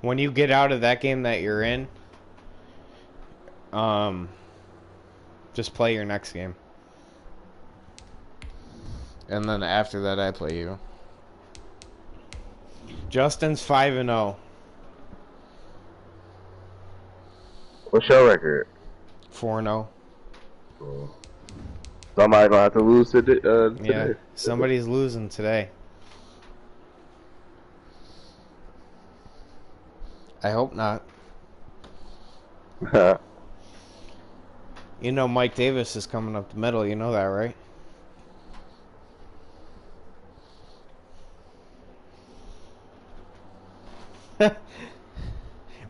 when you get out of that game that you're in, just play your next game. And then after that, I play you. Justin's 5-0. What's your record? 4-0. Cool. Somebody gonna have to lose today. Yeah, somebody's losing today. I hope not. You know Mike Davis is coming up the middle. You know that, right?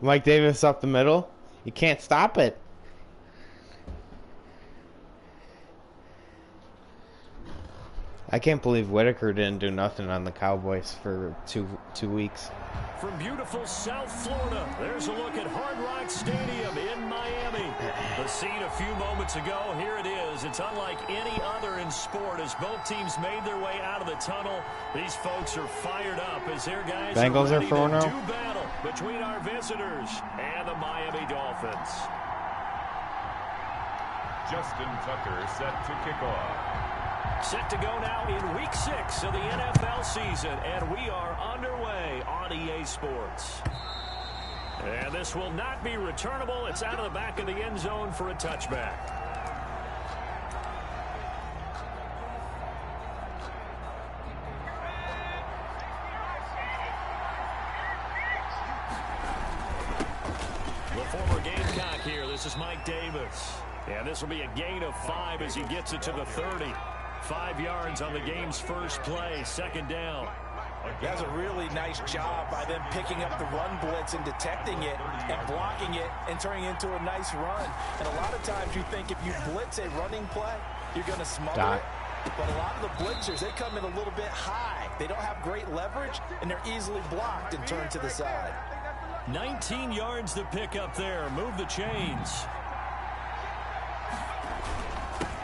Mike Davis up the middle. You can't stop it. I can't believe Whitaker didn't do nothing on the Cowboys for two weeks. From beautiful South Florida, there's a look at Hard Rock Stadium in Miami. The scene a few moments ago, here it is. It's unlike any other in sport as both teams made their way out of the tunnel. These folks are fired up as their guys Bengals are ready are 4-0. to do battle between our visitors and the Miami Dolphins. Justin Tucker set to kick off. Set to go now in Week 6 of the NFL season, and we are underway on EA Sports. And this will not be returnable. It's out of the back of the end zone for a touchback. The former Gamecock here. This is Mike Davis. And this will be a gain of 5 as he gets it to the 30. 5 yards on the game's first play, second down. That's a really nice job by them picking up the run blitz and detecting it and blocking it and turning it into a nice run. And a lot of times you think if you blitz a running play, you're going to smother it. But a lot of the blitzers, they come in a little bit high. They don't have great leverage, and they're easily blocked and turned to the side. 19 yards to pick up there. Move the chains.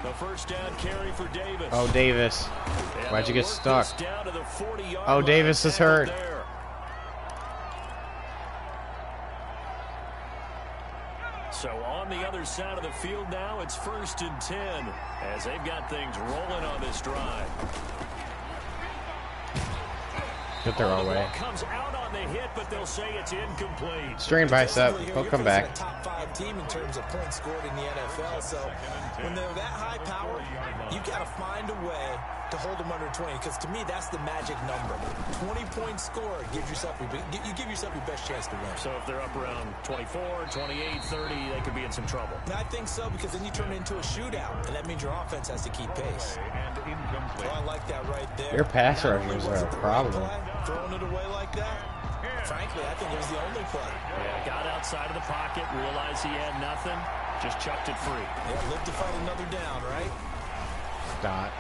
The first down carry for Davis. Oh, Davis. Why'd you get stuck? Oh, Davis is hurt. So on the other side of the field now, it's 1st and 10 as they've got things rolling on this drive. Good throw away. Comes out on the hit, but they'll say it's incomplete. Strained bicep. He'll come back. Top 5 team in terms of points scored in the NFL. So when they're that high powered, you got to find a way to hold them under 20. Because to me, that's the magic number. 20 points scored gives yourself you give yourself your best chance to win. So if they're up around 24, 28, 30, they could be in some trouble. I think so, because then you turn it into a shootout, and that means your offense has to keep pace. Oh, I like that right there. Your pass rushers are a problem. Throwing it away like that. Frankly, I think it was the only play. Yeah, got outside of the pocket, realized he had nothing, just chucked it free. Yeah, live to fight another down, right? Dot.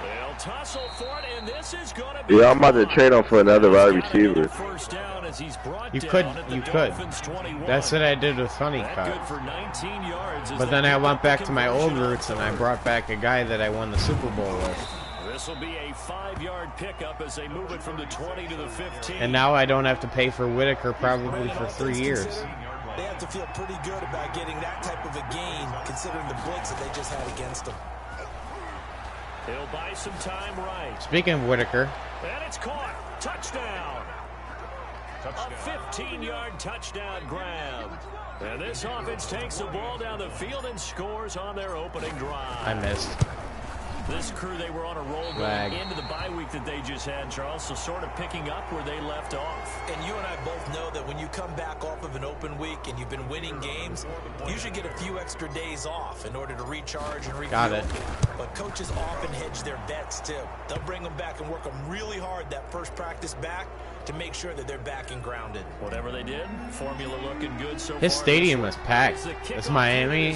They'll tussle for it, and this is going to be... Yeah, I'm about to trade him for another wide receiver. First down as he's brought You down could. at the 21. That's what I did with Funny That Cut. good for 19 yards. But then I went back to my old roots and I brought back a guy that I won the Super Bowl with. This will be a 5-yard pickup as they move it from the 20 to the 15. And now I don't have to pay for Whitaker probably for 3 years. They have to feel pretty good about getting that type of a gain, considering the blitz that they just had against them. He'll buy some time right. Speaking of Whitaker. And it's caught. Touchdown. A 15-yard touchdown grab. And this offense takes the ball down the field and scores on their opening drive. I missed. This crew, they were on a roll going into the bye week that they just had, Charles, so sort of picking up where they left off. And you and I both know that when you come back off of an open week and you've been winning games, you should get a few extra days off in order to recharge and refuel. Got it. But coaches often hedge their bets, too. They'll bring them back and work them really hard that first practice back to make sure that they're back and grounded. Whatever they did, formula looking good so far. His stadium was packed. This Miami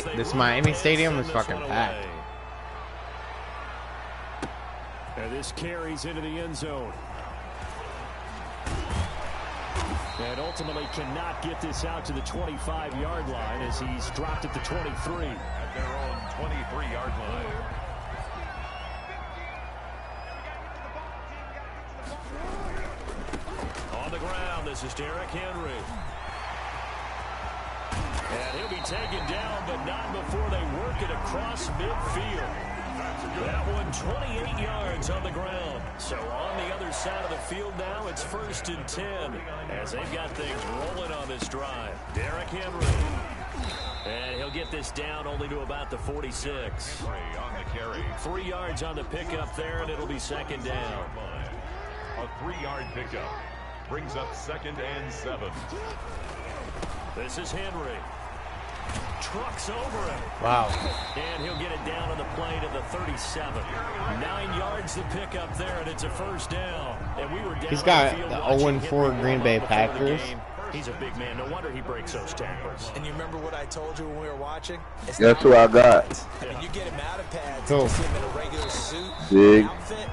stadium was fucking packed. And this carries into the end zone. And ultimately cannot get this out to the 25-yard line as he's dropped at the 23. At their own 23-yard line. On the ground, down. This is Derrick Henry. And he'll be taken down, but not before they work it across midfield. That one 28 yards on the ground. So on the other side of the field now, it's 1st and 10 as they've got things rolling on this drive. Derrick Henry. And he'll get this down only to about the 46. On the carry. 3 yards on the pickup there, and it'll be 2nd down. A 3-yard pickup brings up 2nd and 7. This is Henry. Trucks over it. Wow. And he'll get it down on the play to the 37. 9 yards the pickup there, and it's a 1st down. And we were down. He's got the 0-4 Green Bay Packers. He's a big man. No wonder he breaks those tackles. And you remember what I told you when we were watching? It's Guess who I got? I mean, you get him out of pads, Cool. you see him in a regular suit, Big. outfit.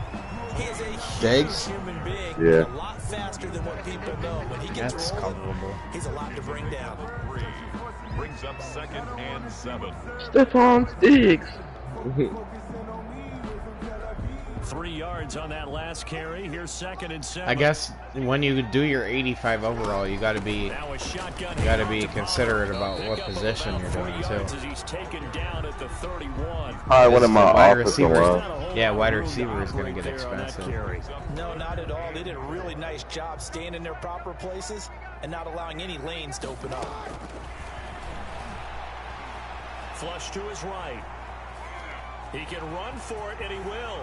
He is a Diggs? huge human being. Yeah. A lot faster than what people know. When he gets That's rolling, comfortable. he's a lot to bring down. 3 brings up 2nd and 7. Stephon Diggs. 3 yards on that last carry. Here's 2nd and 7. I guess when you do your 85 overall, you got to be Now a shotgun. considerate about what position you're doing too. As he's taken down at the 31. Probably one of Because my the wide offensive receivers- line. Yeah, wide receiver is going to get There on that expensive. carry. No, not at all. They did a really nice job staying in their proper places and not allowing any lanes to open up. Flush to his right. He can run for it, and he will.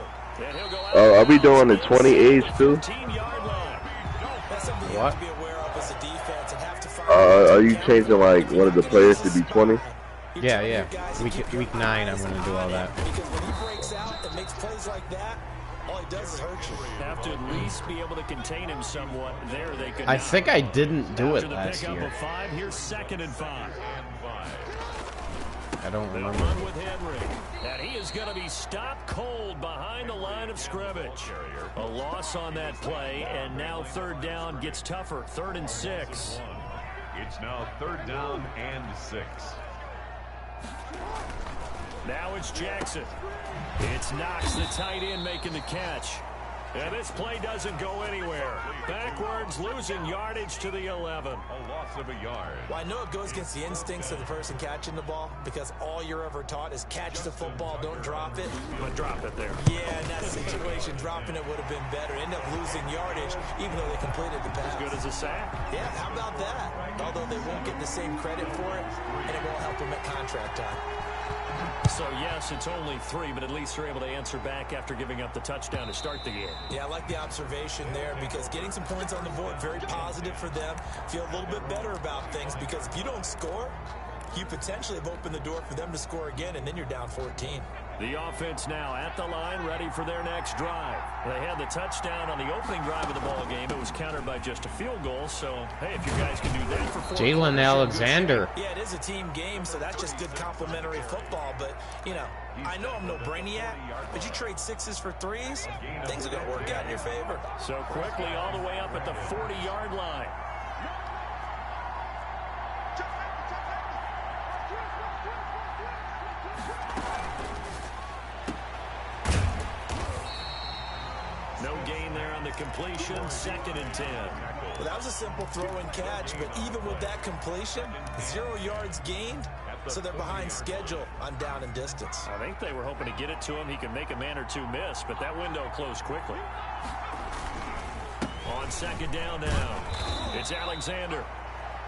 And he'll go out. Oh, are we doing the 28s too? 15-yard line. That's something you What? have to be aware of as a defense and have to find. Are you changing like one of the players to be 20? Yeah, yeah. Week 9, I'm going to do all that. Because when he breaks out and makes plays like that, all he does is hurt you. Have to at least be able to contain him somewhat. There they could. I not. think I didn't do After it the last pickup year. of 5, here's 2nd and 5. I don't They'll remember. run with Henry. And he is going to be stopped cold behind the line of scrimmage. A loss on that play, and now 3rd down gets tougher. 3rd and 6. It's now 3rd down and 6. Now it's Jackson. It's Knox, the tight end, making the catch. And this play doesn't go anywhere. Backwards, losing yardage to the 11. A loss of a yard. Well, I know it goes against the instincts of the person catching the ball because all you're ever taught is catch the football, don't drop it. But drop it there. Yeah, in that situation, dropping it would have been better. End up losing yardage, even though they completed the pass. As good as a sack. Yeah, how about that? Although they won't get the same credit for it, and it won't help them at contract time. So, yes, it's only 3, but at least they're able to answer back after giving up the touchdown to start the game. Yeah, I like the observation there because getting some points on the board, very positive for them. Feel a little bit better about things because if you don't score, you potentially have opened the door for them to score again, and then you're down 14. The offense now at the line, ready for their next drive. They had the touchdown on the opening drive of the ball game. It was countered by just a field goal. So, hey, if you guys can do that for 4 Jalen quarters, Alexander. Yeah, it is a team game, so that's just good complimentary football. But, you know, I know I'm no brainiac, but you trade 6s for 3s, things are going to work out in your favor. So quickly all the way up at the 40-yard line. No gain there on the completion. 2nd and 10. Well, that was a simple throw and catch, but even with that completion, 0 yards gained, so they're behind schedule on down and distance. I think they were hoping to get it to him. He could make a man or two miss, but that window closed quickly. On 2nd down now, it's Alexander.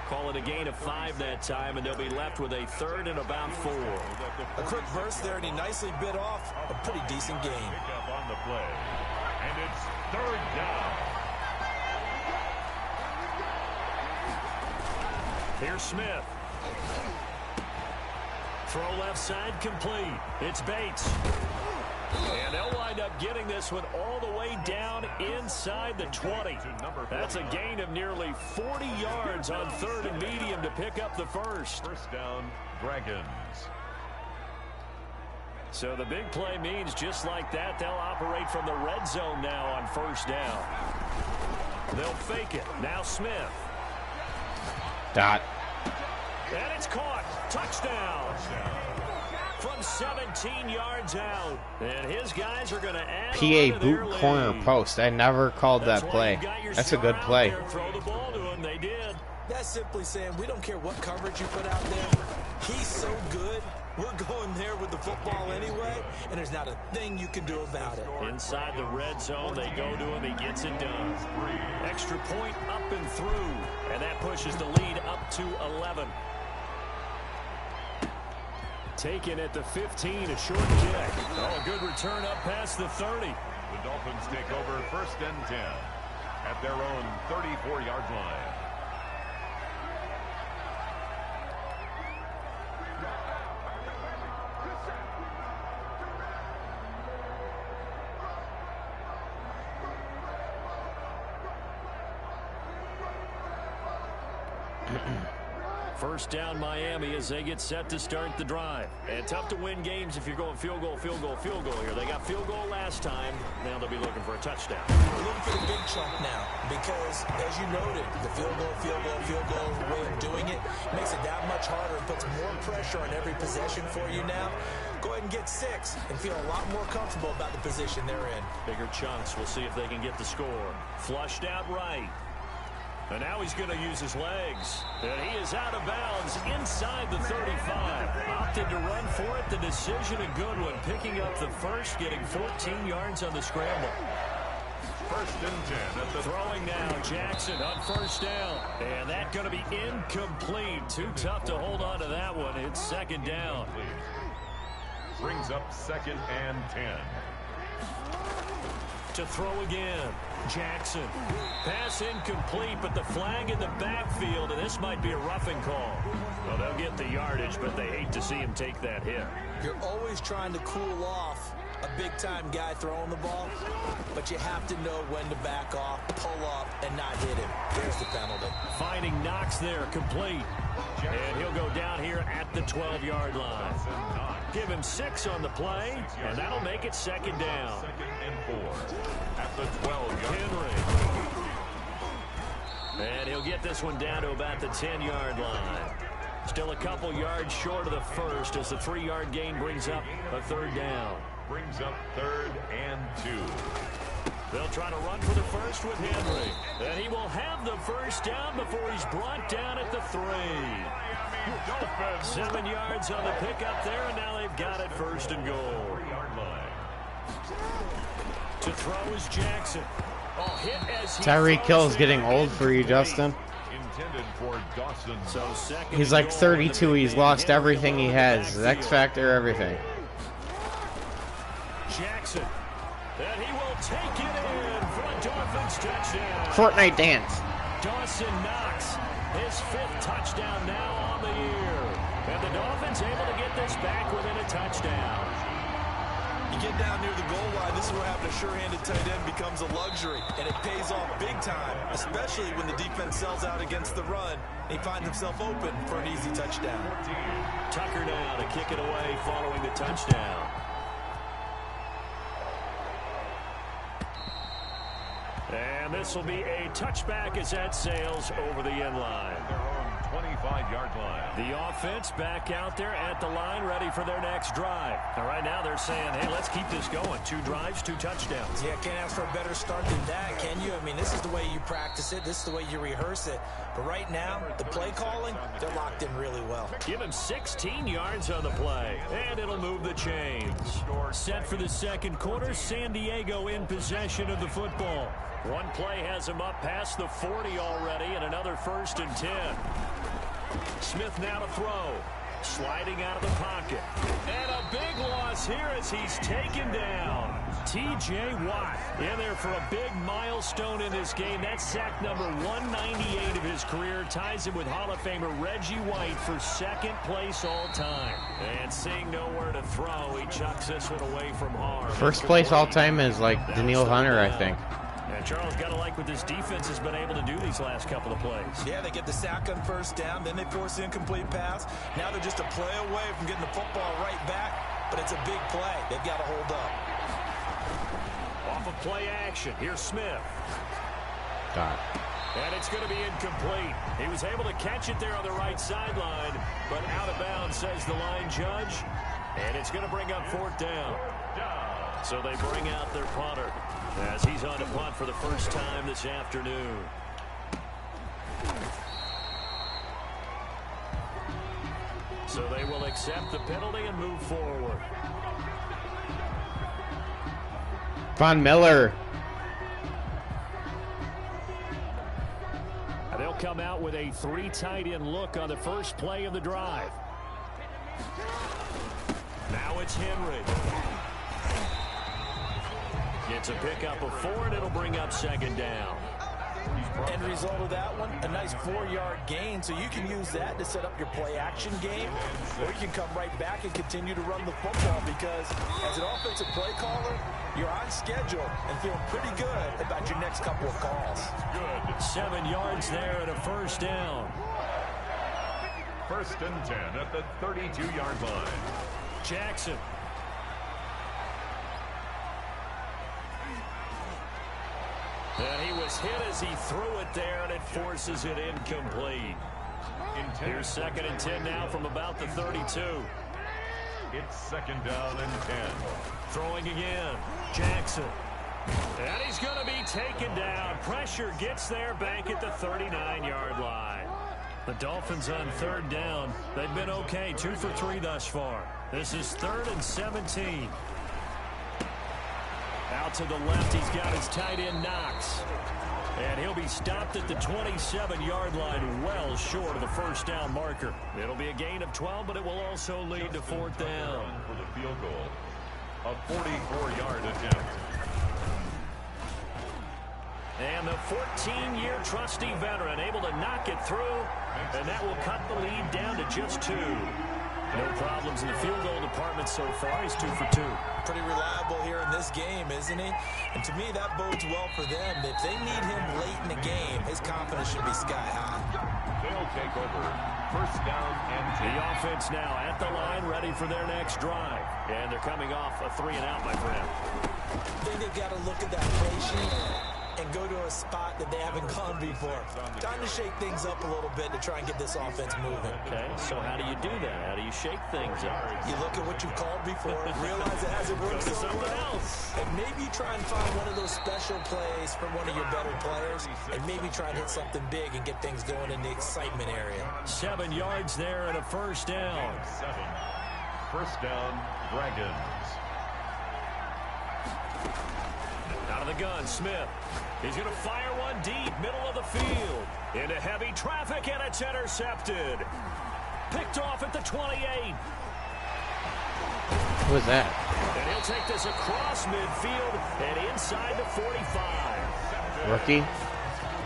Call it a gain of 5 that time, and they'll be left with a 3rd and about 4. A quick burst there, and he nicely bit off a pretty decent gain. Pick up on the play. And it's 3rd down. Here's Smith. Throw left side complete. It's Bates. And they'll wind up getting this one all the way down inside the 20. That's a gain of nearly 40 yards on 3rd and medium to pick up the first. 1st down, Dragons. So the big play means just like that, they'll operate from the red zone now on 1st down. They'll fake it. Now Smith. Dot. And it's caught. Touchdown. from 17 yards out. And his guys are going to add PA on to their boot lead. corner post. I never called that That's play. why you got your That's a star good out play. there. Throw the ball to him. They did. That's simply saying we don't care what coverage you put out there. He's so good. We're going there with the football anyway, and there's not a thing you can do about it. Inside the red zone, they go to him. He gets it done. Extra point up and through, and that pushes the lead up to 11. Taken at the 15, a short kick. Oh, a good return up past the 30. The Dolphins take over 1st and 10 at their own 34-yard line. First down Miami as they get set to start the drive. And tough to win games if you're going field goal, field goal, field goal here. They got field goal last time. Now they'll be looking for a touchdown. We're looking for the big chunk now because, as you noted, the field goal way of doing it makes it that much harder and puts more pressure on every possession for you now. Go ahead and get 6 and feel a lot more comfortable about the position they're in. Bigger chunks. We'll see if they can get the score. Flushed out right. And now he's going to use his legs. And he is out of bounds inside the 35. Opted to run for it. The decision, a good one. Picking up the first, getting 14 yards on the scramble. 1st and 10 at the Throwing now, Jackson on first down. And that going to be incomplete. Too tough to hold on to that one. It's 2nd down. brings up 2nd and 10. To throw again. Jackson. Pass incomplete, but the flag in the backfield, and this might be a roughing call. Well, they'll get the yardage, but they hate to see him take that hit. You're always trying to cool off a big-time guy throwing the ball, but you have to know when to back off, pull up, and not hit him. There's the penalty. Finding Knox there, complete. And he'll go down here at the 12-yard line. Give him 6 on the play, and that'll make it 2nd down. 2nd and 4 at the 12-yard Henry. And he'll get this one down to about the 10-yard line. Still a couple yards short of the first as the 3-yard gain brings up a 3rd down. Brings up 3rd and 2. They'll try to run for the first with Henry. And he will have the first down before he's brought down at the 3. 7 yards on the pickup there, and now they've got it 1st and goal. 3-yard line. To throw is Jackson. Oh, hit as he Tyreek Hill is throws getting there. old for you, Justin. Intended for Dawson. So 2nd He's and like goal 32. with the He's big lost man. everything he has. His X Factor, everything. Jackson. And he will take it in for a Dolphins touchdown. Fortnite dance. Dawson Knox, his 5th touchdown now on the year. And the Dolphins able to get this back within a touchdown. You get down near the goal line, this is where having a sure-handed tight end becomes a luxury, and it pays off big time, especially when the defense sells out against the run. He finds himself open for an easy touchdown. Tucker now to kick it away following the touchdown. And this will be a touchback as that sails over the end line. Their own 25-yard line. The offense back out there at the line, ready for their next drive. And right now they're saying, hey, let's keep this going. 2 drives, 2 touchdowns. Yeah, can't ask for a better start than that, can you? I mean, this is the way you practice it. This is the way you rehearse it. But right now, the play calling, they're locked in really well. Give him 16 yards on the play, and it'll move the chains. Set for the 2nd quarter, San Diego in possession of the football. One play has him up past the 40 already, and another 1st and 10. Smith now to throw. Sliding out of the pocket. And a big loss here as he's taken down. T.J. Watt in there for a big milestone in this game. That's sack number 198 of his career. Ties him with Hall of Famer Reggie White for 2nd place all time. And seeing nowhere to throw, he chucks this one away from harm. First place all time is like Daniil Hunter, I think. And Charles got to like what this defense has been able to do these last couple of plays. Yeah, they get the sack on 1st down, then they force the incomplete pass. Now they're just a play away from getting the football right back, but it's a big play. They've got to hold up. Off of play action, here's Smith. God. And it's going to be incomplete. He was able to catch it there on the right sideline, but out of bounds, says the line judge. And it's going to bring up 4th down. So they bring out their punter as he's on to punt for the first time this afternoon. So they will accept the penalty and move forward. Von Miller. They'll come out with a 3 tight end look on the first play of the drive. Now it's Henry. Gets a pickup of 4, and it'll bring up 2nd down. End result of that one, a nice 4-yard gain, so you can use that to set up your play-action game, or you can come right back and continue to run the football because as an offensive play caller, you're on schedule and feeling pretty good about your next couple of calls. Good. 7 yards there and a 1st down. 1st and 10 at the 32-yard line. Jackson. And he was hit as he threw it there, and it forces it incomplete. Here's 2nd and 10 now from about the 32. It's 2nd down and 10. Throwing again. Jackson. And he's going to be taken down. Pressure gets there back at the 39-yard line. The Dolphins on 3rd down. They've been okay. 2 for 3 thus far. This is 3rd and 17. Out to the left, he's got his tight end Knox. And he'll be stopped at the 27-yard line, well short of the 1st down marker. It'll be a gain of 12, but it will also lead to 4th down. For the field goal, a 44-yard attempt. And the 14-year trusty veteran able to knock it through, and that will cut the lead down to just 2. No problems in the field goal department so far. He's 2 for 2. Pretty reliable here in this game, isn't he? And to me, that bodes well for them. If they need him late in the game, his confidence should be sky high. They'll take over 1st down and 10. The offense now at the line, ready for their next drive. And they're coming off a 3-and-out, my friend. I think they've got to look at that play sheet and go to a spot that they haven't gone before. Time to shake things up a little bit to try and get this offense moving. Okay, so how do you do that? How do you shake things up? You look at what you've called before, realize it hasn't worked so well, and maybe try and find one of those special plays from one of your better players, and maybe try and hit something big and get things going in the excitement area. 7 yards there and a 1st down. 7. 1st down, Dragons. Out of the gun, Smith. He's going to fire one deep, middle of the field. Into heavy traffic, and it's intercepted. Picked off at the 28. Who was that? And he'll take this across midfield and inside the 45. Rookie?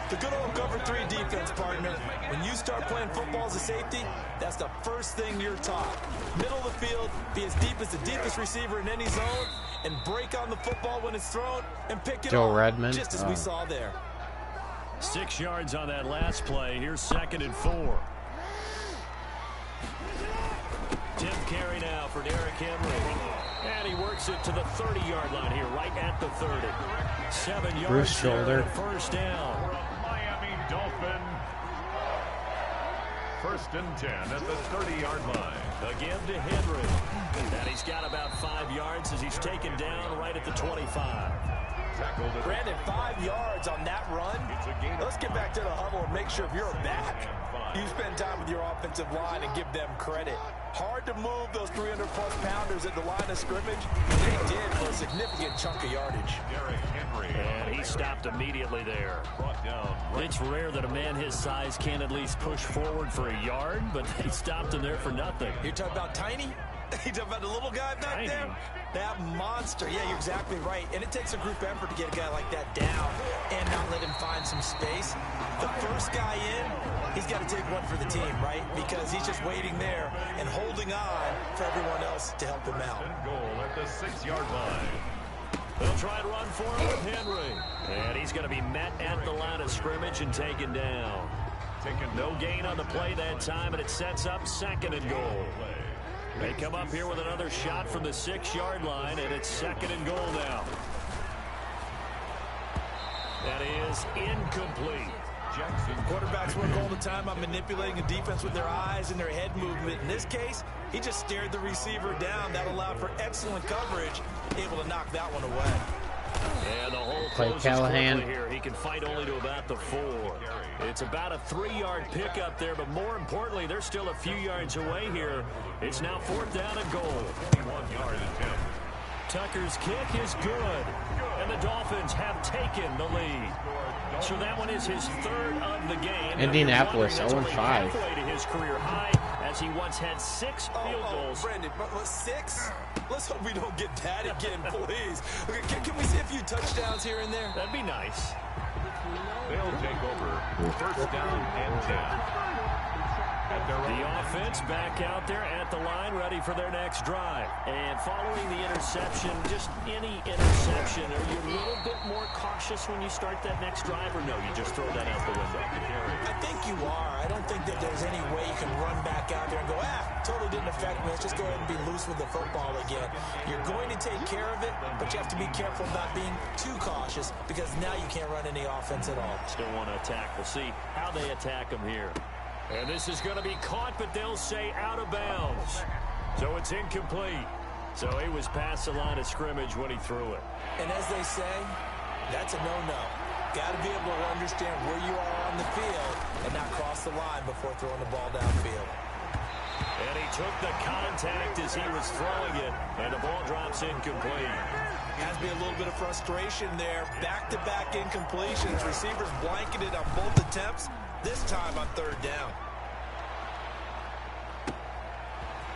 The good old cover 3 defense, partner. When you start playing football as a safety, that's the first thing you're taught. Middle of the field, be as deep as the deepest receiver in any zone, and break on the football when it's thrown, and pick it Joe off, Redmond? just as we saw there. 6 yards on that last play. Here's 2nd and 4. Tim carry now for Derrick Henry. And he works it to the 30-yard line here, right at the 30. 7 yards. Bruce shoulder. 1st down. Miami Dolphin. 1st and 10 at the 30-yard line. Again to Henry. And he's got about 5 yards as he's taken down right at the 25. Brandon, 5 yards on that run. Let's get back to the huddle and make sure if you're a back, you spend time with your offensive line and give them credit. Hard to move those 300-plus pounders at the line of scrimmage. They did for a significant chunk of yardage. And he stopped immediately there. It's rare that a man his size can at least push forward for a yard, but they stopped him there for nothing. You're talking about Tiny? You're talking about the little guy back Tiny. there? That monster. Yeah, you're exactly right. And it takes a group effort to get a guy like that down and not let him find some space. The first guy in, he's got to take one for the team, right? Because he's just waiting there and holding on for everyone else to help him out. Goal at the 6-yard line. They'll try to run for him with Henry. And he's going to be met at the line of scrimmage and taken down. No gain on the play that time, and it sets up 2nd and goal. They come up here with another shot from the 6-yard line, and it's 2nd and goal now. That is incomplete. Quarterbacks work all the time on manipulating a defense with their eyes and their head movement. In this case, He just stared the receiver down. That allowed for excellent coverage, able to knock that one away. And the hole Play closes Callahan. quickly here. He can fight only to about the 4. It's about a 3-yard pickup there, but more importantly, they're still a few yards away here. It's now 4th down and goal. 1-yard attempt. Tucker's kick is good, and the Dolphins have taken the lead. So that one is his 3rd of the game. Indianapolis, Now, you're wondering, that's 0-5. only halfway to his career high, as he once had 6 field goals. Brandon, but 6? Let's hope we don't get that again, please. Okay, can we see a few touchdowns here and there? That'd be nice. They'll take over 1st down and 10. The offense back out there at the line, ready for their next drive. And following the interception, just any interception, are you a little bit more cautious when you start that next drive, or no, you just throw that out the window? I think you are. I don't think that there's any way you can run back out there and go, totally didn't affect me. Let's just go ahead and be loose with the football again. You're going to take care of it, but you have to be careful about being too cautious because now you can't run any offense at all. Still want to attack. We'll see how they attack him here. And this is going to be caught, but they'll say out of bounds. So it's incomplete. So he was past the line of scrimmage when he threw it. And as they say, that's a no-no. Got to be able to understand where you are on the field and not cross the line before throwing the ball downfield. And he took the contact as he was throwing it, and the ball drops incomplete. Has to be a little bit of frustration there. Back-to-back incompletions. Receivers blanketed on both attempts, this time on 3rd down.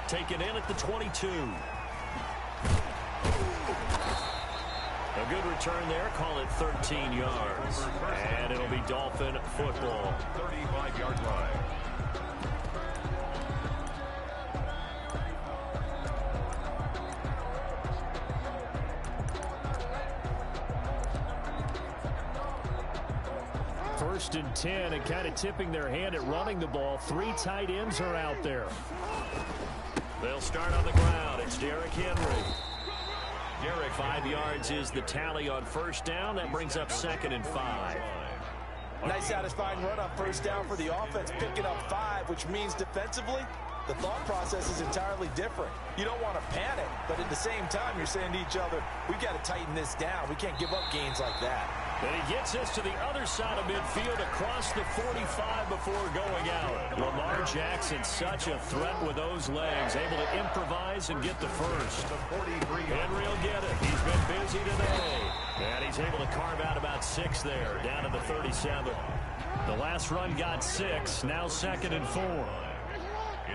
Taken in at the 22. A good return there. Call it 13 yards. And it'll be Dolphin football. 35-yard line. First and 10, and kind of tipping their hand at running the ball. 3 tight ends are out there. They'll start on the ground. It's Derrick Henry. 5 yards is the tally on 1st down. That brings up 2nd and 5. Nice satisfying run on 1st down for the offense, picking up 5, which means defensively, the thought process is entirely different. You don't want to panic, but at the same time, you're saying to each other, we've got to tighten this down. We can't give up gains like that. And he gets us to the other side of midfield across the 45 before going out. Lamar Jackson, such a threat with those legs, able to improvise and get the first. Henry will get it. He's been busy today. And he's able to carve out about 6 there, down to the 37. The last run got 6, now 2nd and 4.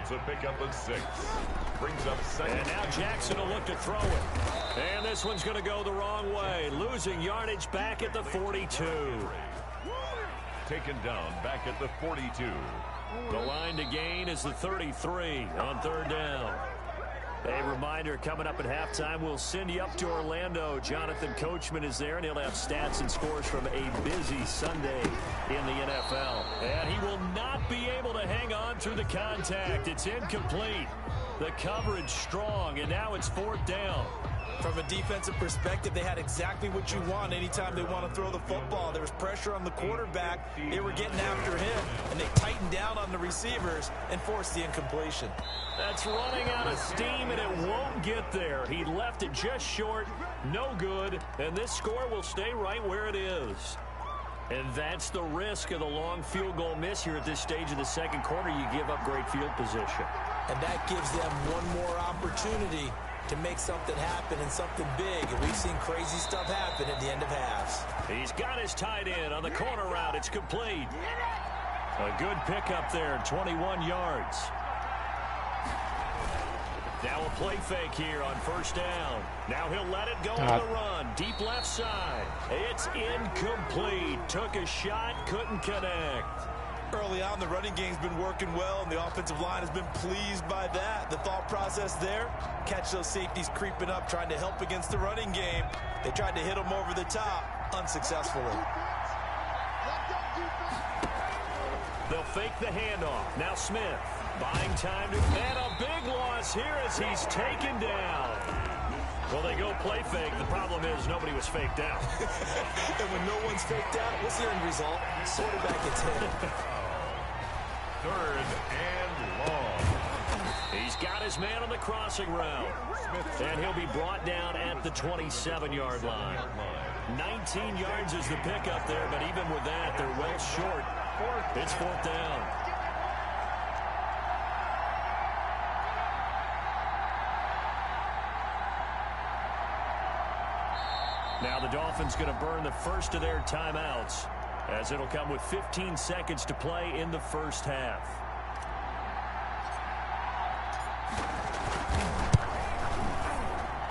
It's a pickup of 6. Brings up 2nd. And now Jackson will look to throw it. And this one's going to go the wrong way. Losing yardage back at the 42. Taken down back at the 42. The line to gain is the 33 on 3rd down. A reminder, coming up at halftime, we'll send you up to Orlando. Jonathan Coachman is there, and he'll have stats and scores from a busy Sunday in the NFL. And he will not be able to hang on through the contact. It's incomplete. The coverage strong, and now it's 4th down. From a defensive perspective, they had exactly what you want anytime they want to throw the football. There was pressure on the quarterback. They were getting after him, and they tightened down on the receivers and forced the incompletion. That's running out of steam, and it won't get there. He left it just short, no good, and this score will stay right where it is. And that's the risk of the long field goal miss here at this stage of the 2nd quarter. You give up great field position. And that gives them one more opportunity to make something happen and something big. And we've seen crazy stuff happen at the end of halves. He's got his tight end on the corner route. It's complete. A good pickup there, 21 yards. Now a play fake here on 1st down. Now he'll let it go on the run. Deep left side. It's incomplete. Took a shot, couldn't connect. Early on, the running game's been working well, and the offensive line has been pleased by that. The thought process there, catch those safeties creeping up, trying to help against the running game. They tried to hit them over the top, unsuccessfully. They'll fake the handoff. Now Smith buying time to, and a big loss here as he's taken down. Well, they go play fake. The problem is nobody was faked out. And when no one's faked out, what's the end result? Quarterback gets hit. 3rd and long. He's got got his man on the crossing route. And he'll be brought down at the 27-yard line. 19 yards is the pickup there, but even with that, they're well short. It's 4th down. Now the Dolphins going to burn the first of their timeouts, as it'll come with 15 seconds to play in the first half.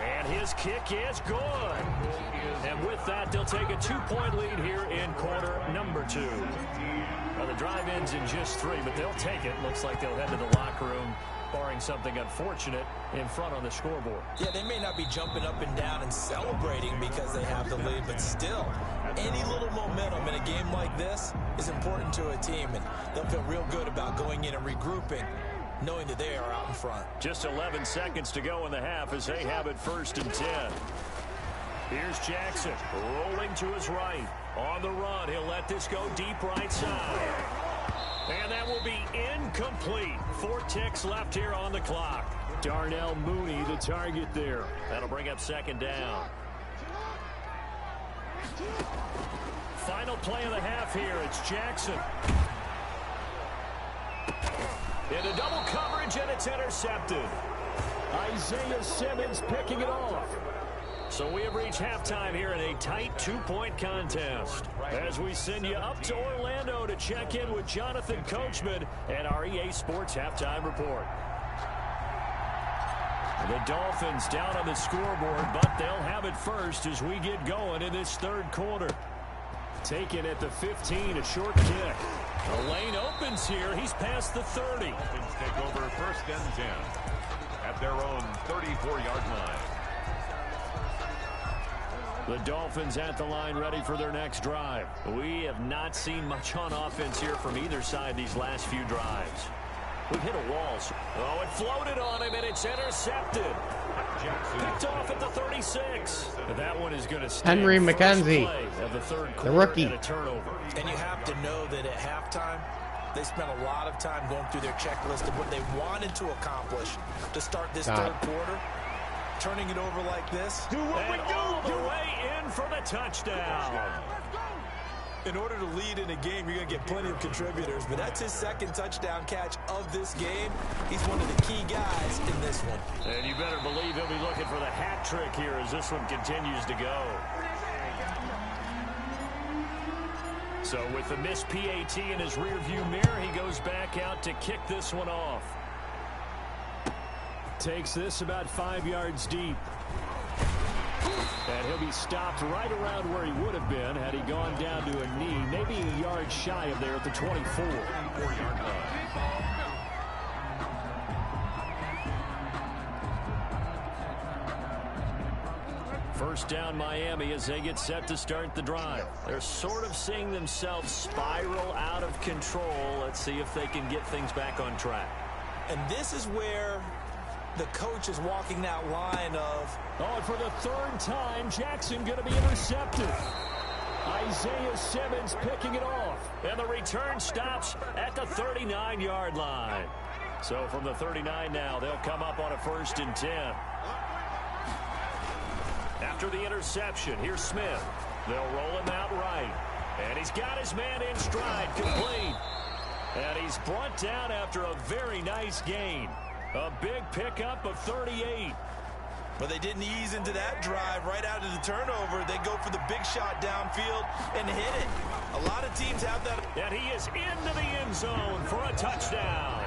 And his kick is good. And with that, they'll take a 2-point lead here in quarter number 2. Well, the drive ends in just 3, but they'll take it. Looks like they'll head to the locker room, barring something unfortunate, in front on the scoreboard. Yeah, they may not be jumping up and down and celebrating because they have the lead, but still, any little momentum in a game like this is important to a team, and they'll feel real good about going in and regrouping, knowing that they are out in front. Just 11 seconds to go in the half as they have it 1st and 10. Here's Jackson rolling to his right. On the run, he'll let this go deep right side. And that will be incomplete. 4 ticks left here on the clock. Darnell Mooney, the target there. That'll bring up 2nd down. Final play of the half here. It's Jackson. Into double coverage, and it's intercepted. Isaiah Simmons picking it off. So we have reached halftime here in a tight 2-point contest. As we send you up to Orlando to check in with Jonathan Coachman and our EA Sports Halftime Report. The Dolphins down on the scoreboard, but they'll have it first as we get going in this 3rd quarter. Taken at the 15, a short kick. The lane opens here. He's past the 30. Dolphins take over 1st and 10 at their own 34-yard line. The Dolphins at the line, ready for their next drive. We have not seen much on offense here from either side these last few drives. We've hit a wall. Oh, it floated on him, and it's intercepted. Picked off at the 36. That one is going to stay. Henry McKenzie, of the 3rd quarter, the rookie. And a turnover. And you have to know that at halftime, they spent a lot of time going through their checklist of what they wanted to accomplish to start this 3rd quarter. Turning it over like this. Do what we do. All the way in for the touchdown. In order to lead in a game, you're going to get plenty of contributors, but that's his 2nd touchdown catch of this game. He's one of the key guys in this one. And you better believe he'll be looking for the hat trick here as this one continues to go. So with the missed PAT in his rearview mirror, he goes back out to kick this one off. Takes this about 5 yards deep. And he'll be stopped right around where he would have been had he gone down to a knee, maybe a yard shy of there at the 24. 4-yard line. First down Miami as they get set to start the drive. They're sort of seeing themselves spiral out of control. Let's see if they can get things back on track. And this is where the coach is walking that line of... Oh, and for the 3rd time, Jackson going to be intercepted. Isaiah Simmons picking it off. And the return stops at the 39-yard line. So from the 39 now, they'll come up on a 1st and 10. After the interception, here's Smith. They'll roll him out right. And he's got his man in stride, complete. And he's brought down after a very nice gain. A big pickup of 38. But they didn't ease into that drive right out of the turnover. They go for the big shot downfield and hit it. A lot of teams have that. And he is into the end zone for a touchdown.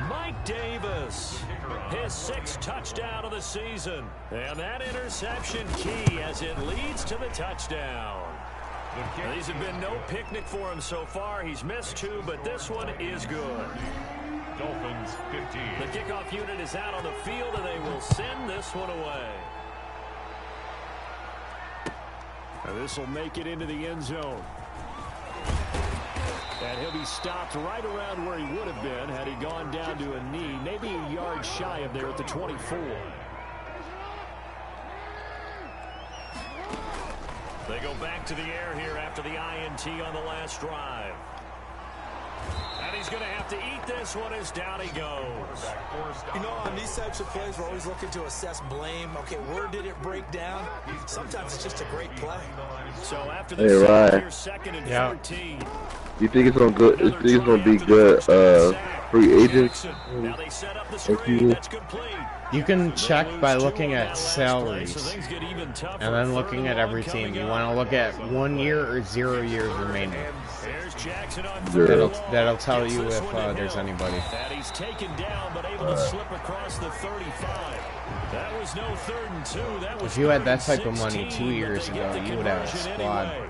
Mike Davis, his 6th touchdown of the season. And that interception key as it leads to the touchdown. These have been no picnic for him so far. He's missed 2, but this one is good. Dolphins 15. The kickoff unit is out on the field, and they will send this one away. And this will make it into the end zone. And he'll be stopped right around where he would have been had he gone down to a knee, maybe a yard shy of there at the 24. They go back to the air here after the INT on the last drive. And he's going to have to eat this one as down he goes. You know, on these types of plays, we're always looking to assess blame. Okay, where did it break down? Sometimes it's just a great play. So after Hey, the Ryan. second and Yeah. 13. You think it's gonna be good free agents? Now they set up the screen. That's complete. You can check by looking at That last salaries, play, so things get even tougher. and then Third looking and at long every team. coming You up. want to look at 1 year or 0 years remaining. There's Jackson on Yeah. third and That'll long. tell Gets you this if one to there's Hill. anybody. And he's taken down, but able to slip across the 35. That was no 3rd and 2. That was If you had that 3rd type and of money 2 16, but years they get ago, the you would have a conversion squad. anyway.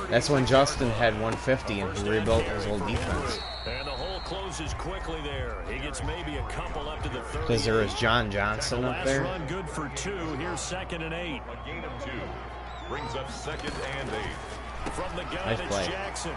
That's when Justin had 150 and he rebuilt his whole defense. And the hole closes quickly there. He gets maybe a couple up to the 30. Because there was John Johnson The up last there. run good for 2. Here's 2nd and 8. A gain of 2 brings up 2nd and 8. From the gun, Nice it's play. Jackson.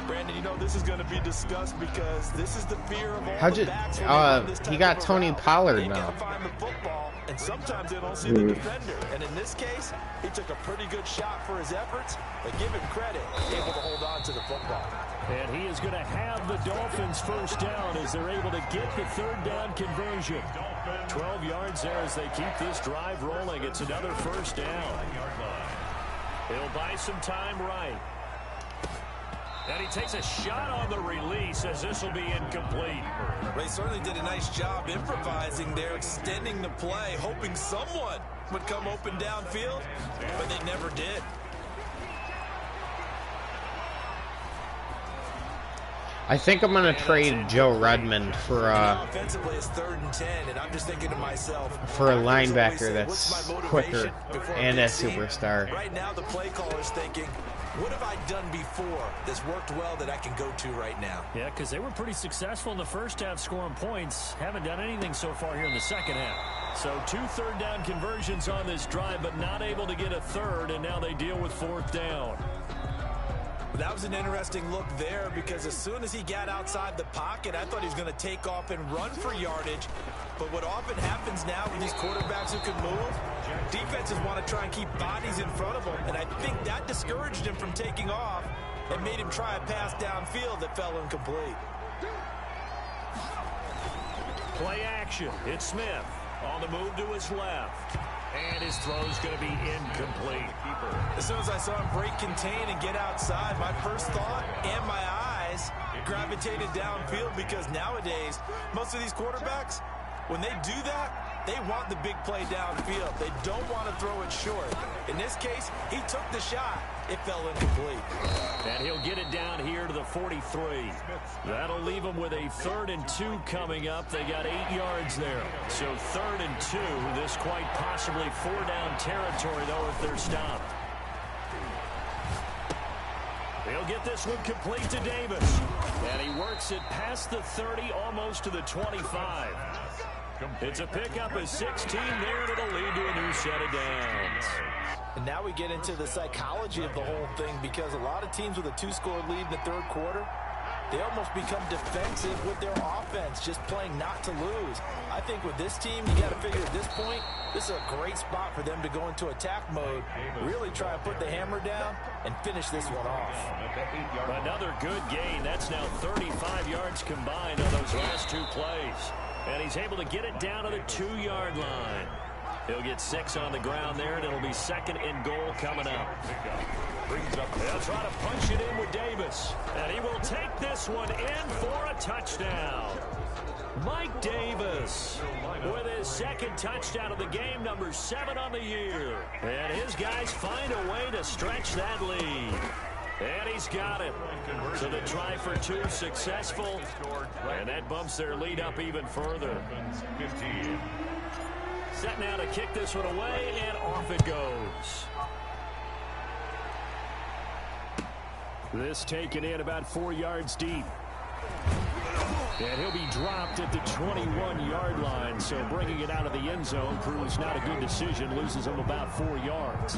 Brandon, you know, this is going to be discussed because this is the fear of all How'd the you- backs when they run this he type got of a Tony route. Pollard They've now. got to find the football, and sometimes they don't see the defender. And in this case, he took a pretty good shot for his efforts, but give him credit, able to hold on to the football. And he is going to have the Dolphins first down as they're able to get the 3rd down conversion. 12 yards there as they keep this drive rolling. It's another first down. He'll buy some time right. And he takes a shot on the release as this will be incomplete. They certainly did a nice job improvising there, extending the play, hoping someone would come open downfield, but they never did. I think I'm gonna trade Joe Redmond for Offensively, it's 3rd and 10, and I'm just thinking to myself, for a I always linebacker say, that's what's my quicker motivation before and big a scene? superstar. Right now, the play caller's thinking, what have I done before that's worked well that I can go to right now? Yeah, because they were pretty successful in the first half scoring points. Haven't done anything so far here in the second half. So 2 3rd down conversions on this drive, but not able to get a 3rd, and now they deal with 4th down. That was an interesting look there because as soon as he got outside the pocket, I thought he was going to take off and run for yardage. But what often happens now with these quarterbacks who can move, defenses want to try and keep bodies in front of them. And I think that discouraged him from taking off and made him try a pass downfield that fell incomplete. Play action. It's Smith on the move to his left. And his throw is going to be incomplete. As soon as I saw him break contain and get outside, my first thought and my eyes gravitated downfield because nowadays, most of these quarterbacks, when they do that, they want the big play downfield. They don't want to throw it short. In this case, he took the shot. It fell incomplete. And he'll get it down here to the 43. That'll leave them with a 3rd and 2 coming up. They got 8 yards there. So 3rd and 2. This quite possibly 4-down territory, though, if they're stopped. He'll get this one complete to Davis. And he works it past the 30, almost to the 25. It's a pickup of 16 there, and it'll lead to a new set of downs. And now we get into the psychology of the whole thing because a lot of teams with a 2-score lead in the 3rd quarter, they almost become defensive with their offense, just playing not to lose. I think with this team, you got to figure at this point, this is a great spot for them to go into attack mode, really try to put the hammer down and finish this one off. Another good gain. That's now 35 yards combined on those last 2 plays. And he's able to get it down to the 2-yard line. He'll get 6 on the ground there, and it'll be 2nd and goal coming up. They'll try to punch it in with Davis. And he will take this one in for a touchdown. Mike Davis with his 2nd touchdown of the game, number 7 on the year. And his guys find a way to stretch that lead. And he's got it. So the try for 2 successful. And that bumps their lead up even further. Set now to kick this one away, and off it goes. This taken in about 4 yards deep. And he'll be dropped at the 21-yard line, so bringing it out of the end zone proves not a good decision, loses him about 4 yards.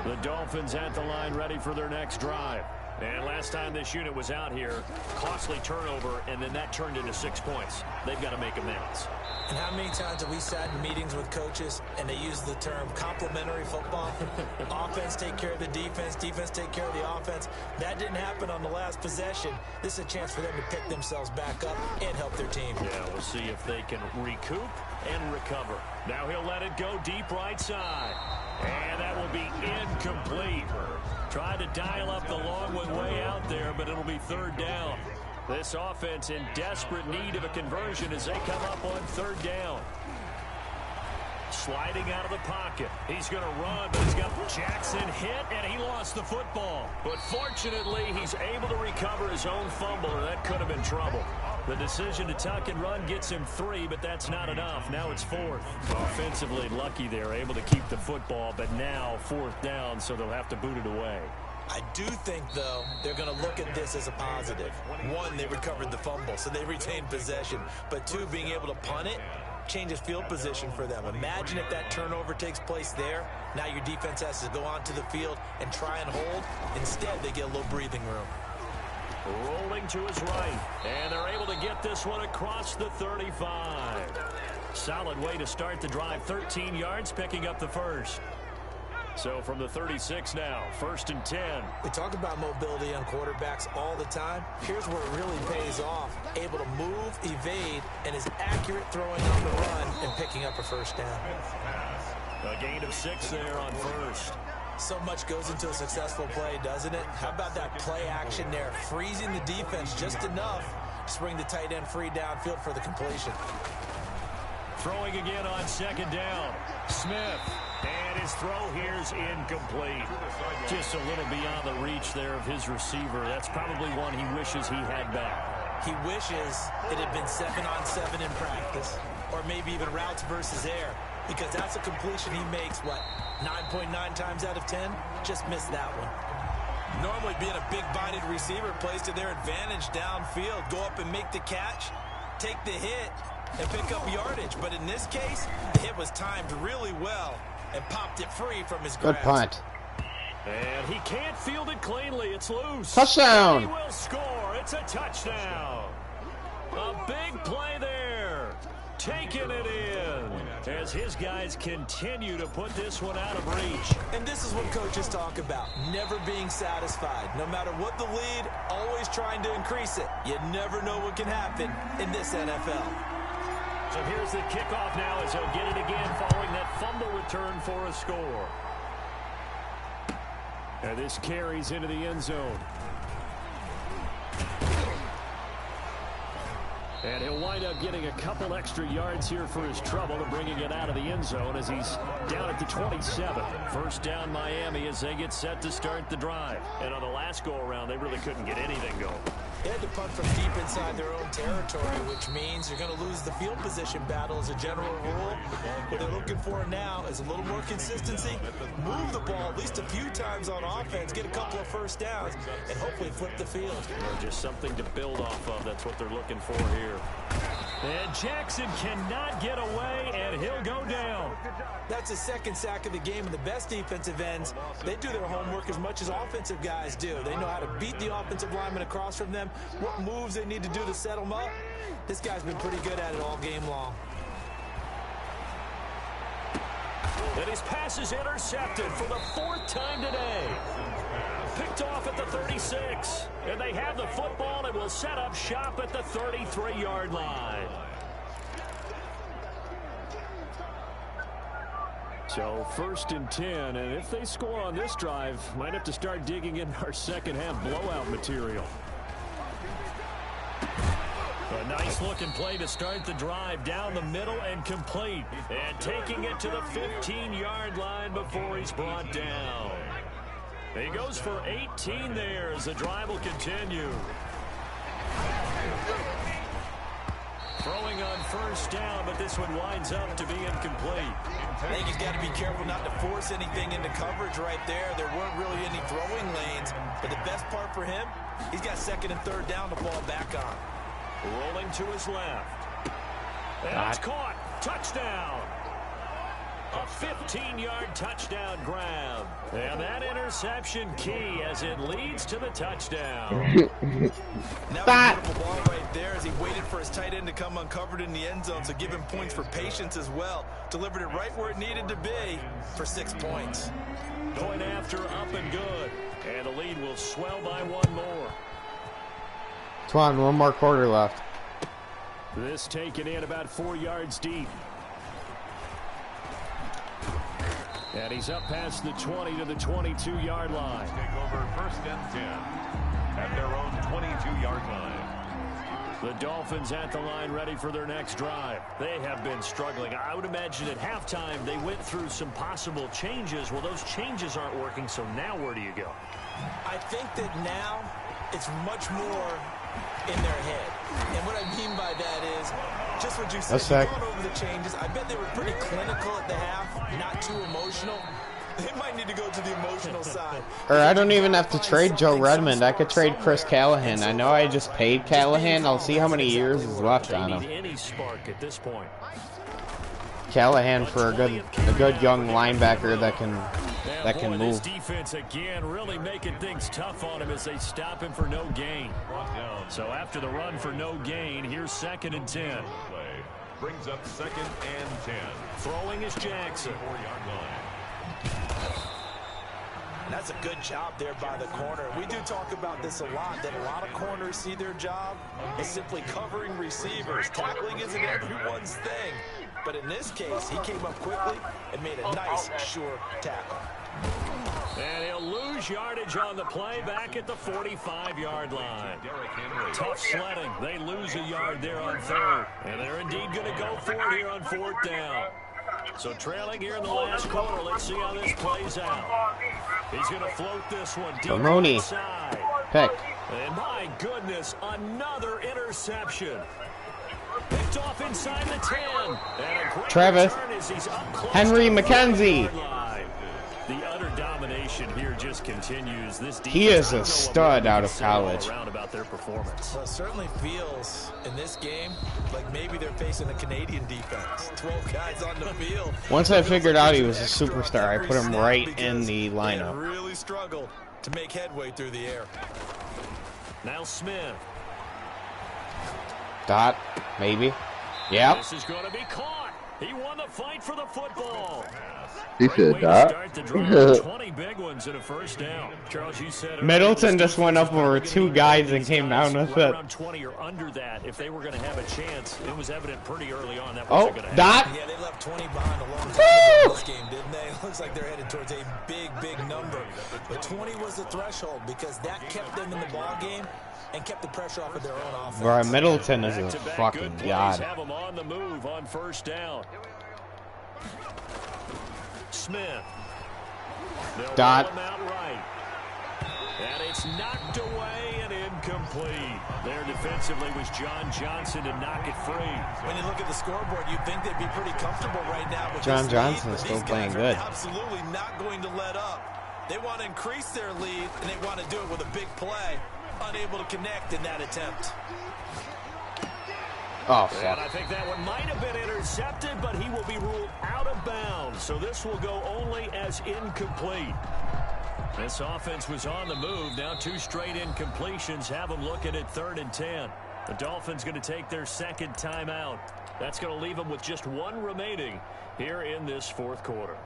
The Dolphins at the line ready for their next drive. And last time this unit was out here, costly turnover, and then that turned into 6 points. They've got to make amends. And how many times have we sat in meetings with coaches and they use the term complementary football? Offense take care of the defense, defense take care of the offense. That didn't happen on the last possession. This is a chance for them to pick themselves back up and help their team. Yeah, we'll see if they can recoup and recover. Now he'll let it go deep right side. And that will be incomplete. Tried to dial up the long one way out there, but it'll be third down. This offense in desperate need of a conversion as they come up on third down. Sliding out of the pocket. He's going to run, but he's got Jackson hit, and he lost the football. But fortunately, he's able to recover his own fumble, or that could have been trouble. The decision to tuck and run gets him 3, but that's not enough. Now it's 4th. Offensively lucky they're able to keep the football, but now 4th down, so they'll have to boot it away. I do think, though, they're going to look at this as a positive. 1, they recovered the fumble, so they retained possession. But 2, being able to punt it changes field position for them. Imagine if that turnover takes place there. Now your defense has to go onto the field and try and hold. Instead, they get a little breathing room. Rolling to his right, and they're able to get this one across the 35. Solid way to start the drive. 13 yards, picking up the first. So from the 36 now, 1st and 10. We talk about mobility on quarterbacks all the time. Here's where it really pays off. Able to move, evade, and is accurate throwing on the run and picking up a first down. A gain of 6 there on first. So much goes into a successful play, doesn't it? How about that play action there? Freezing the defense just enough to bring the tight end free downfield for the completion. Throwing again on 2nd down. Smith. And his throw here's incomplete. Just a little beyond the reach there of his receiver. That's probably one he wishes he had back. He wishes it had been 7-on-7 in practice, or maybe even routes versus air, because that's a completion he makes, what, 9.9 times out of 10? Just missed that one. Normally being a big-bodied receiver plays to their advantage downfield. Go up and make the catch, take the hit, and pick up yardage. But in this case, the hit was timed really well and popped it free from his grasp. Good punt. And he can't field it cleanly. It's loose. Touchdown. He will score. It's a touchdown. A big play there. Taking it in as his guys continue to put this one out of reach. And this is what coaches talk about, never being satisfied. No matter what the lead, always trying to increase it. You never know what can happen in this NFL. So here's the kickoff now as he'll get it again following that fumble return for a score. And this carries into the end zone. And he'll wind up getting a couple extra yards here for his trouble and bringing it out of the end zone as he's down at the 27. First down Miami as they get set to start the drive. And on the last go-around, they really couldn't get anything going. They had to punt from deep inside their own territory, which means you're going to lose the field position battle as a general rule. What they're looking for now is a little more consistency, move the ball at least a few times on offense, get a couple of first downs, and hopefully flip the field. Just something to build off of. That's what they're looking for here. And Jackson cannot get away, and he'll go down. That's his 2nd sack of the game, and the best defensive ends, they do their homework as much as offensive guys do. They know how to beat the offensive lineman across from them, what moves they need to do to set them up. This guy's been pretty good at it all game long. And his pass is intercepted for the 4th time today. Picked off at the 36. And they have the football and will set up shop at the 33-yard line. So 1st and 10, and if they score on this drive, might have to start digging in our second-half blowout material. A nice-looking play to start the drive down the middle and complete. And taking it to the 15-yard line before he's brought down. He goes for 18 there as the drive will continue. Throwing on first down, but this one winds up to be incomplete. I think he's got to be careful not to force anything into coverage right there. There weren't really any throwing lanes, but the best part for him, he's got 2nd and 3rd down to fall back on. Rolling to his left. And it's caught. Touchdown. A 15-yard touchdown grab. And that interception key as it leads to the touchdown. Now a beautiful ball right there as he waited for his tight end to come uncovered in the end zone, so give him points for patience as well. Delivered it right where it needed to be for 6 points. Going after, up and good. And the lead will swell by one more. Twan, one more quarter left. This taken in about 4 yards deep. And he's up past the 20 to the 22-yard line. Take over 1st and 10 at their own 22-yard line. The Dolphins at the line ready for their next drive. They have been struggling. I would imagine at halftime they went through some possible changes. Well, those changes aren't working, so now where do you go? I think that now it's much more in their head. And what I mean by that is just what you said. Going over the changes. I bet they were pretty clinical at the half, not too emotional. They might need to go to the emotional side. Or I don't even have to trade Joe Redmond. I could trade Chris Callahan. I know I just paid Callahan. I'll see how many years is left on him. Any spark at this point. Callahan for a good young linebacker that can move. This defense again really making things tough on him as they stop him for no gain. So after the run for no gain, here's 2nd and 10. Brings up 2nd and 10. Throwing is Jackson. 4-yard line. That's a good job there by the corner. We do talk about this a lot, that a lot of corners see their job as simply covering receivers. Tackling isn't everyone's thing. But in this case, he came up quickly and made a nice, sure tackle. And he'll lose yardage on the play back at the 45-yard line. Tough sledding. They lose a yard there on 3rd. And they're indeed going to go for it here on 4th down. So trailing here in the last quarter. Let's see how this plays out. He's going to float this one deep inside. Pick. And my goodness, another interception. Picked off inside the 10. And a great Travis. as he's up close Henry to the McKenzie. The utter domination here just continues. This defense, He is a stud out of college. About their performance. Well, it certainly feels in this game like maybe they're facing a Canadian defense. 12 guys on the field. Once I figured out he was a superstar, I put him right in the lineup. They really struggled to make headway through the air. Now Smith. Dot, maybe. Yep. This is going to be caught. He won the fight for the football. He said that. 20 big ones in a 1st down. Charles, you said Middleton just went up over 2 guys and came down with it. Around 20 or under that, if they were going to have a chance, it was evident pretty early on that wasn't going to Dot. happen. Yeah, they left 20 behind a long time ago in this game, didn't they? It looks like they're headed towards a big, big number. But 20 was the threshold because that kept them in the ball game and kept the pressure off of their own offense. Bro, Middleton is a fucking god. Have him on the move on 1st down. Smith. Dot. Right. And it's knocked away and incomplete. There defensively was John Johnson to knock it free. When you look at the scoreboard, you'd think they'd be pretty comfortable right now with John this Johnson lead, is but still these playing guys good. are absolutely not going to let up. They want to increase their lead, and they want to do it with a big play. Unable to connect in that attempt. Oh, And fuck. I think that one might have been intercepted, but he will be ruled out of bounds. So this will go only as incomplete. This offense was on the move. Now 2 straight incompletions have them looking at 3rd and 10. The Dolphins going to take their 2nd timeout. That's going to leave them with just 1 remaining here in this 4th quarter.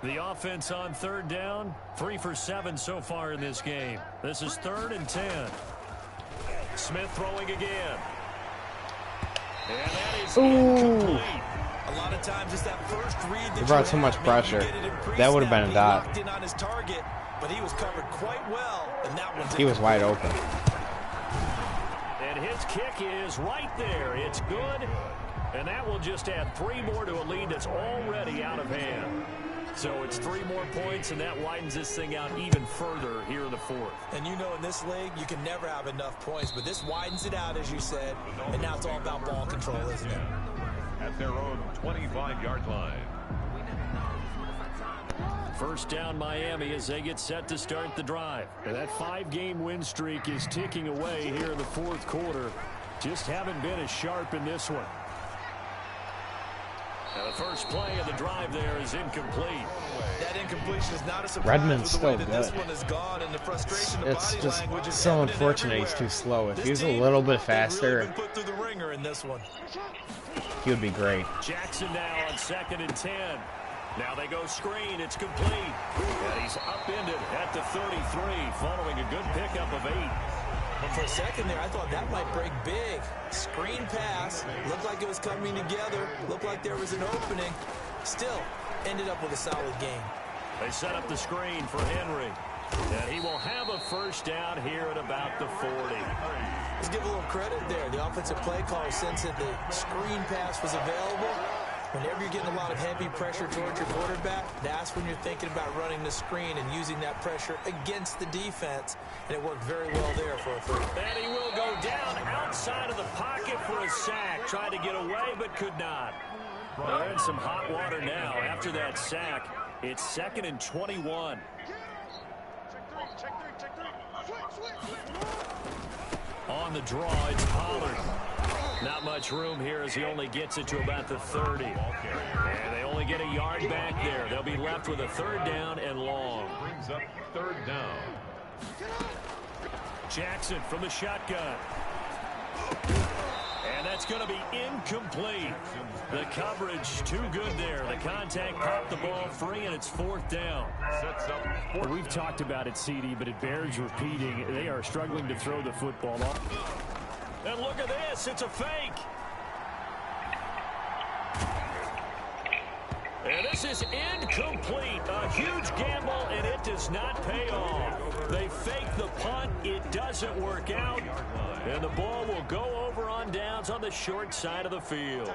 The offense on 3rd down, 3 for 7 so far in this game. This is 3rd and 10. Smith throwing again. And that is incomplete. A lot of times it's that first read that He brought so much pressure. That would have been a dot. Locked in on his target, but he was covered quite well, and that one's He was wide open. And his kick is right there. It's good. And that will just add 3 more to a lead that's already out of hand. So it's 3 more points, and that widens this thing out even further here in the 4th. And you know in this league, you can never have enough points, but this widens it out, as you said, and now it's all about ball control, isn't it? At their own 25-yard line. 1st down Miami as they get set to start the drive. And that 5-game win streak is ticking away here in the 4th quarter. Just haven't been as sharp in this one. Now the first play of the drive there is incomplete. That incompletion is not a surprise. Redmond's with the way still that good. This one is gone, and the frustration, the It's body just language is so evident unfortunate he's everywhere. too slow. If This he was a team, little bit they've really faster, been put through the ringer in this one. he would be great. Jackson now on 2nd and 10. Now they go screen. It's complete. And he's upended at the 33 following a good pickup of 8. But for a second there, I thought that might break big. Screen pass. Looked like it was coming together. Looked like there was an opening. Still ended up with a solid game. They set up the screen for Henry. And he will have a first down here at about the 40. Let's give a little credit there. The offensive play call, since that the screen pass was available. Whenever you're getting a lot of heavy pressure towards your quarterback, that's when you're thinking about running the screen and using that pressure against the defense. And it worked very well there for a first. And he will go down outside of the pocket for a sack. Tried to get away, but could not. They're in some hot water now after that sack. It's 2nd and 21. On the draw, it's Pollard. Not much room here as he only gets it to about the 30. And they only get a yard back there. They'll be left with a 3rd down and long. Brings up 3rd down. Jackson from the shotgun. And that's going to be incomplete. The coverage too good there. The contact popped the ball free, and it's 4th down. Sets up Well, we've talked about it, CD, but it bears repeating. They are struggling to throw the football off. And look at this. It's a fake. And this is incomplete. A huge gamble, and it does not pay off. They fake the punt. It doesn't work out. And the ball will go over on downs on the short side of the field.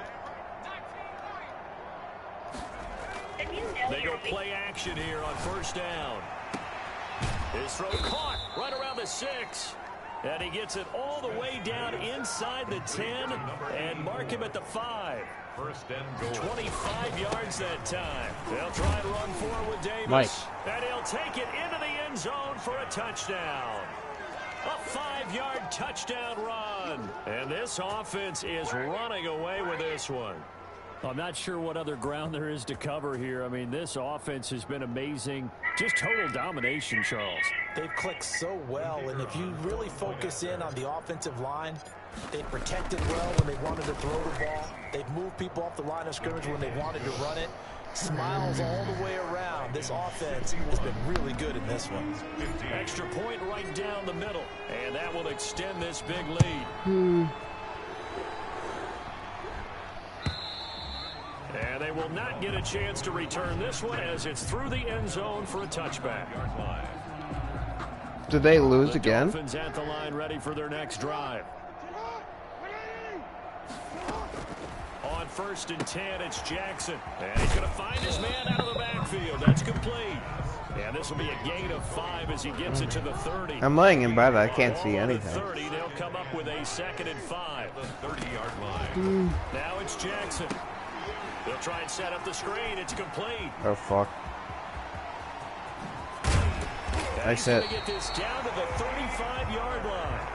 They go play action here on 1st down. His throw caught right around the 6. And he gets it all the way down inside the 10 and mark him at the 5. 1st and goal. 25 yards that time. They'll try and run forward with Davis. Mike. And he'll take it into the end zone for a touchdown. A 5-yard touchdown run. And this offense is running away with this one. I'm not sure what other ground there is to cover here. I mean, this offense has been amazing. Just total domination, Charles. They've clicked so well, and if you really focus in on the offensive line, they protected well when they wanted to throw the ball. They've moved people off the line of scrimmage when they wanted to run it. Smiles all the way around. This offense has been really good in this one. Extra point right down the middle, and that will extend this big lead. And they will not get a chance to return this one as it's through the end zone for a touchback. Did they lose The again? Dolphins at the line ready for their next drive. On 1st and 10, it's Jackson. And he's going to find his man out of the backfield. That's complete. And this will be a gain of 5 as he gets it to the 30. I'm laying in bed. I can't see Ball at the anything. 30, they'll come up with a 2nd and 5. The 30-yard line. Now it's Jackson. They'll try and set up the screen. It's complete. Oh, fuck. And Nice he's going hit. to get this down to the 35-yard line.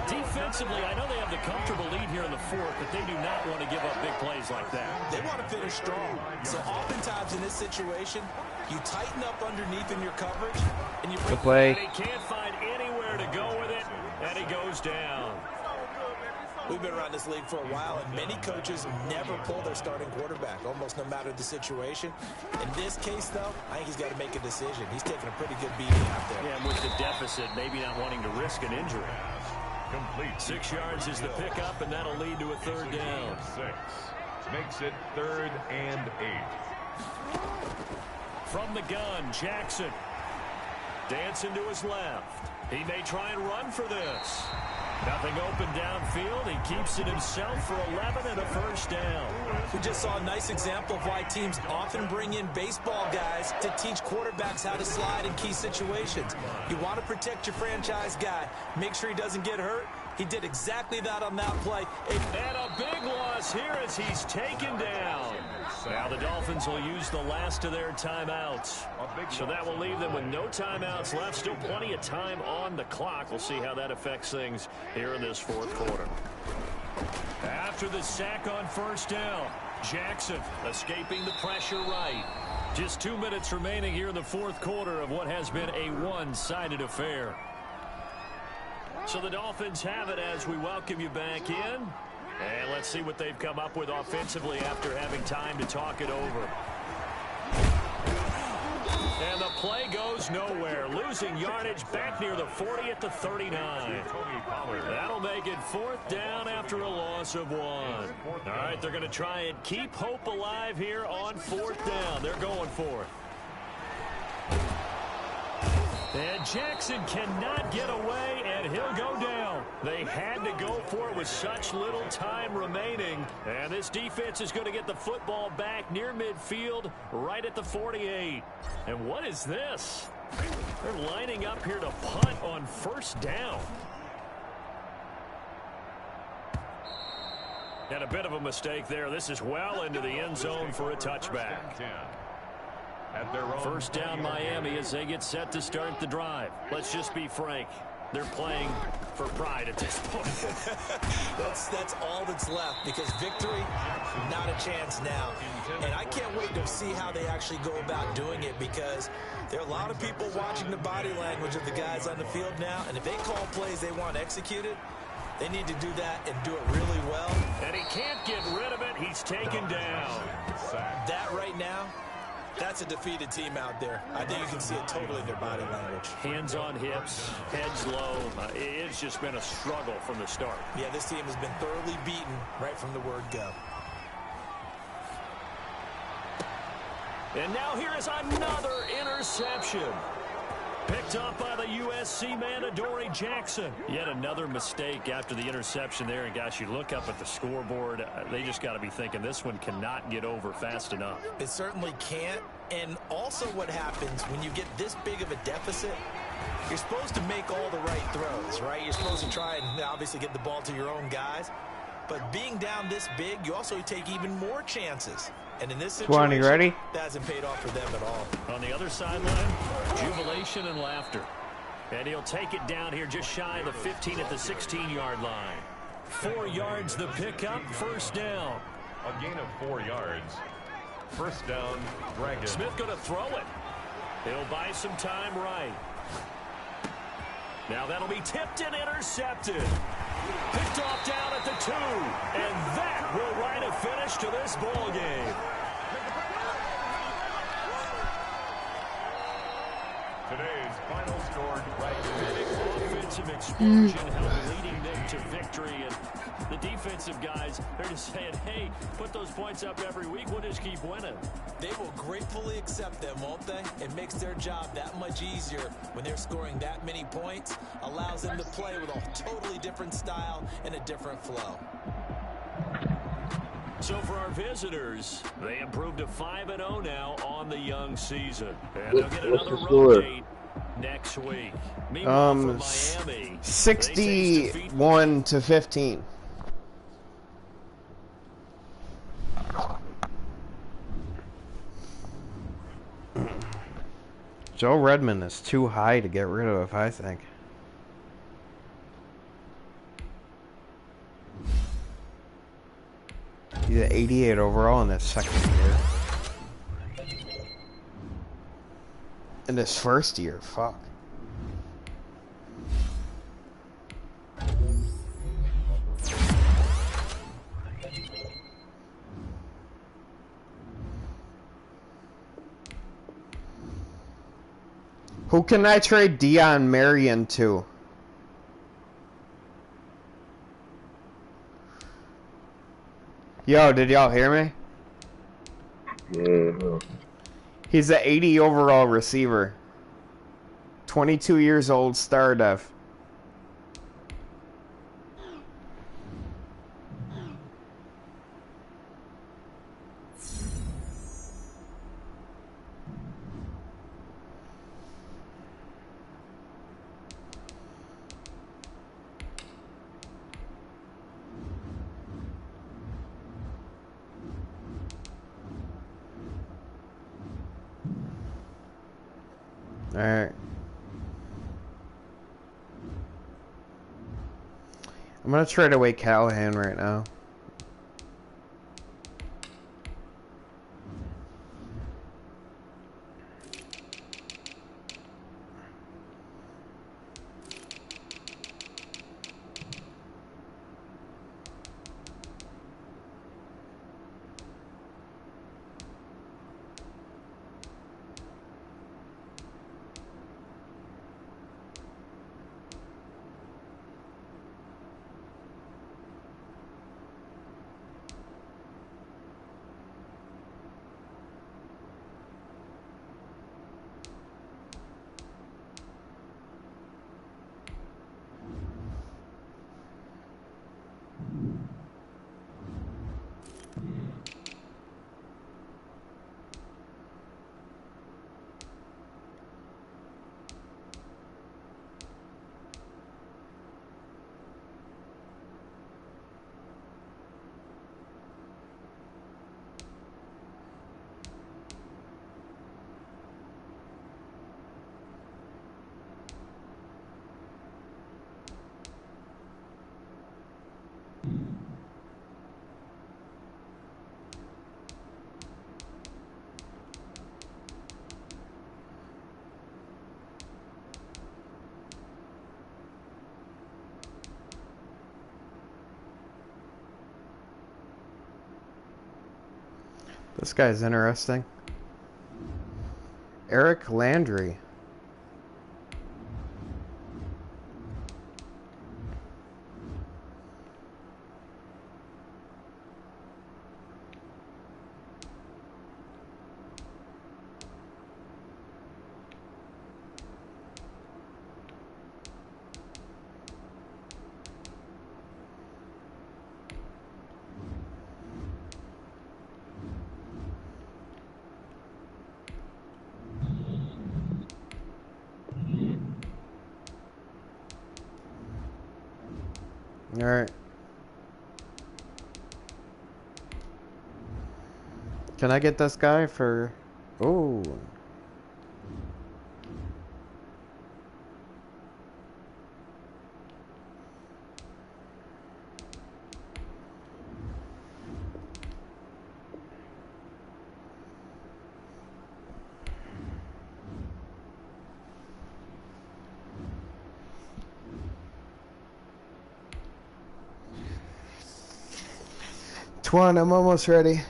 Defensively, I know they have the comfortable lead here in the 4th, but they do not want to give up big plays like that. They want to finish strong. So oftentimes in this situation, you tighten up underneath in your coverage, and you bring Good play. And he can't find anywhere to go with it, and he goes down. We've been around this league for a while, and many coaches never pull their starting quarterback, almost no matter the situation. In this case, though, I think he's got to make a decision. He's taking a pretty good beating out there. Yeah, with the deficit, maybe not wanting to risk an injury. Complete. 6 yards is the pickup, and that'll lead to a 3rd down. 6. Makes it 3rd and 8. From the gun, Jackson. Dancing to his left. He may try and run for this. Nothing open downfield. He keeps it himself for 11 and a 1st down. We just saw a nice example of why teams often bring in baseball guys to teach quarterbacks how to slide in key situations. You want to protect your franchise guy. Make sure he doesn't get hurt. He did exactly that on that play. And a big loss here as he's taken down. Now the Dolphins will use the last of their timeouts. So that will leave them with no timeouts left. Still plenty of time on the clock. We'll see how that affects things here in this 4th quarter. After the sack on 1st down, Jackson escaping the pressure right. Just 2 minutes remaining here in the fourth quarter of what has been a one-sided affair. So the Dolphins have it as we welcome you back in. And let's see what they've come up with offensively after having time to talk it over. And the play goes nowhere. Losing yardage back near the 40 at the 39. That'll make it fourth down after a loss of 1. All right, they're going to try and keep hope alive here on fourth down. They're going for it. And Jackson cannot get away, and he'll go down. They had to go for it with such little time remaining. And this defense is going to get the football back near midfield, right at the 48. And what is this? They're lining up here to punt on first down. And a bit of a mistake there. This is well into the end zone for a touchback. First down Miami as they get set to start the drive. Let's just be frank. They're playing for pride at this point. That's all that's left, because victory, not a chance now. And I can't wait to see how they actually go about doing it, because there are a lot of people watching the body language of the guys on the field now, and if they call plays they want executed, they need to do that and do it really well. And he can't get rid of it. He's taken down. That right now, that's a defeated team out there. I think you can see it totally in their body language. Hands on hips, heads low. It's just been a struggle from the start. Yeah, this team has been thoroughly beaten right from the word go. And now here is another interception. Picked up by the USC man, Adoree Jackson. Yet another mistake after the interception there. And, gosh, you look up at the scoreboard, they just got to be thinking this one cannot get over fast enough. It certainly can't. And also what happens when you get this big of a deficit, you're supposed to make all the right throws, right? You're supposed to try and obviously get the ball to your own guys. But being down this big, you also take even more chances. And in this situation, ready? That hasn't paid off for them at all. On the other sideline, jubilation and laughter. And he'll take it down here just shy of the 15 at the 16-yard line. 4 yards the pickup, first down. A gain of 4 yards. First down, Dragons. Smith going to throw it. He'll buy some time right. Now that'll be tipped and intercepted. Picked off down at the 2. And that will write a finish to this ball game. Today's final score, Dragons. Offensive explosion helped leading them to victory. And the defensive guys, they're just saying, hey, put those points up every week. We'll just keep winning. They will gratefully accept them, won't they? It makes their job that much easier when they're scoring that many points. Allows them to play with a totally different style and a different flow. So for our visitors, they improved to 5-0 now on the young season. And they'll get another road date next week. Meanwhile, for Miami, 61 to 15. Joe Redmond is too high to get rid of, I think. He's at 88 overall in his second year. In his first year, fuck. Who can I trade Deion Marion to? Yo, did y'all hear me? Yeah. He's an 80 overall receiver. 22 years old, star def. Alright. I'm gonna trade away Callahan right now. This guy's interesting. Eric Landry. Alright. Can I get this guy for... Oh. Twan, I'm almost ready.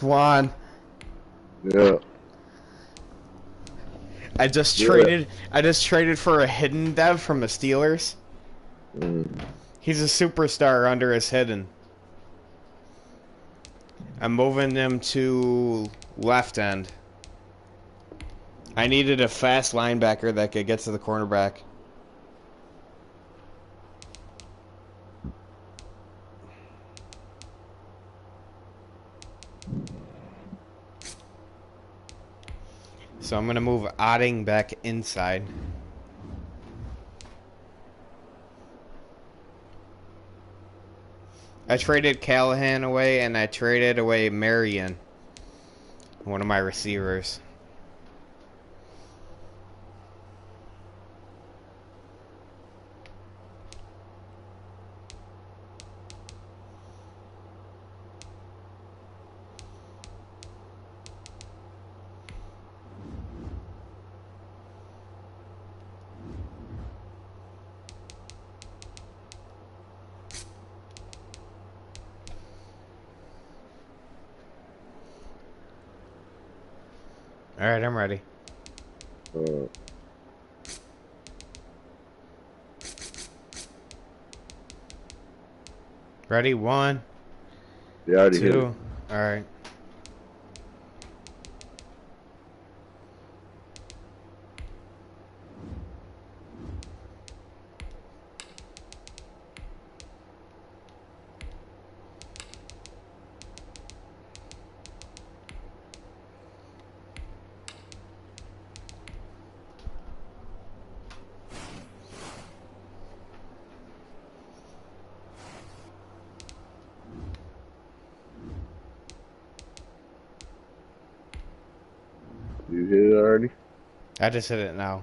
Twan. Yeah. I just traded for a hidden dev from the Steelers. He's a superstar under his hidden. I'm moving him to left end. I needed a fast linebacker that could get to the cornerback. So I'm going to move Otting back inside. I traded Callahan away, and I traded away Marion, one of my receivers. Alright, I'm ready. Ready? 1, Yeah, I already hit it. 2. Alright. You hit it already? I just hit it now.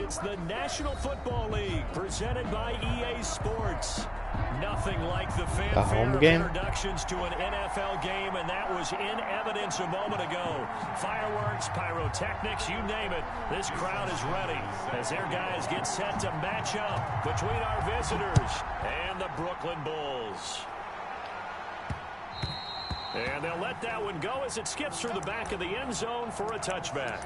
It's the National Football League presented by EA Sports. Nothing like the fanfare home of game? introductions to an NFL game, and that was in evidence a moment ago. Fireworks, pyrotechnics, you name it. This crowd is ready as their guys get set to match up between our visitors and the Brooklyn Bulls. And they'll let that one go as it skips through the back of the end zone for a touchback.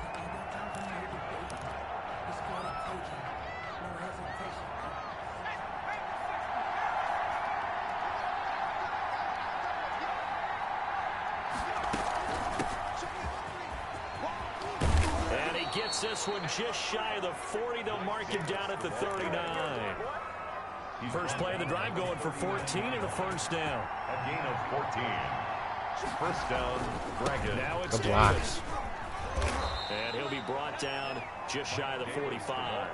And he gets this one just shy of the 40. They'll mark him down at the 39. First play of the drive going for 14 and a first down. A gain of 14. First down, Dragon. Now it's Davis. And he'll be brought down just shy of the 45.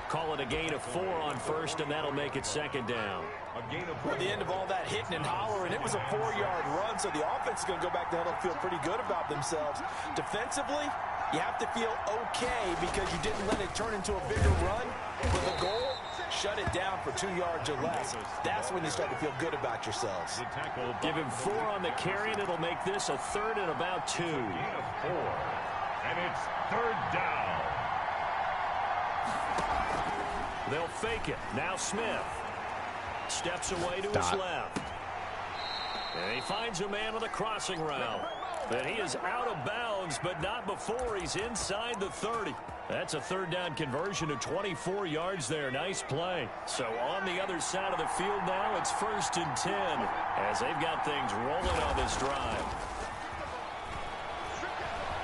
Call it a gain of 4 on first, and that'll make it second down. At the end of all that hitting and hollering, it was a 4-yard run, so the offense is going to go back to huddle and feel pretty good about themselves. Defensively, you have to feel okay because you didn't let it turn into a bigger run. But the goal, shut it down for 2 yards or less. That's when you start to feel good about yourselves. Give him 4 on the carry, and it'll make this a third and about 2. Gain of 4. And it's third down. They'll fake it. Now Smith steps away to his left. And he finds a man on the crossing route. And he is out of bounds, but not before he's inside the 30. That's a third down conversion of 24 yards there. Nice play. So on the other side of the field now, it's 1st and 10 as they've got things rolling on this drive.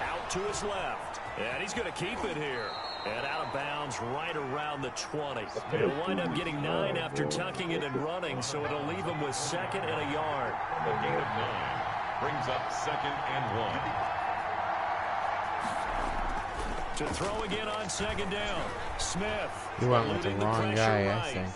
Out to his left. And he's going to keep it here. And out of bounds right around the 20. He'll wind up getting 9 after tucking it and running, so it'll leave him with 2nd and a yard. A gain of 9 brings up 2nd and 1. To throw again on 2nd down. Smith. He went with the wrong guy, I think.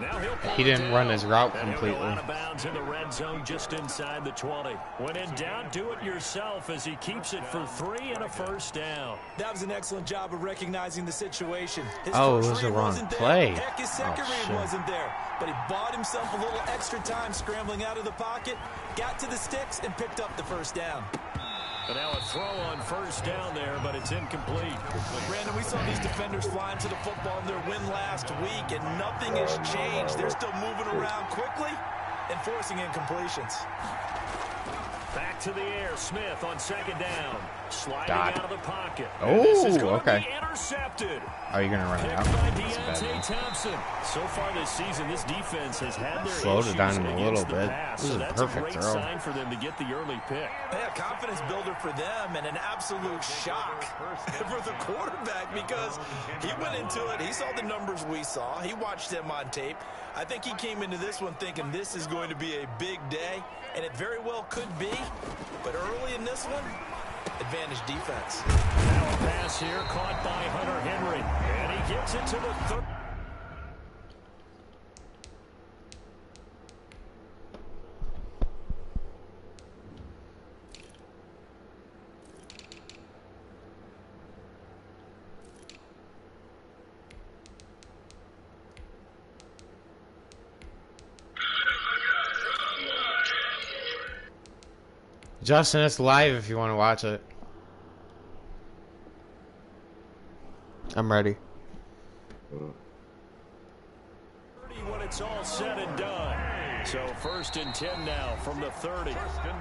Now He didn't run his route and completely. he'll go out of bounds in the red zone just inside the 20. When in doubt, do it yourself as he keeps it for 3 and a first down. That was an excellent job of recognizing the situation. His Oh, it first was the read wrong wasn't there. play. Heck, his second read shit. wasn't there. But he bought himself a little extra time scrambling out of the pocket, got to the sticks, and picked up the first down. And now a throw on first down there, but it's incomplete. Brandon, we saw these defenders flying to the football in their win last week, and nothing has changed. They're still moving around quickly and forcing incompletions. Back to the air. Smith on 2nd down. Sliding Dot. out of the pocket. Oh, And this is going okay. to be intercepted. Are you gonna run it Picked out? by That's a bad Deontay one. Thompson. So far this season, this defense has had their Slowed it issues down a against little the bit. pass, This so is a that's a perfect great throw. sign for them to get the early pick. Yeah, confidence builder for them and an absolute shock for the quarterback because he went into it. He saw the numbers we saw. He watched them on tape. I think he came into this one thinking this is going to be a big day, and it very well could be. But early in this one, advantage defense. Now a pass here caught by Hunter Henry, and he gets it to the 30. Justin, it's live if you want to watch it. I'm ready. When it's all said and done. So 1st and 10 now from the 30.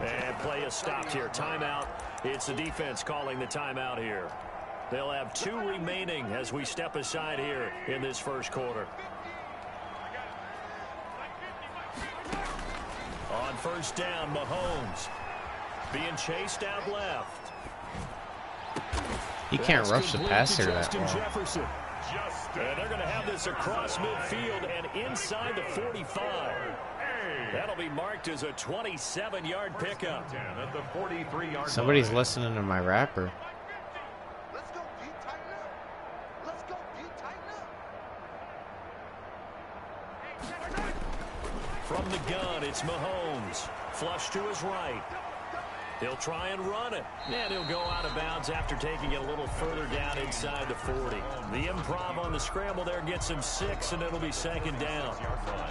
And play is stopped here. Timeout. It's the defense calling the timeout here. They'll have 2 remaining as we step aside here in this first quarter. On 1st down, Mahomes being chased out left. He can't rush the passer that Justin well. Jefferson. And they're going to have this across midfield and inside the 45. That'll be marked as a 27-yard pickup. At the 43-yard Somebody's line. listening to my rapper. Let's go, D, tighten up. Let's go, D, tighten up. From the gun, it's Mahomes. Flush to his right. He'll try and run it. And he'll go out of bounds after taking it a little further down inside the 40. The improv on the scramble there gets him 6, and it'll be second down.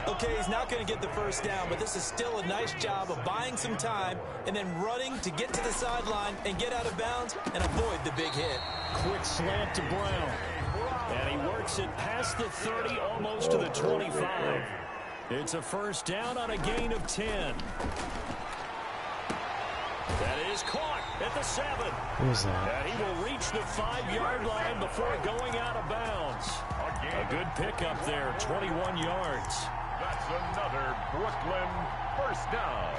Okay, he's not going to get the first down, but this is still a nice job of buying some time and then running to get to the sideline and get out of bounds and avoid the big hit. Quick slant to Brown. And he works it past the 30, almost to the 25. It's a first down on a gain of 10. That is caught at the 7. Who's that? And he will reach the 5-yard line before going out of bounds. A good pickup there, 21 yards. That's another Brooklyn first down.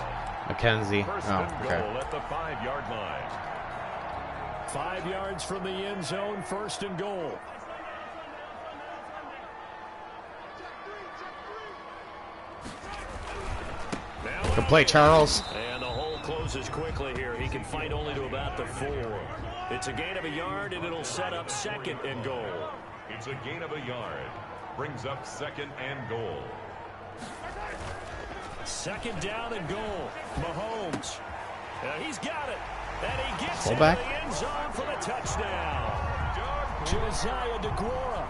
McKenzie. First Oh, and okay. goal at the 5-yard line. 5 yards from the end zone, first and goal. Good play, Charles. And the hole closes quickly here. He can fight only to about the 4. It's a gain of a yard, and it'll set up second and goal. It's a gain of a yard. Brings up second and goal. Second down and goal. Mahomes. He's got it. And he gets Fullback. into the end zone for the touchdown. Josiah DeGuara.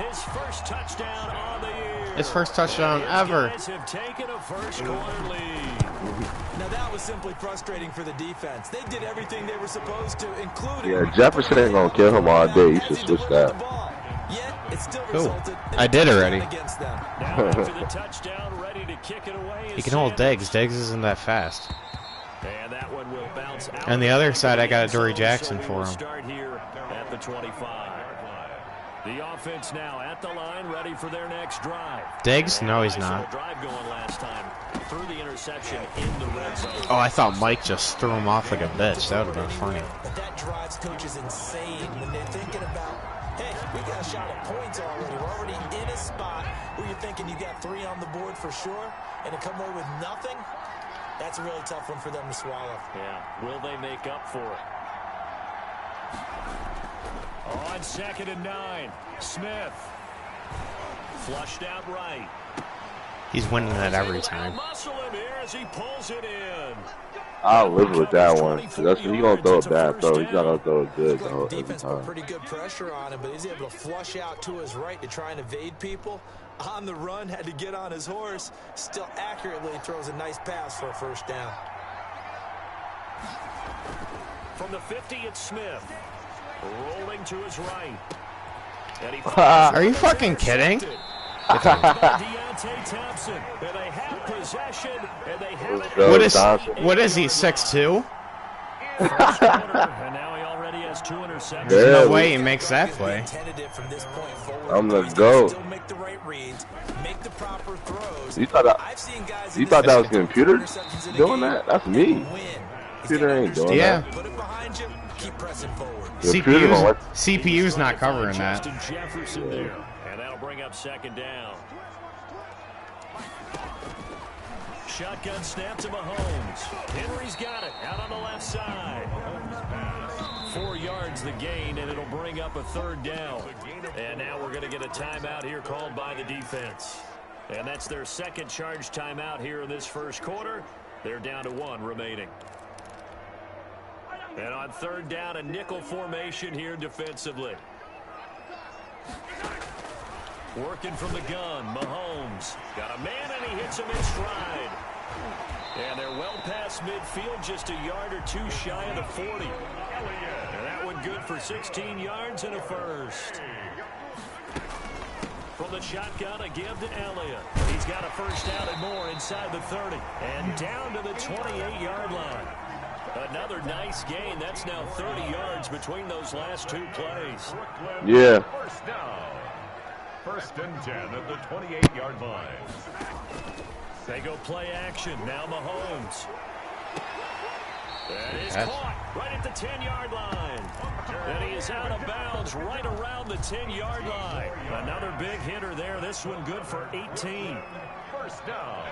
His first touchdown on the year. His first touchdown ever. Guys have taken a first-quarter lead. Now that was simply frustrating for the defense. They did everything they were supposed to, including... Yeah, Jefferson ain't gonna kill him all day. You should switch that. Yet it still Cool. resulted in I did already. against them. Now after the touchdown, ready to kick it away. He can hold Diggs. Diggs isn't that fast. And that one will bounce out. On the other side, I got a Dory Jackson So we for will him. start here at the 25. The offense now at the line, ready for their next drive. Diggs? No, he's Nice little not. drive going last time. Threw the interception in the red zone. Oh, I thought Mike just threw him off like a bitch. That would have been funny. But that drives coaches insane when they're thinking about, hey, we got a shot at points already. We're already in a spot where you're thinking you got 3 on the board for sure, and to come away with nothing, that's a really tough one for them to swallow. Yeah, will they make up for it? On second and 9, Smith. Flushed out right. He's winning that every time. Muscle him here as he pulls it in. I'll live with that one. That's he gonna throw it bad, though. He's not gonna throw it good, though. The Every defense put time. pretty good pressure on him, but he's able to flush out to his right to try and evade people. On the run, had to get on his horse. Still accurately throws a nice pass for a first down. From the 50, it's Smith. Rolling to his right. And he Are you fucking kidding? Deontay Thompson. And they have possession, and they have it. What is he, 6'2"? First quarter, and now he already has 2 interceptions. There's no way he makes that play. From this point forward, I'm the he's GOAT. still make the right reads, make the proper throws. You thought that? I've seen guys You thought that was computer doing that? That's me. Computer ain't doing Yeah. that. Put it behind you, keep pressing forward. The computer gonna let- CPU's not covering that. Justin Jefferson there, and that'll bring up second down. Shotgun snap to Mahomes. Henry's got it out on the left side. 4 yards the gain, and it'll bring up a third down. And now we're going to get a timeout here called by the defense. And that's their second charge timeout here in this first quarter. They're down to 1 remaining. And on third down, a nickel formation here defensively. Working from the gun, Mahomes. Got a man, and he hits him in stride. And they're well past midfield, just a yard or 2 shy of the 40. And that one good for 16 yards and a first. From the shotgun, a give to Elliott. He's got a first down and more inside the 30. And down to the 28-yard line. Another nice gain. That's now 30 yards between those last 2 plays. Yeah. First down. First and 10 at the 28-yard line. They go play action. Now Mahomes. That is Yes. caught right at the 10-yard line. And he is out of bounds right around the 10-yard line. Another big hitter there. This one good for 18. First down.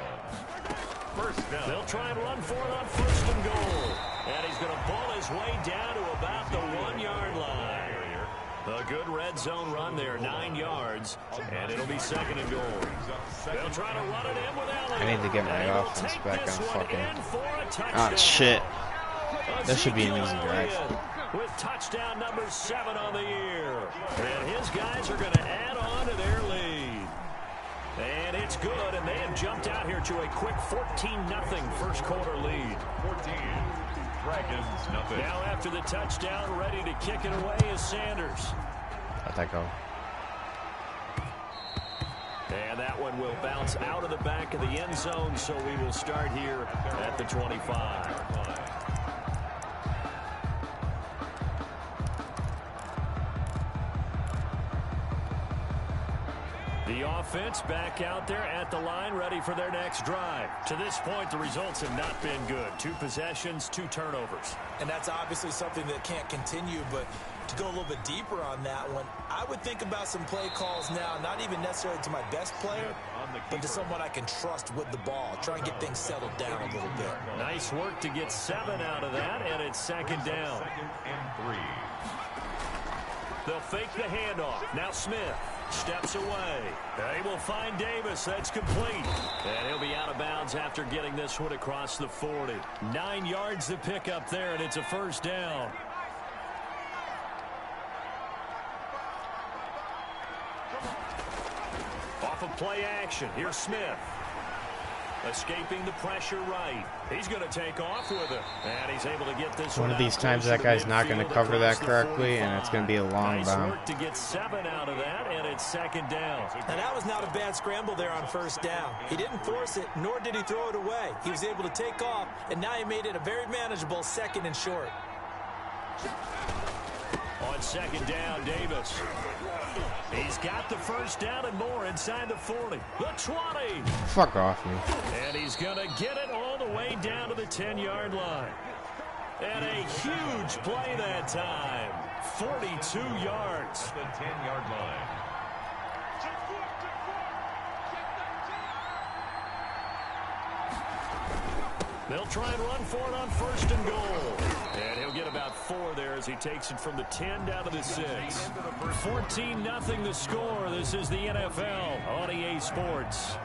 First down. They'll try and run for it on first and goal. And he's going to pull his way down to about the 1-yard line. A good red zone run there, 9 yards, and it'll be second and goal. They'll try to run it in with Elliott. I need to get my And he'll offense take back this on one fucking... in for a Ah, touchdown. shit. That should be an easy drive. With touchdown number 7 on the year. And his guys are going to add on to their lead. And it's good, and they have jumped out here to a quick 14-0 first quarter lead. 14. Dragons, nothing. Now after the touchdown, ready to kick it away is Sanders. Let that go. And that one will bounce out of the back of the end zone, so we will start here at the 25. The offense back out there at the line, ready for their next drive. To this point, the results have not been good. 2 possessions, 2 turnovers. And that's obviously something that can't continue, but to go a little bit deeper on that one, I would think about some play calls now, not even necessarily to my best player, but to someone I can trust with the ball. Try and get things settled down a little bit. Nice work to get 7 out of that, and it's second down. 2nd and 3. They'll fake the handoff. Now Smith steps away. They will find Davis. That's complete. And he'll be out of bounds after getting this one across the 40. 9 yards to pick up there, and it's a first down. Off of play action. Here's Smith. Escaping the pressure right. He's going to take off with it. And he's able to get this One of these times that guy's not going to cover that correctly, and it's going to be a long bound. Work to get 7 out of that, and it's second down. And that was not a bad scramble there on first down. He didn't force it, nor did he throw it away. He was able to take off, and now he made it a very manageable 2nd and short. On second down, Davis. He's got the first down and more inside the 40. The 20. Fuck off me. And he's going to get it all the way down to the 10-yard line. And a huge play that time. 42 yards. The 10-yard line. They'll try and run for it on 1st and goal. And he'll get about 4 there as he takes it from the 10 down to the 6. 14-0 the score. This is the NFL on EA Sports.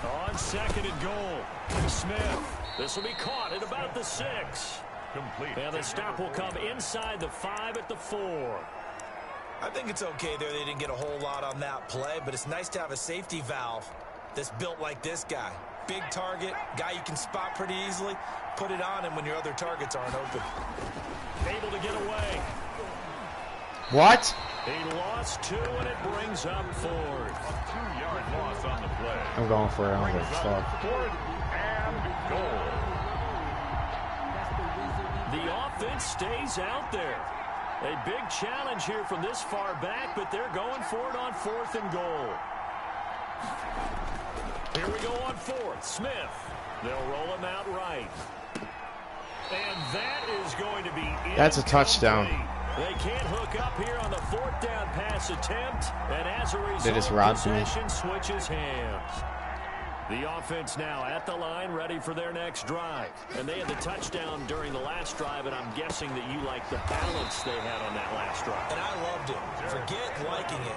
On 2nd and goal, Smith. This will be caught at about the 6. Complete. And the stop will come inside the 5 at the 4. I think it's okay there. They didn't get a whole lot on that play, but it's nice to have a safety valve that's built like this guy. Big target, guy you can spot pretty easily. Put it on him when your other targets aren't open. Able to get away. What? He lost 2, and it brings up 4th. 2-yard loss on the play. I'm going for it. I don't give a fuck. 4th and goal. The offense stays out there. A big challenge here from this far back, but they're going for it on 4th and goal. Here we go on 4th. Smith. They'll roll him out right. And that is going to be incomplete. That's a touchdown. They can't hook up here on the 4th down pass attempt, and as a result, They just robbed me. possession switches hands. The offense now at the line, ready for their next drive. And they had the touchdown during the last drive, and I'm guessing that you like the balance they had on that last drive. And I loved it. Forget liking it.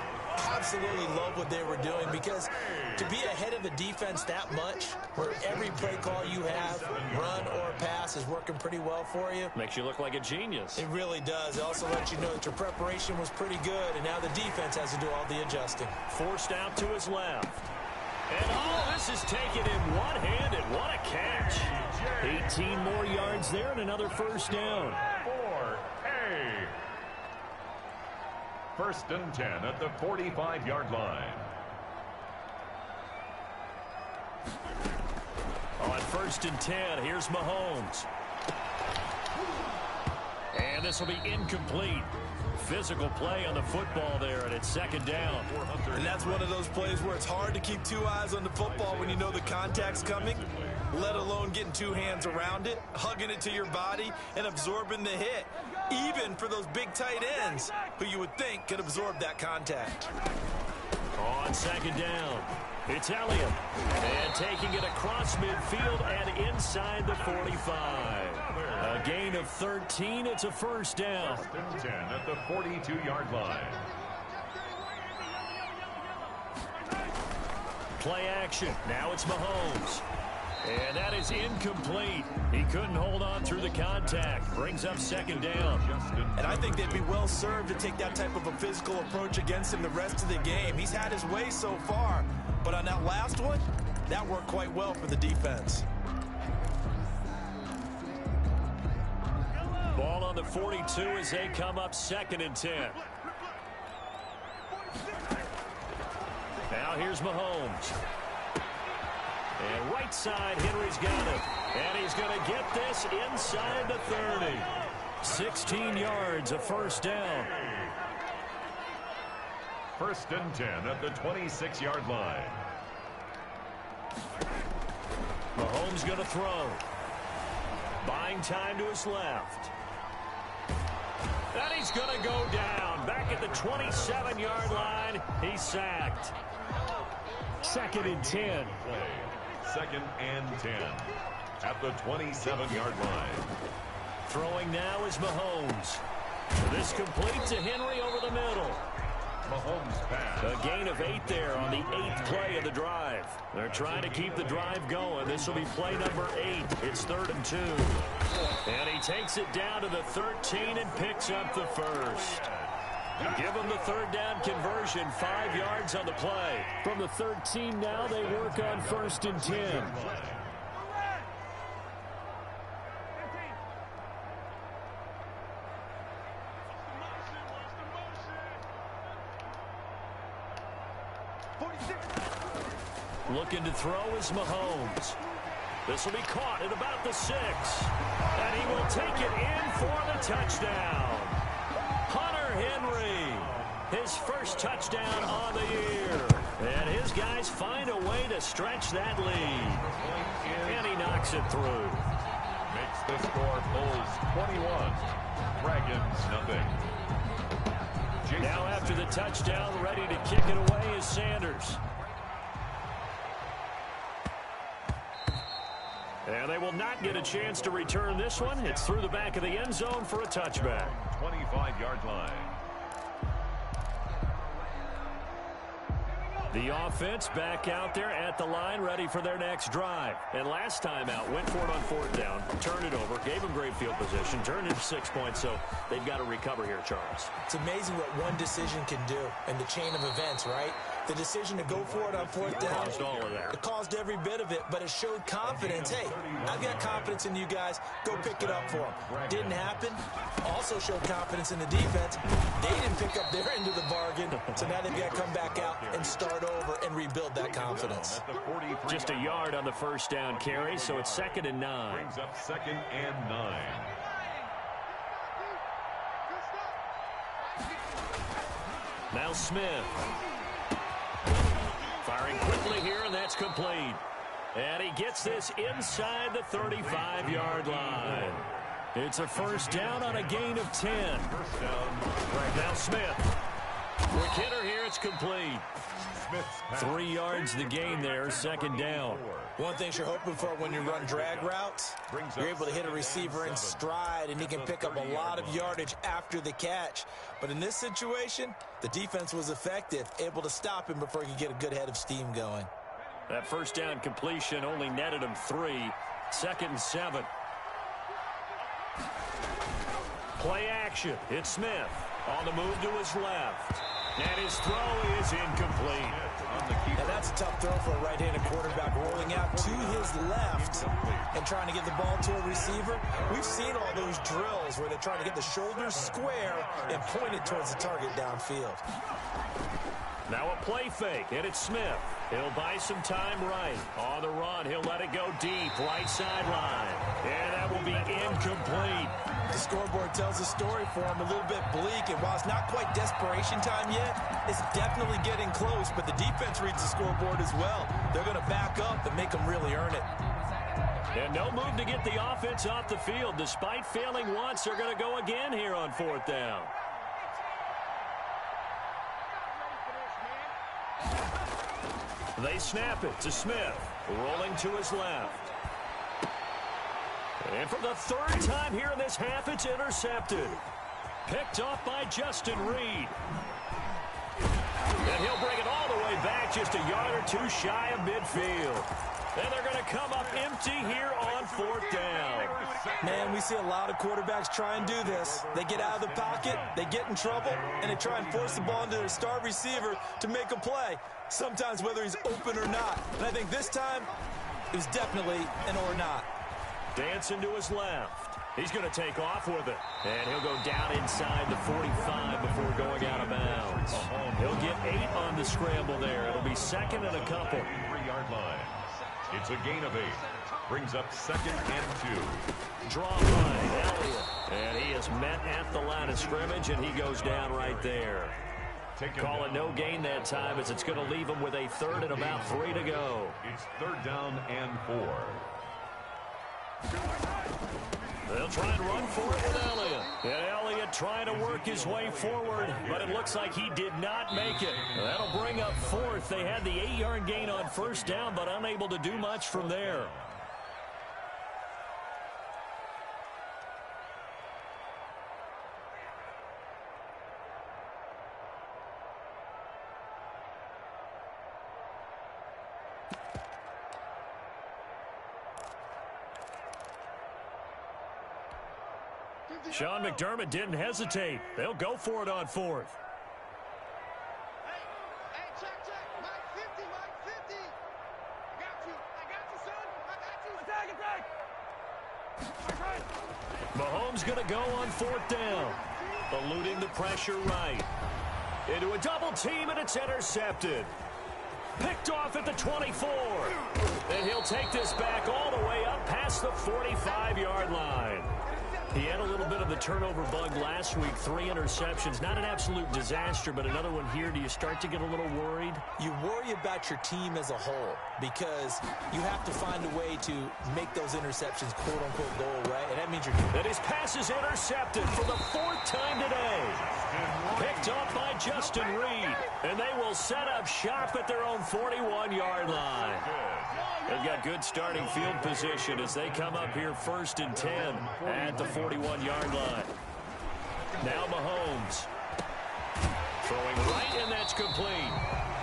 Absolutely love what they were doing, because to be ahead of a defense that much, where every play call you have, run or pass, is working pretty well for you. Makes you look like a genius. It really does. It also lets you know that your preparation was pretty good, and now the defense has to do all the adjusting. Forced out to his left. And all this is taken in one-handed. What a catch. 18 more yards there and another first down. 4A. 1st and 10 at the 45-yard line. On 1st and 10, here's Mahomes. And this will be incomplete. Physical play on the football there, and it's second down. And that's one of those plays where it's hard to keep 2 eyes on the football when you know the contact's coming, let alone getting 2 hands around it, hugging it to your body, and absorbing the hit, even for those big tight ends who you would think could absorb that contact. On second down, it's Elliott. And taking it across midfield and inside the 45. A gain of 13. It's a first down. 1st and 10 at the 42-yard line. Play action. Now it's Mahomes. And that is incomplete. He couldn't hold on through the contact. Brings up second down. And I think they'd be well served to take that type of a physical approach against him the rest of the game. He's had his way so far. But on that last one, that worked quite well for the defense. Ball on the 42 as they come up 2nd and 10. Now here's Mahomes. And right side, Henry's got it. And he's going to get this inside the 30. 16 yards, a first down. 1st and 10 at the 26-yard line. Mahomes going to throw. Buying time to his left. And he's going to go down. Back at the 27-yard line. He's sacked. 2nd and 10. 2nd and 10 at the 27-yard line. Throwing now is Mahomes. This complete to Henry over the middle. Mahomes pass. A gain of 8 there on the 8th play of the drive. They're trying to keep the drive going. This will be play number 8. It's 3rd and 2. And he takes it down to the 13 and picks up the first. Give him the 3rd down conversion, 5 yards on the play. From the 13 now, they work on 1st and 10. Looking to throw is Mahomes. This will be caught at about the 6. And he will take it in for the touchdown. Hunter Henry, his first touchdown on the year. And his guys find a way to stretch that lead. And he knocks it through. Makes the score Bulls 21. Dragons nothing. Now after the touchdown, ready to kick it away is Sanders. And they will not get a chance to return this one. It's through the back of the end zone for a touchback. 25-yard line. The offense back out there at the line, ready for their next drive. And last time out, went for it on 4th down, turned it over, gave them great field position, turned it 6 points, so they've got to recover here, Charles. It's amazing what one decision can do in the chain of events, right? The decision to go for it on 4th down. Caused all of that. It caused every bit of it, but it showed confidence. Hey, I've got confidence in you guys. Go pick it up for them. Didn't happen. Also showed confidence in the defense. They didn't pick up their end of the bargain, so now they've got to come back out and start over and rebuild that confidence. Just a yard on the first down carry, so it's 2nd and 9. Brings up 2nd and 9. Now Smith. Firing quickly here, and that's complete. And he gets this inside the 35-yard line. It's a first down on a gain of 10. First down. Now Smith. Quick hitter here, it's complete. 3 yards the gain there, 2nd down. One thing you're hoping for when you run drag routes, you're able to hit a receiver in stride, and he can pick up a lot of yardage after the catch. But in this situation, the defense was effective, able to stop him before he could get a good head of steam going. That first down completion only netted him 3. 2nd and 7. Play action. It's Smith on the move to his left. And his throw is incomplete. And that's a tough throw for a right-handed quarterback, rolling out to his left and trying to get the ball to a receiver. We've seen all those drills where they're trying to get the shoulders square and point it towards the target downfield. Now a play fake, and it's Smith. He'll buy some time right. On the run, he'll let it go deep, right sideline. And that will be incomplete. The scoreboard tells a story for him, a little bit bleak, and while it's not quite desperation time yet, it's definitely getting close, but the defense reads the scoreboard as well. They're going to back up and make them really earn it. And no move to get the offense off the field. Despite failing once, they're going to go again here on 4th down. They snap it to Smith, rolling to his left. And for the 3rd time here in this half, it's intercepted. Picked off by Justin Reed. And he'll bring it all the way back just a yard or two shy of midfield. And they're going to come up empty here on 4th down. Man, we see a lot of quarterbacks try and do this. They get out of the pocket, they get in trouble, and they try and force the ball into their star receiver to make a play, sometimes whether he's open or not. And I think this time, it was definitely an or not. Dancing to his left. He's going to take off with it. And he'll go down inside the 45 before going out of bounds. He'll get 8 on the scramble there. It'll be second and a couple. 3-yard line. It's a gain of 8. Brings up 2nd and 2. Draw by Elliott. And he is met at the line of scrimmage, and he goes down right there. Call it no gain that time, as it's going to leave him with a 3rd and about 3 to go. It's 3rd down and 4. They'll try and run for it with Elliott. And Elliott trying to work his way forward, but it looks like he did not make it. That'll bring up 4th. They had the 8-yard gain on 1st down, but unable to do much from there. Sean McDermott didn't hesitate. They'll go for it on 4th. Hey, check. Mike 50. I got you, son. Mahomes going to go on 4th down. Eluding the pressure right. Into a double team, and it's intercepted. Picked off at the 24. And he'll take this back all the way up past the 45-yard line. He had a little bit of the turnover bug last week, 3 interceptions. Not an absolute disaster, but another one here. Do you start to get a little worried? You worry about your team as a whole because you have to find a way to make those interceptions, quote-unquote, go away, and that means you're... And his pass is intercepted for the 4th time today. Picked up by Justin Reed, and they will set up shop at their own 41-yard line. They've got good starting field position as they come up here 1st and 10 at the 41-yard line. Now Mahomes throwing right, and that's complete.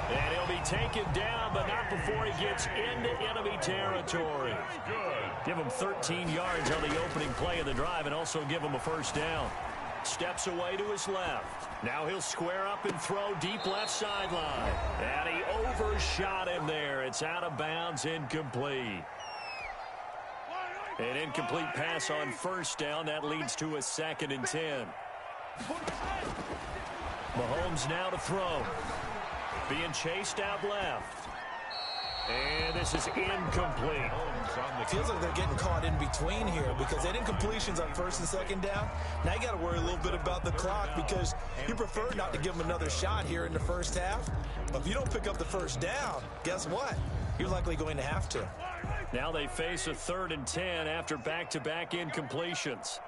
And he'll be taken down, but not before he gets into enemy territory. Give him 13 yards on the opening play of the drive and also give him a 1st down. Steps away to his left. Now he'll square up and throw deep left sideline. And he overshot him there. It's out of bounds, incomplete. An incomplete pass on 1st down. That leads to a 2nd and 10. Mahomes now to throw. Being chased out left. And this is incomplete. Feels like they're getting caught in between here because they did completions on 1st and 2nd down. Now you got to worry a little bit about the clock because you prefer not to give them another shot here in the 1st half. But if you don't pick up the 1st down, guess what? You're likely going to have to. Now they face a 3rd and 10 after back-to-back incompletions.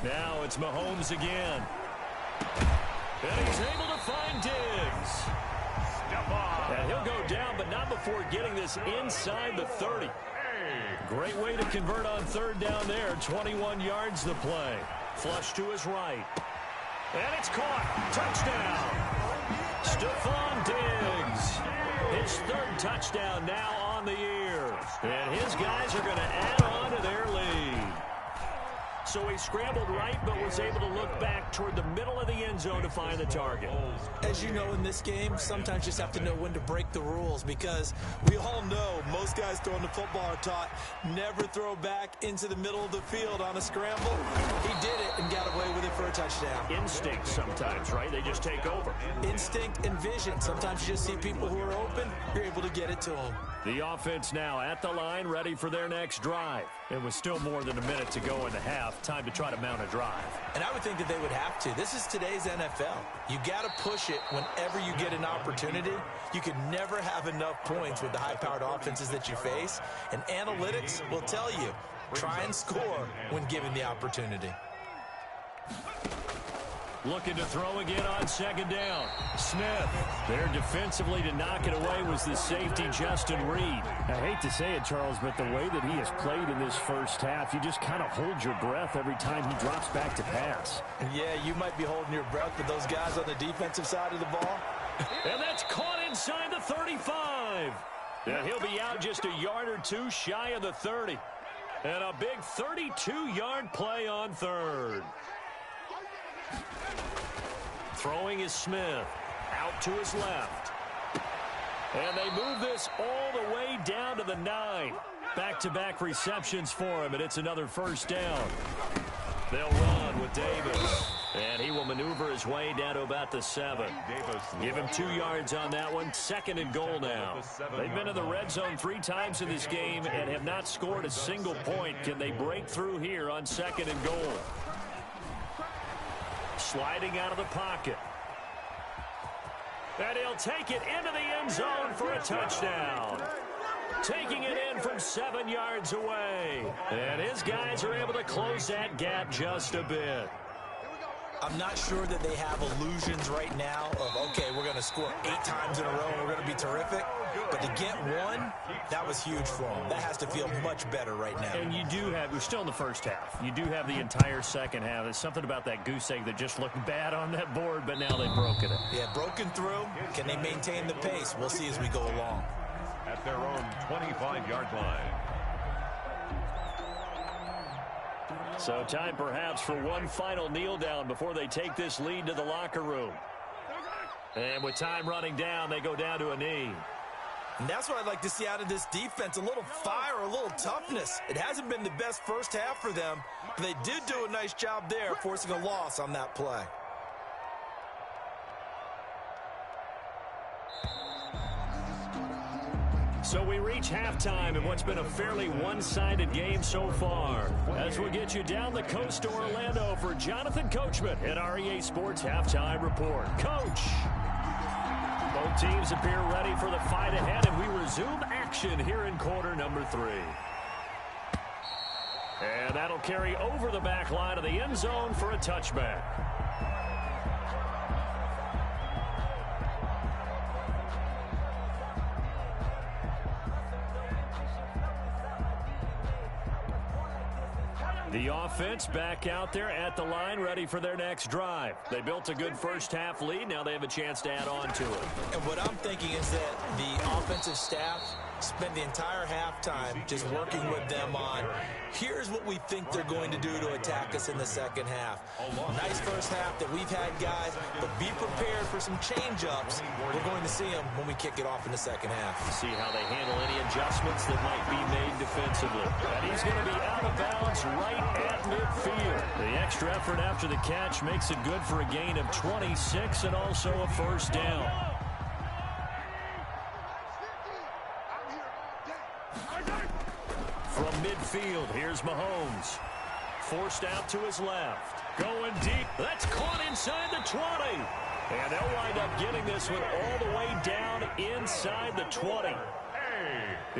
Now it's Mahomes again. And he's able to find Diggs. And he'll go down, but not before getting this inside the 30. Great way to convert on 3rd down there. 21 yards the play. Flush to his right. And it's caught. Touchdown. Stephon Diggs. His 3rd touchdown now on the year. And his guys are going to add on to their lead. So he scrambled right, but was able to look back toward the middle of the end zone to find the target. As you know, in this game, sometimes you just have to know when to break the rules because we all know most guys throwing the football are taught never throw back into the middle of the field on a scramble. He did it and got away with it for a touchdown. Instinct sometimes, right? They just take over. Instinct and vision. Sometimes you just see people who are open, you're able to get it to them. The offense now at the line, ready for their next drive. It was still more than a minute to go in the half. Time to try to mount a drive. And I would think that they would have to. This is today's NFL. You got to push it whenever you get an opportunity. You can never have enough points with the high-powered offenses that you face. And analytics will tell you, try and score when given the opportunity. Looking to throw again on second down. Smith there defensively to knock it away was the safety, Justin Reed. I hate to say it, Charles, but the way that he has played in this first half, you just kind of hold your breath every time he drops back to pass. Yeah, you might be holding your breath with those guys on the defensive side of the ball. And that's caught inside the 35. And he'll be out just a yard or two shy of the 30. And a big 32-yard play on third. Throwing is Smith. Out to his left. And they move this all the way down to the 9. Back-to-back receptions for him, and it's another first down. They'll run with Davis. And he will maneuver his way down to about the 7. Give him 2 yards on that one. Second and goal now. They've been in the red zone 3 times in this game and have not scored a single point. Can they break through here on second and goal? Sliding out of the pocket. And he'll take it into the end zone for a touchdown. Taking it in from 7 yards away. And his guys are able to close that gap just a bit. I'm not sure that they have illusions right now of, okay, we're going to score 8 times in a row and we're going to be terrific. But to get one, that was huge for them. That has to feel much better right now. And you do have, we're still in the first half. You do have the entire second half. There's something about that goose egg that just looked bad on that board, but now they've broken it. Yeah, broken through. Can they maintain the pace? We'll see as we go along. At their own 25-yard line. So time perhaps for one final kneel down before they take this lead to the locker room. And with time running down, they go down to a knee. And that's what I'd like to see out of this defense, a little fire, a little toughness. It hasn't been the best first half for them, but they did do a nice job there, forcing a loss on that play. So we reach halftime in what's been a fairly one-sided game so far. As we'll get you down the coast to Orlando for Jonathan Coachman at REA Sports Halftime Report. Coach! Both teams appear ready for the fight ahead, and we resume action here in quarter number 3. And that'll carry over the back line of the end zone for a touchback. The offense back out there at the line, ready for their next drive. They built a good first-half lead. Now they have a chance to add on to it. And what I'm thinking is that the offensive staff spend the entire halftime just working with them on, here's what we think they're going to do to attack us in the second half. Nice first half that we've had, guys, but be prepared for some change-ups. We're going to see them when we kick it off in the second half. See how they handle any adjustments that might be made defensively. And he's going to be out of bounds right at midfield. The extra effort after the catch makes it good for a gain of 26 and also a first down. From midfield, here's Mahomes. Forced out to his left. Going deep. That's caught inside the 20. And they'll wind up getting this one all the way down inside the 20.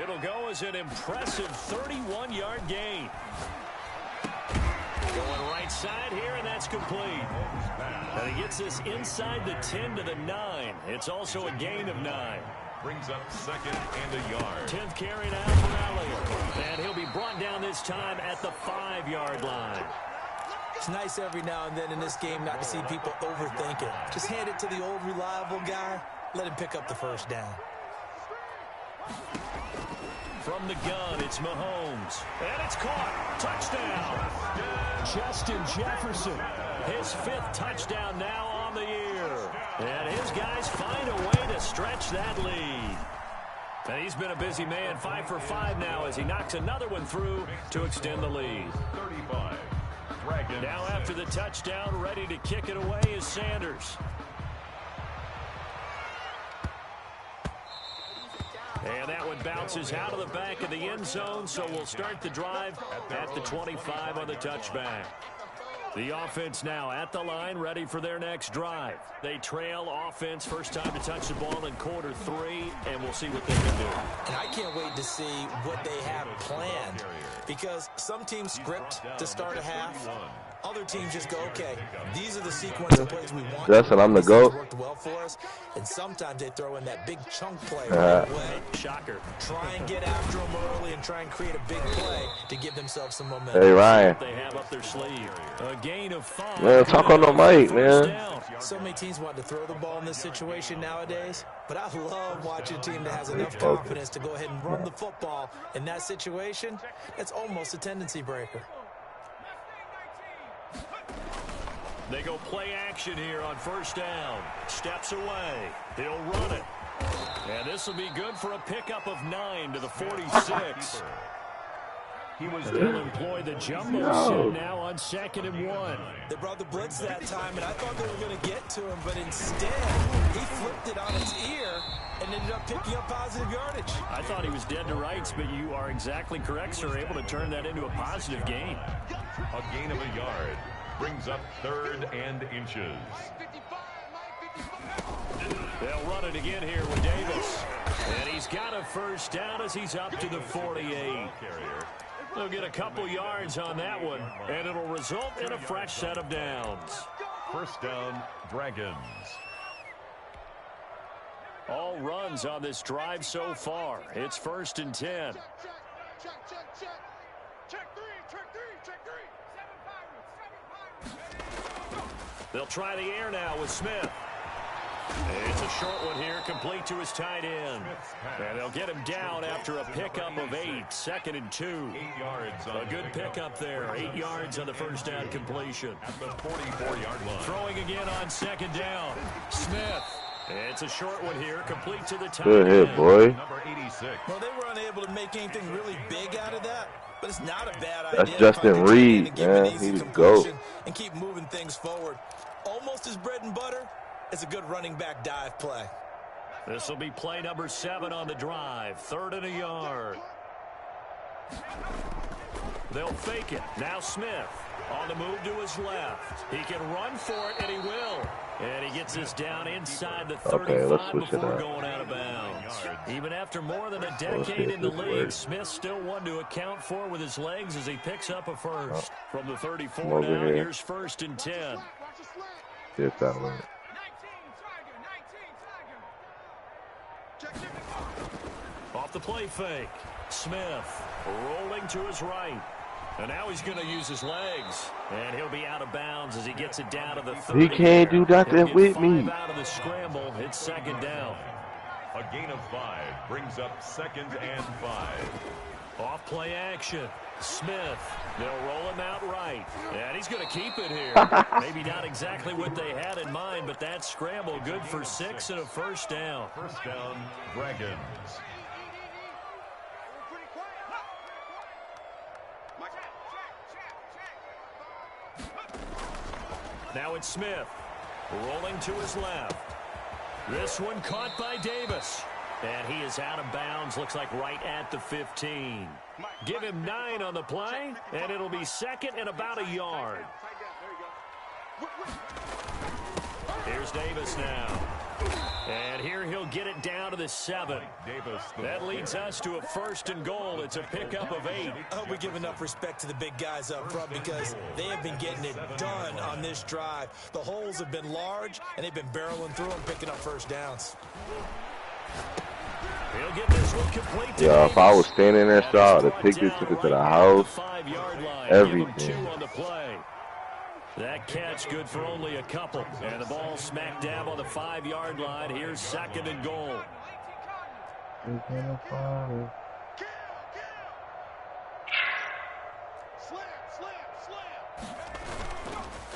It'll go as an impressive 31-yard gain. Going right side here, and that's complete. And he gets this inside the 10 to the 9. It's also a gain of 9. Brings up second and a yard. 10th carry now for Elliott. And he'll be brought down this time at the 5-yard line. It's nice every now and then in this game not to see people overthink it. Just hand it to the old reliable guy. Let him pick up the first down. From the gun, it's Mahomes. And it's caught. Touchdown. Justin Jefferson. His 5th touchdown now on the year. And his guys find a way to stretch that lead. And he's been a busy man, 5 for 5 now as he knocks another one through to extend the lead. 35. Dragons. Now after the touchdown, ready to kick it away is Sanders. And that one bounces out of the back of the end zone, so we'll start the drive at the 25 on the touchback. The offense now at the line, ready for their next drive. They trail offense, first time to touch the ball in quarter 3, and we'll see what they can do. And I can't wait to see what they have planned, because some teams script to start a half. Other teams just go, okay, these are the sequence of plays we want. Justin, I'm the These GOAT. things worked well for us, and sometimes they throw in that big chunk play right away. Shocker. Try and get after them early and try and create a big play to give themselves some momentum. Hey, Ryan. They have up their sleeve. A gain of 5. Man, talk on the mic, man. So many teams want to throw the ball in this situation nowadays, but I love watching a team that has enough confidence to go ahead and run the football. In that situation, it's almost a tendency breaker. They go play action here on first down. Steps away. He'll run it. And this will be good for a pickup of 9 to the 46. They'll employ the jumbo set now on 2nd and 1. They brought the blitz that time, and I thought they were going to get to him, but instead, he flipped it on its ear and ended up picking up positive yardage. I thought he was dead to rights, but you are exactly correct, sir. Able to turn that into a positive gain. A gain of a yard brings up 3rd and inches. They'll run it again here with Davis. And he's got a first down as he's up to the 48. They'll get a couple yards on that one, and it'll result in a fresh set of downs. First down, Dragons. All runs on this drive so far. It's 1st and 10. They'll try the air now with Smith. It's a short one here, complete to his tight end. And they'll get him down after a pickup of 8, 2nd and 2. 8 yards. A good pickup there, 8 yards on the first down completion. At the 44-yard line. Throwing again on 2nd down. Smith. It's a short one here, complete to the tight Good end. hit, boy. Number 86. Well, they were unable to make anything really big out of that, but it's not a bad That's idea. Justin Reed, man. He was GOAT. And keep moving things forward. Almost his bread and butter. It's a good running back dive play. This will be play number 7 on the drive. 3rd and a yard. They'll fake it. Now Smith on the move to his left. He can run for it, and he will. And he gets this down inside the 35 before going out of bounds. Even after more than a decade in the league, Smith still one to account for with his legs as he picks up a first. From the 34 now, here's 1st and 10. Get that one. Off the play fake. Smith rolling to his right. And now he's going to use his legs. And he'll be out of bounds as he gets it down to the 30. He can't do nothing with me. Out of the scramble. It's 2nd down. A gain of 5 brings up 2nd and 5. Off play action. Smith. They'll roll him out right. And he's going to keep it here. Maybe not exactly what they had in mind, but that scramble good for 6 and a first down. First down, Dragons. Now it's Smith. Rolling to his left. This one caught by Davis. And he is out of bounds, looks like right at the 15. Give him 9 on the play, and it'll be 2nd and about a yard. Here's Davis now. And here he'll get it down to the 7. That leads us to a 1st and goal. It's a pickup of 8. I hope we give enough respect to the big guys up front because they have been getting it done on this drive. The holes have been large, and they've been barreling through them, picking up first downs. He'll get this one complete. Yeah, if I was standing there, saw the picture, took it to the house, everything. On the play. That catch good for only a couple. And the ball smack dab on the 5-yard line. Here's 2nd and goal.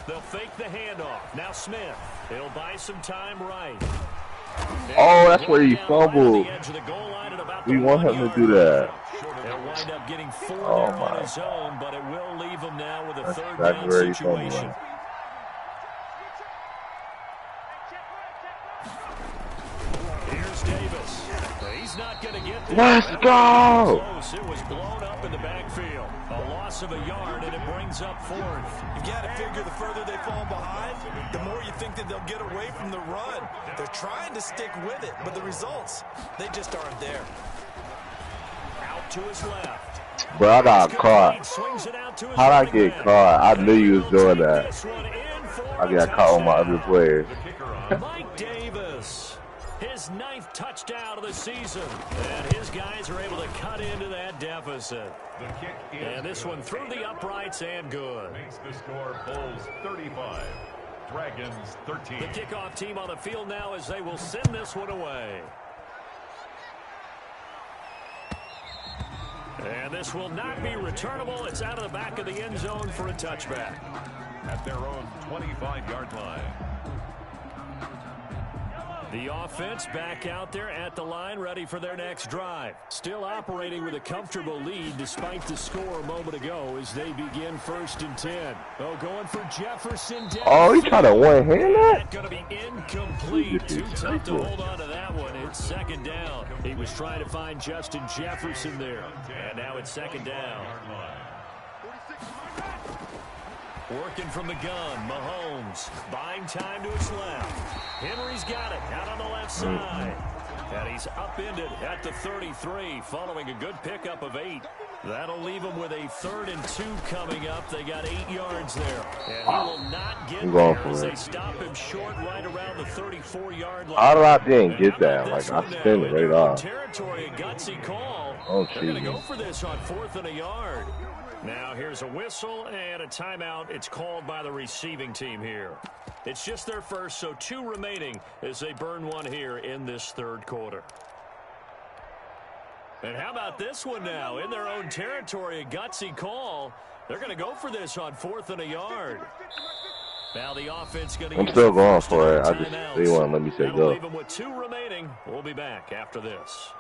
They'll fake the handoff. Now Smith. He'll buy some time right. Oh, that's where he fumbled. We want him to do that. He'll wind up getting 4 there on his own, but it will leave him now with a 3rd down situation. Here's Davis. He's not going to get there. Let's go! It was blown up in the backfield. A loss of a yard, and it brings up 4th. You've got to figure the further they fall behind, the more you think that they'll get away from the run. They're trying to stick with it, but the results, they just aren't there. Out to his left. Bro, I got caught. How'd I get caught? I knew you was doing that. I got caught on my other players. Mike Davis, his 9th touchdown of the season, and his guys are able to cut into that deficit. And this one through the uprights and good. Makes the score Bulls 35, Dragons 13. The kickoff team on the field now as they will send this one away. And this will not be returnable. It's out of the back of the end zone for a touchback. At their own 25-yard line. The offense back out there at the line, ready for their next drive. Still operating with a comfortable lead despite the score a moment ago as they begin 1st and 10. Oh, going for Jefferson. Oh, he tried to one-hand that? Going to be incomplete. Too tough to hold on to that one. It's 2nd down. He was trying to find Justin Jefferson there. And now it's 2nd down. Working from the gun, Mahomes buying time to his left. Henry's got it out on the left side. And he's upended at the 33 following a good pickup of 8. That'll leave him with a 3rd and 2 coming up. They got 8 yards there. And he will not get there as they stop him short right around the 34-yard line. How did I didn't get that? Like, I spin it right off. Territory, a gutsy call. Oh, They're going to go for this on 4th and a yard. Now here's a whistle and a timeout. It's called by the receiving team here. It's just their first, so 2 remaining as they burn one here in this 3rd quarter. And how about this one now? In their own territory, a gutsy call. They're going to go for this on 4th and a yard. Now the offense going to. I'm still going for it. I just they want to let me say go. Leave them with 2 remaining. We'll be back after this.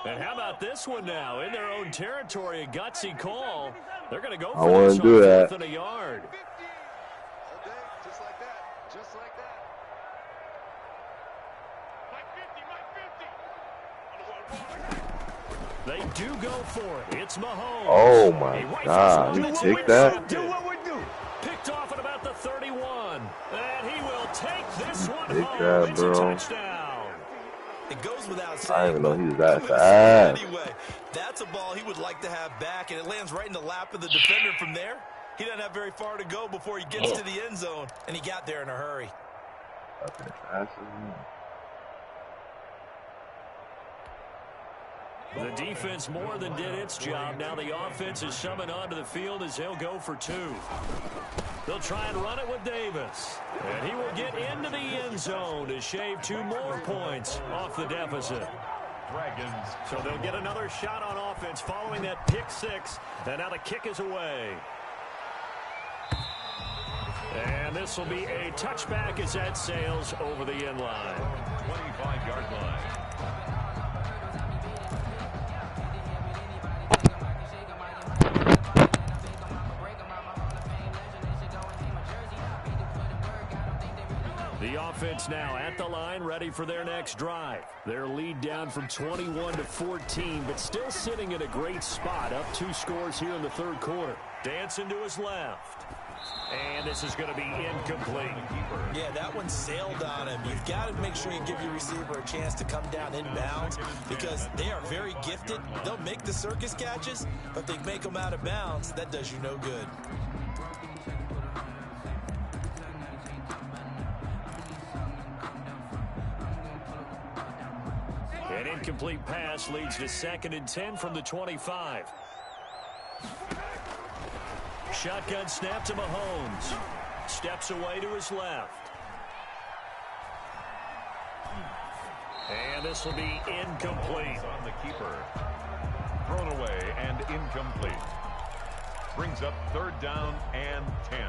And how about this one now? In their own territory, a gutsy call. They're going to go for this on 4th and a yard. Just like that. Just like that. They do go for it. It's Mahomes. Oh, my God. You take that? Do what we do. Picked off at about the 31. And he will take this one home. It's a touchdown. It goes without saying. I didn't even know he was that fast. Anyway, that's a ball he would like to have back, and it lands right in the lap of the defender from there. He doesn't have very far to go before he gets to the end zone, and he got there in a hurry. The defense more than did its job. Now the offense is summoned onto the field as they'll go for 2. They'll try and run it with Davis. And he will get into the end zone to shave 2 more points off the deficit. Dragons. So they'll get another shot on offense following that pick 6. And now the kick is away. And this will be a touchback as that sails over the end line. 25-yard line. The offense now at the line, ready for their next drive. Their lead down from 21 to 14, but still sitting in a great spot. Up 2 scores here in the 3rd quarter. Dancing to his left. And this is going to be incomplete. Yeah, that one sailed on him. You've got to make sure you give your receiver a chance to come down inbounds because they are very gifted. They'll make the circus catches, but they make them out of bounds. That does you no good. An incomplete pass leads to 2nd and 10 from the 25. Shotgun snap to Mahomes. Steps away to his left. And this will be incomplete. On the keeper. Thrown away and incomplete. Brings up 3rd down and 10.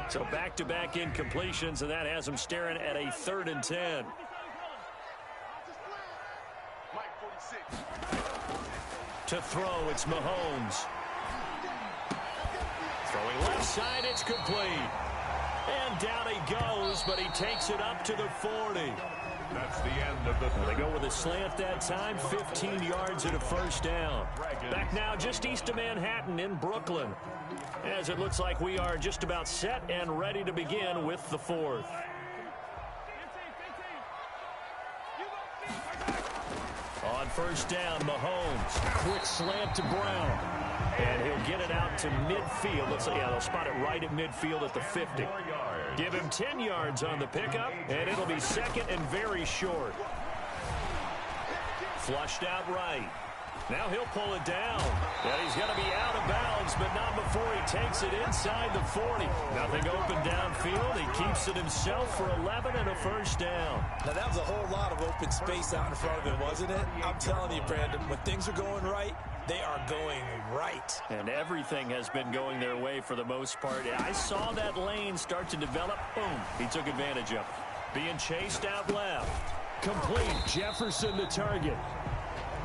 So back-to-back incompletions, and that has him staring at a 3rd and 10. To throw, it's Mahomes. Throwing left side, it's complete. And down he goes, but he takes it up to the 40. That's the end of the third. They go with a slant that time, 15 yards and a first down. Back now just east of Manhattan in Brooklyn, as it looks like we are just about set and ready to begin with the fourth. On first down, Mahomes. Quick slant to Brown. And he'll get it out to midfield. They'll spot it right at midfield at the 50. Give him 10 yards on the pickup, and it'll be second and very short. Flushed out right. Now he'll pull it down. And he's going to be out of bounds, but not before he takes it inside the 40. Nothing open downfield. He keeps it himself for 11 and a first down. Now, that was a whole lot of open space out in front of him, wasn't it? I'm telling you, Brandon, when things are going right, they are going right. And everything has been going their way for the most part. I saw that lane start to develop. Boom. He took advantage of it. Being chased out left. Complete. Jefferson the target.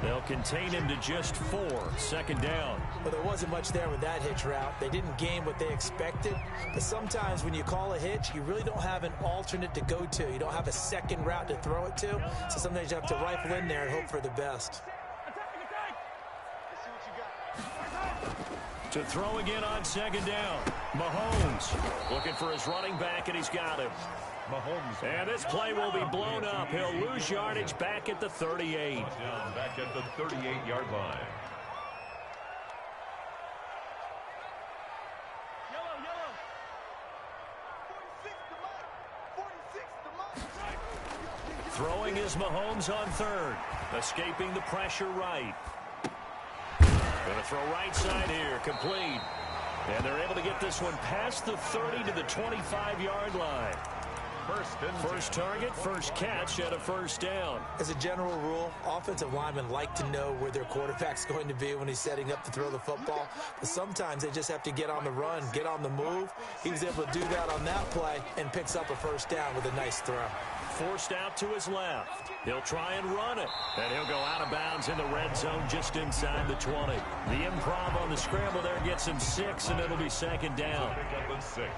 They'll contain him to just 4. Second down. Well, there wasn't much there with that hitch route. They didn't gain what they expected. But sometimes when you call a hitch, you really don't have an alternate to go to. You don't have a second route to throw it to. So sometimes you have to rifle in there and hope for the best. To throw again on second down. Mahomes looking for his running back, and he's got him. Mahomes. And this play will be blown up. He'll lose yardage back at the 38. Down back at the 38-yard line. Throwing is Mahomes on third. Escaping the pressure right. Going to throw right side here. Complete. And they're able to get this one past the 30 to the 25-yard line. First target, first catch at a first down. As a general rule, offensive linemen like to know where their quarterback's going to be when he's setting up to throw the football. But sometimes they just have to get on the run, get on the move. He was able to do that on that play and picks up a first down with a nice throw. Forced out to his left. He'll try and run it. And he'll go out of bounds in the red zone just inside the 20. The improv on the scramble there gets him 6, and it'll be second down. Pick up a 6.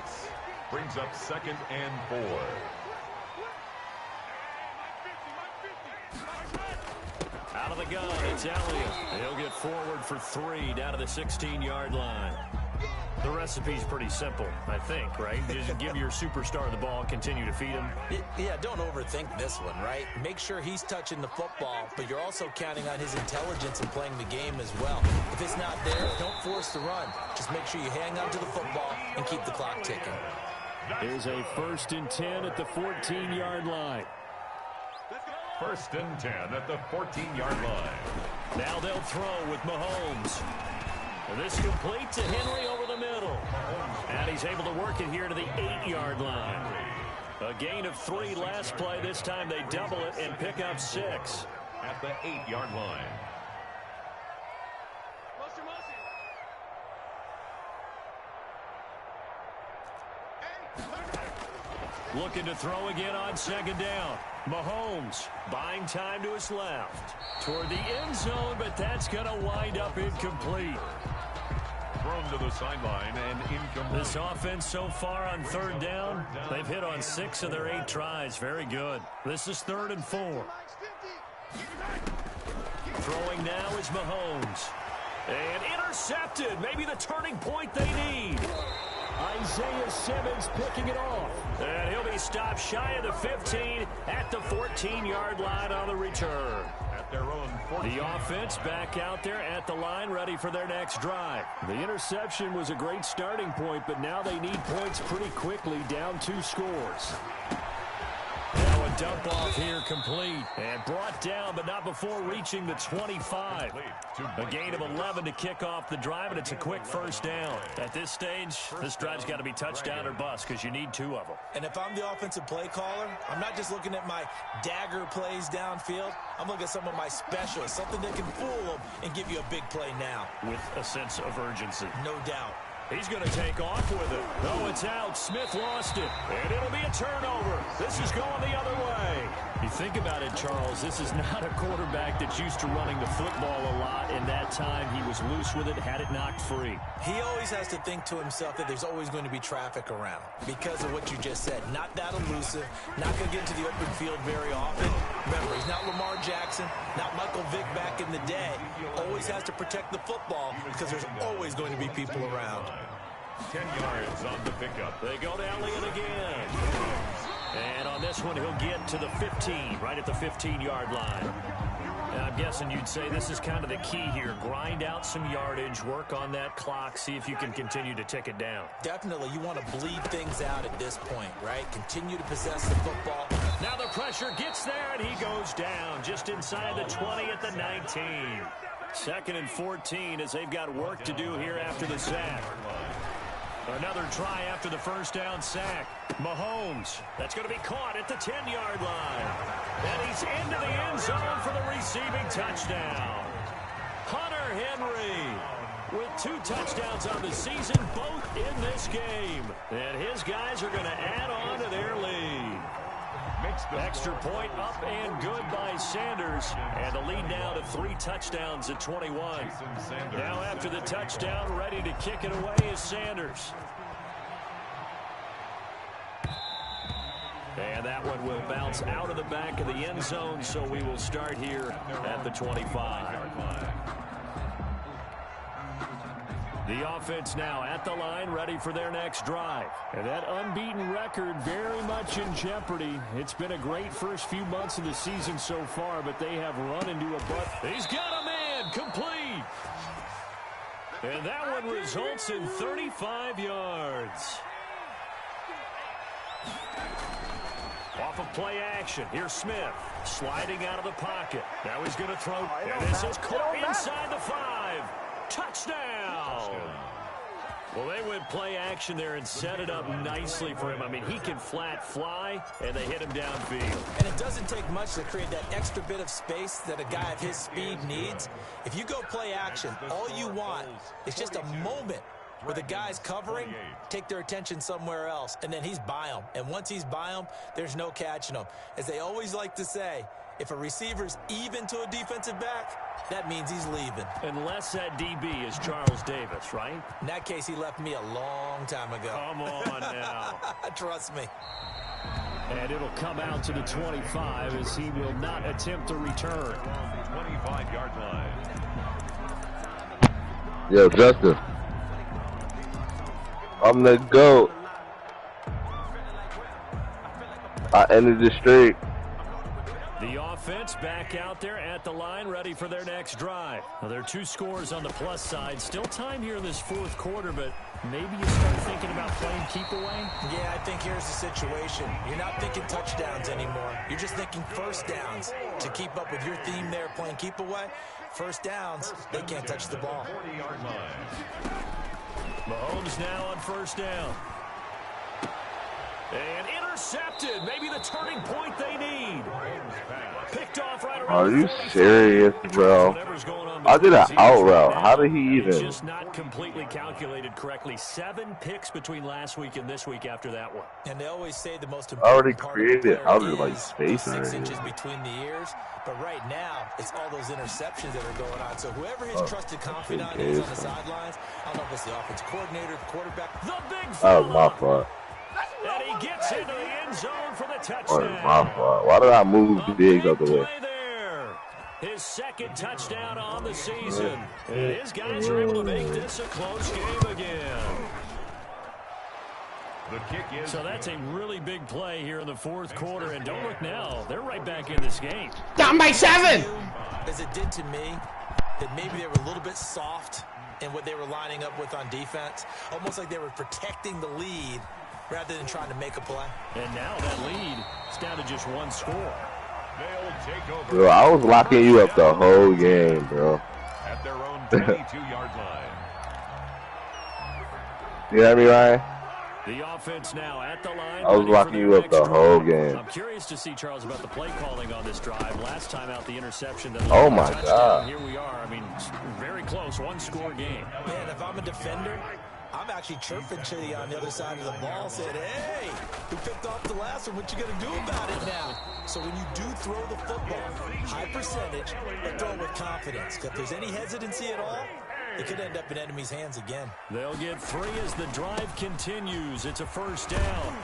Brings up second and 4. Out of the gun, it's Elliott. He'll get forward for 3 down to the 16-yard line. The recipe's pretty simple, I think, right? Just give your superstar the ball, continue to feed him. Yeah, don't overthink this one, right? Make sure he's touching the football, but you're also counting on his intelligence and playing the game as well. If it's not there, don't force the run. Just make sure you hang on to the football and keep the clock ticking. Here's a 1st and 10 at the 14-yard line. 1st and 10 at the 14-yard line. Now they'll throw with Mahomes. And this complete to Henry over the middle. And he's able to work it here to the 8-yard line. A gain of 3 last play. This time they double it and pick up 6. At the 8-yard line. Looking to throw again on second down. Mahomes buying time to his left. Toward the end zone, but that's going to wind up incomplete. Thrown to the sideline and incomplete. This offense so far on third down, they've hit on 6 of their 8 tries. Very good. This is 3rd and 4. Throwing now is Mahomes. And intercepted. Maybe the turning point they need. Isaiah Simmons picking it off. And he'll be stopped shy of the 15 at the 14-yard line on the return. At their own 14. The offense back out there at the line, ready for their next drive. The interception was a great starting point, but now they need points pretty quickly, down 2 scores. Now a dump off here complete. And brought down, but not before reaching the 25. A gain of 11 to kick off the drive, and it's a quick first down. At this stage, this drive's got to be touchdown or bust because you need 2 of them. And if I'm the offensive play caller, I'm not just looking at my dagger plays downfield. I'm looking at some of my specials, something that can fool them and give you a big play now. With a sense of urgency. No doubt. He's going to take off with it. No, it's out. Smith lost it. And it'll be a turnover. This is going the other way. You think about it, Charles, this is not a quarterback that's used to running the football a lot. In that time, he was loose with it, had it knocked free. He always has to think to himself that there's always going to be traffic around because of what you just said. Not that elusive, not going to get into the open field very often. Remember, he's not Lamar Jackson, not Michael Vick back in the day. Always has to protect the football because there's always going to be people around. 10 yards on the pickup. They go to Elliott again. And on this one, he'll get to the 15, right at the 15-yard line. And I'm guessing you'd say this is kind of the key here. Grind out some yardage, work on that clock, see if you can continue to tick it down. Definitely, you want to bleed things out at this point, right? Continue to possess the football. Now the pressure gets there, and he goes down just inside the 20 at the 19. 2nd and 14 as they've got work to do here after the sack. Another try after the first down sack. Mahomes, that's going to be caught at the 10-yard line. And he's into the end zone for the receiving touchdown. Hunter Henry with 2 touchdowns on the season, both in this game. And his guys are going to add on to their lead. Extra point up and good by Sanders. And the lead now to 3 touchdowns at 21. Now after the touchdown, ready to kick it away is Sanders. And that one will bounce out of the back of the end zone, so we will start here at the 25. The offense now at the line, ready for their next drive. And that unbeaten record very much in jeopardy. It's been a great first few months of the season so far, but they have run into a butt. He's got a man, complete. And that one results in 35 yards. Off of play action, here's Smith sliding out of the pocket. Now he's going to throw, and this is caught inside the 5. Touchdown! Well, they went play action there and set it up nicely for him. I mean, he can flat fly, and they hit him downfield. And it doesn't take much to create that extra bit of space that a guy of his speed needs. If you go play action, all you want is just a moment where the guy's covering, take their attention somewhere else, and then he's by him. And once he's by him, there's no catching him. As they always like to say, if a receiver's even to a defensive back, that means he's leaving. Unless that DB is Charles Davis, right? In that case, he left me a long time ago. Come on now. Trust me. And it'll come out to the 25 as he will not attempt to return. 25-yard line. Yo, Justin. I'm the GOAT. I ended the streak. The offense back out there at the line, ready for their next drive. Well, there are 2 scores on the plus side. Still time here in this 4th quarter, but maybe you start thinking about playing keep away? Yeah, I think here's the situation. You're not thinking touchdowns anymore. You're just thinking first downs. To keep up with your theme there, playing keep away, first downs, they can't touch the ball. Mahomes now on first down. And intercepted. Maybe the turning point they need. Picked off right around. Are you serious, bro? I did an out route. How did he even? Just not completely calculated correctly. 7 picks between last week and this week after that one. And they always say the most I already important created part out of like space 6 already. inches between the ears. But right now, it's all those interceptions that are going on. So whoever his trusted confidant is on the sidelines, I don't know if it's the offensive coordinator, the quarterback. The big That was my fault. And he gets into the end zone for the That touchdown. was my fault. Why did I move the big out the way? Play there. His 2nd touchdown on the season. And his guys are able to make this a close game again. The kick is So that's a really big play here in the 4th quarter. And don't look now, they're right back in this game. Down by 7. As it did to me, that maybe they were a little bit soft in what they were lining up with on defense. Almost like they were protecting the lead rather than trying to make a play. And now that lead is down to just 1 score. They'll take over. Bro, I was locking you up the whole game, bro. At their own 22-yard line. You hear me, Ryan? The offense now at the line. I was locking you up the whole game. I'm curious to see, Charles, about the play calling on this drive. Last time out, the interception. That Oh, my touchdown. God. Here we are. I mean, very close, 1-score game. Man, if I'm a defender, I'm actually chirping Chitty on the other side of the ball, saying, hey, who picked off the last one? What you going to do about it now? So when you do throw the football, high percentage, but throw it with confidence. If there's any hesitancy at all, it could end up in enemy's hands again. They'll get 3 as the drive continues. It's a first down.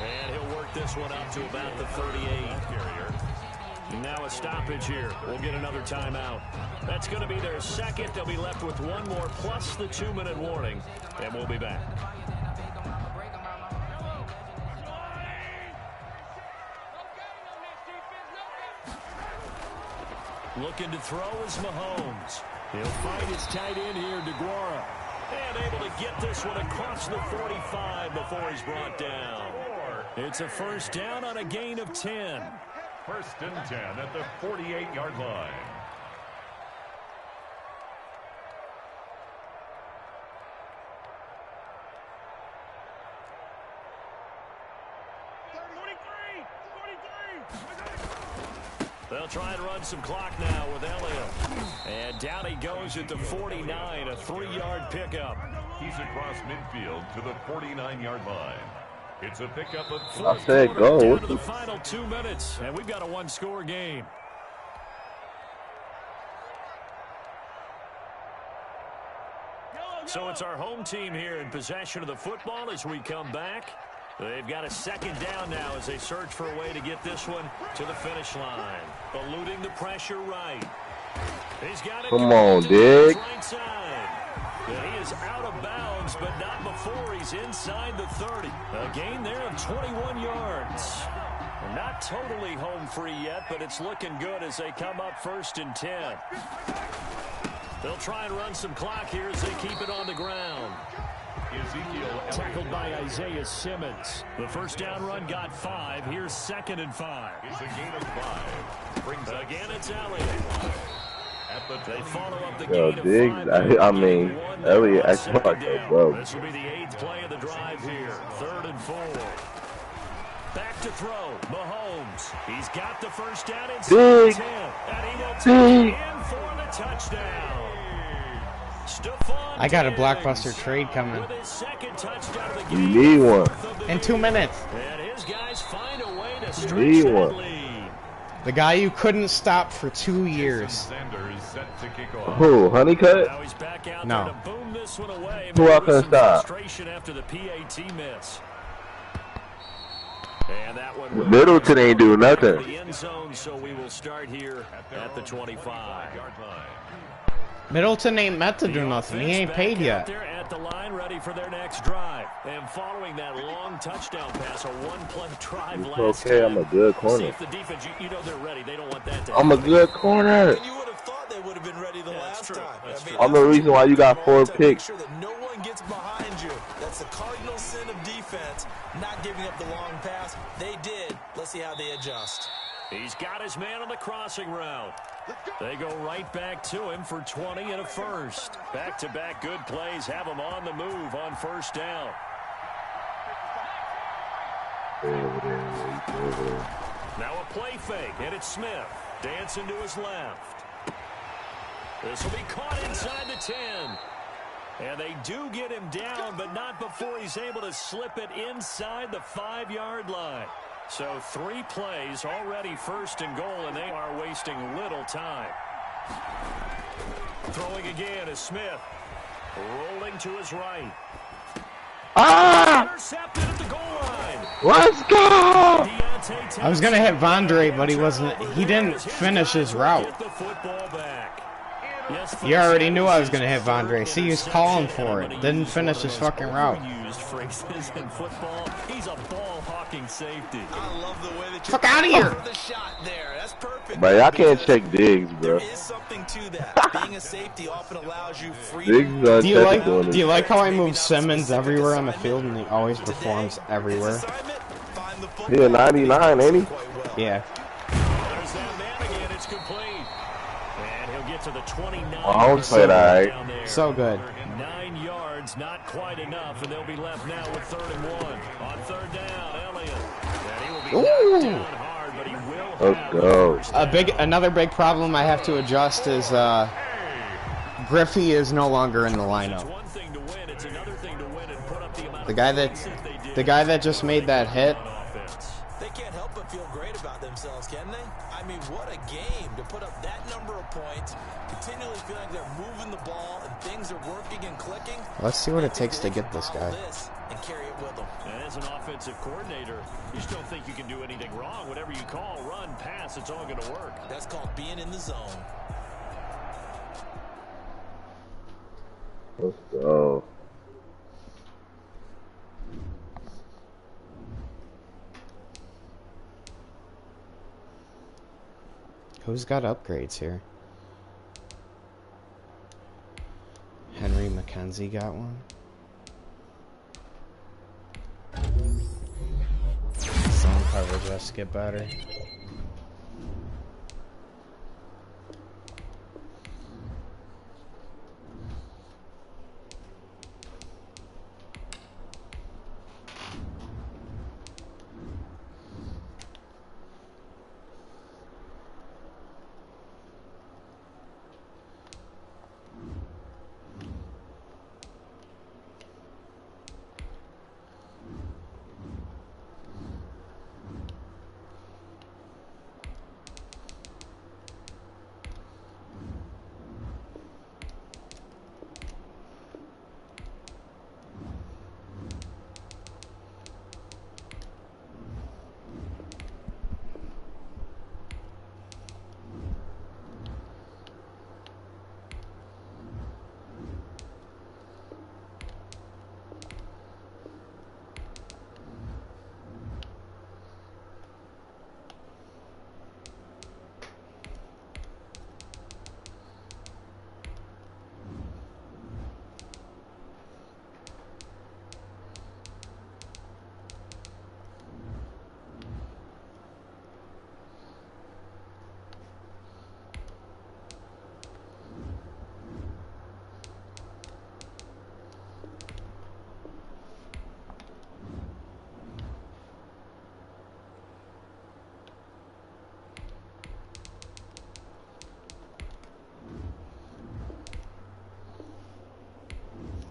And he'll work this one up to about the 38. Now a stoppage here. We'll get another timeout. That's going to be their second. They'll be left with 1 more plus the 2-minute warning. And we'll be back. Looking to throw is Mahomes. He'll find his tight end here, DeGuara. And able to get this one across the 45 before he's brought down. It's a first down on a gain of 10. First and 10 at the 48-yard line. They'll try and run some clock now with Elliott. And down he goes at the 49, a 3-yard pickup. He's across midfield to the 49-yard line. It's a pickup of I said go. down to the final 2 minutes, and we've got a 1-score game. So it's our home team here in possession of the football as we come back. They've got a second down now as they search for a way to get this one to the finish line. Eluding the pressure right. He's got it. Come on, Dig. Right side. And he is out of bounds, but not before he's inside the 30. A gain there of 21 yards. Not totally home free yet, but it's looking good as they come up first and 10. They'll try and run some clock here as they keep it on the ground. Tackled by Isaiah Simmons. The first down run got 5. Here's 2nd and 5. It's a gain of 5. Brings again, it's Elliott. They follow up the Yo, gain Diggs, of 5. I mean, Elliott acting like a bro. This will be the 8th play of the drive here. 3rd and 4. Back to throw. Mahomes. He's got the first down inside 10. And he will take it in for the touchdown. I got a blockbuster trade coming. You need one. In 2 minutes. And his guys find a way to You need one. lead. The guy you couldn't stop for 2 years. Who, Honeycutt? Now he's back out No. there to boom this one away. Who I couldn't stop? Frustration after the PAT miss. And that one Middleton ain't do nothing. the end zone, so we will start here at the 25. Middleton ain't meant to do nothing. He ain't paid yet. They're at the line ready for their next drive. And following that long touchdown pass, a one-play drive It's last okay, time. I'm a good See corner. if the defense, you know they're ready. They don't want that to I'm a happen. good corner. And you would have thought they would have been ready the last time. That's true. I'm the reason why you got 4 Make picks. sure that no one gets behind you. That's the cardinal sin of defense, not giving up the long pass. They did. Let's see how they adjust. He's got his man on the crossing route. They go right back to him for 20 and a first. Back-to-back good plays have him on the move on first down. Now a play fake, and it's Smith. Dancing to his left. This will be caught inside the 10. And they do get him down, but not before he's able to slip it inside the 5-yard line. So 3 plays already first and goal, and they are wasting little time. Throwing again is Smith. Rolling to his right. Intercepted at the goal line. Let's go! I was gonna hit Vondre, but he wasn't. He didn't finish his route. Get the football back. Yes, You already knew I was gonna hit Vondre. See, he was calling for it. Didn't finish his fucking route. Used phrases in football. He's a ball-hawking safety. I love the way that Fuck out of here! the shot there. That's perfect. But y'all can't check Diggs, bro. There is something to that. Being a safety often allows you Diggs freedom. is Do you like? uncheckable. Do you like how I move Simmons everywhere on the field and he always performs everywhere? Assignment, find the He a 99, ain't he? quite well. Yeah. There's that man again. It's complete. And he'll get to the 29. Mahomes played alright. Down there. So good. 9 yards, not quite enough, and they'll be left now with 3rd and 1. On 3rd down, Elliott. And he will be knocked down hard, but he will Let's go. Another big problem I have to adjust is Griffey is no longer in the It's lineup. one thing to win, it's The guy that just made that hit. They can't help but feel great about themselves, can they? I mean, what a game to put up that number of points, continually feeling they're moving the ball and things are working and clicking. Let's see what it takes to get this guy. And carry it with them. And as an offensive coordinator, you just don't think you can do anything wrong. Whatever you call, run, pass, it's all going to work. That's called being in the zone. Let's go. Who's got upgrades here? Henry McKenzie got one. Zone coverage has to get better.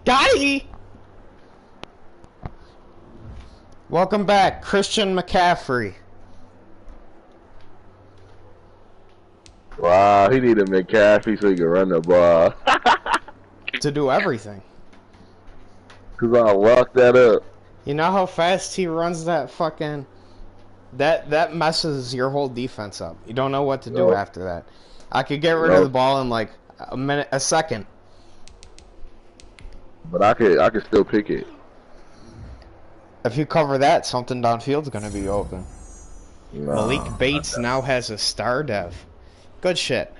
Gotti! Welcome back, Christian McCaffrey. Wow, he needed McCaffrey so he could run the ball. To do everything. Cause I locked that up. You know how fast he runs that fucking... That messes your whole defense up. You don't know what to do after that. I could get rid of the ball in like a second. But I could still pick it. If you cover that, something downfield's gonna be open. Nah, Malik Bates now has a star dev. Good shit.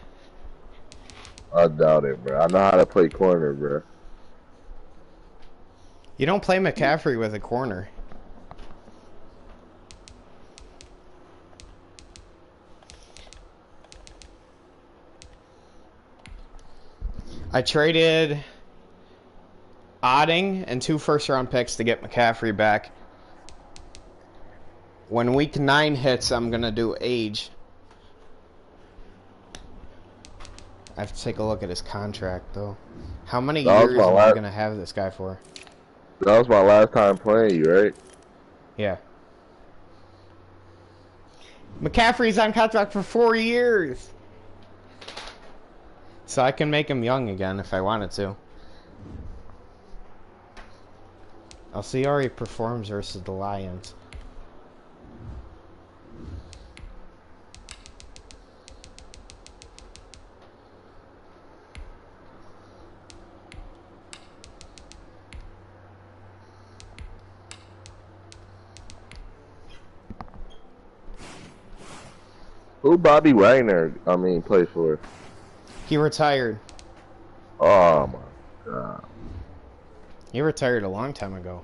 I doubt it, bro. I know how to play corner, bro. You don't play McCaffrey with a corner. I traded Odding and 2 first-round picks to get McCaffrey back. When week 9 hits, I'm gonna do age. I have to take a look at his contract, though. How many years am I gonna have this guy for? That was my last time playing you, right? Yeah. McCaffrey's on contract for 4 years. So I can make him young again if I wanted to. I'll see how he performs versus the Lions. Who Bobby Wagner, play for? He retired. Oh my god. He retired a long time ago.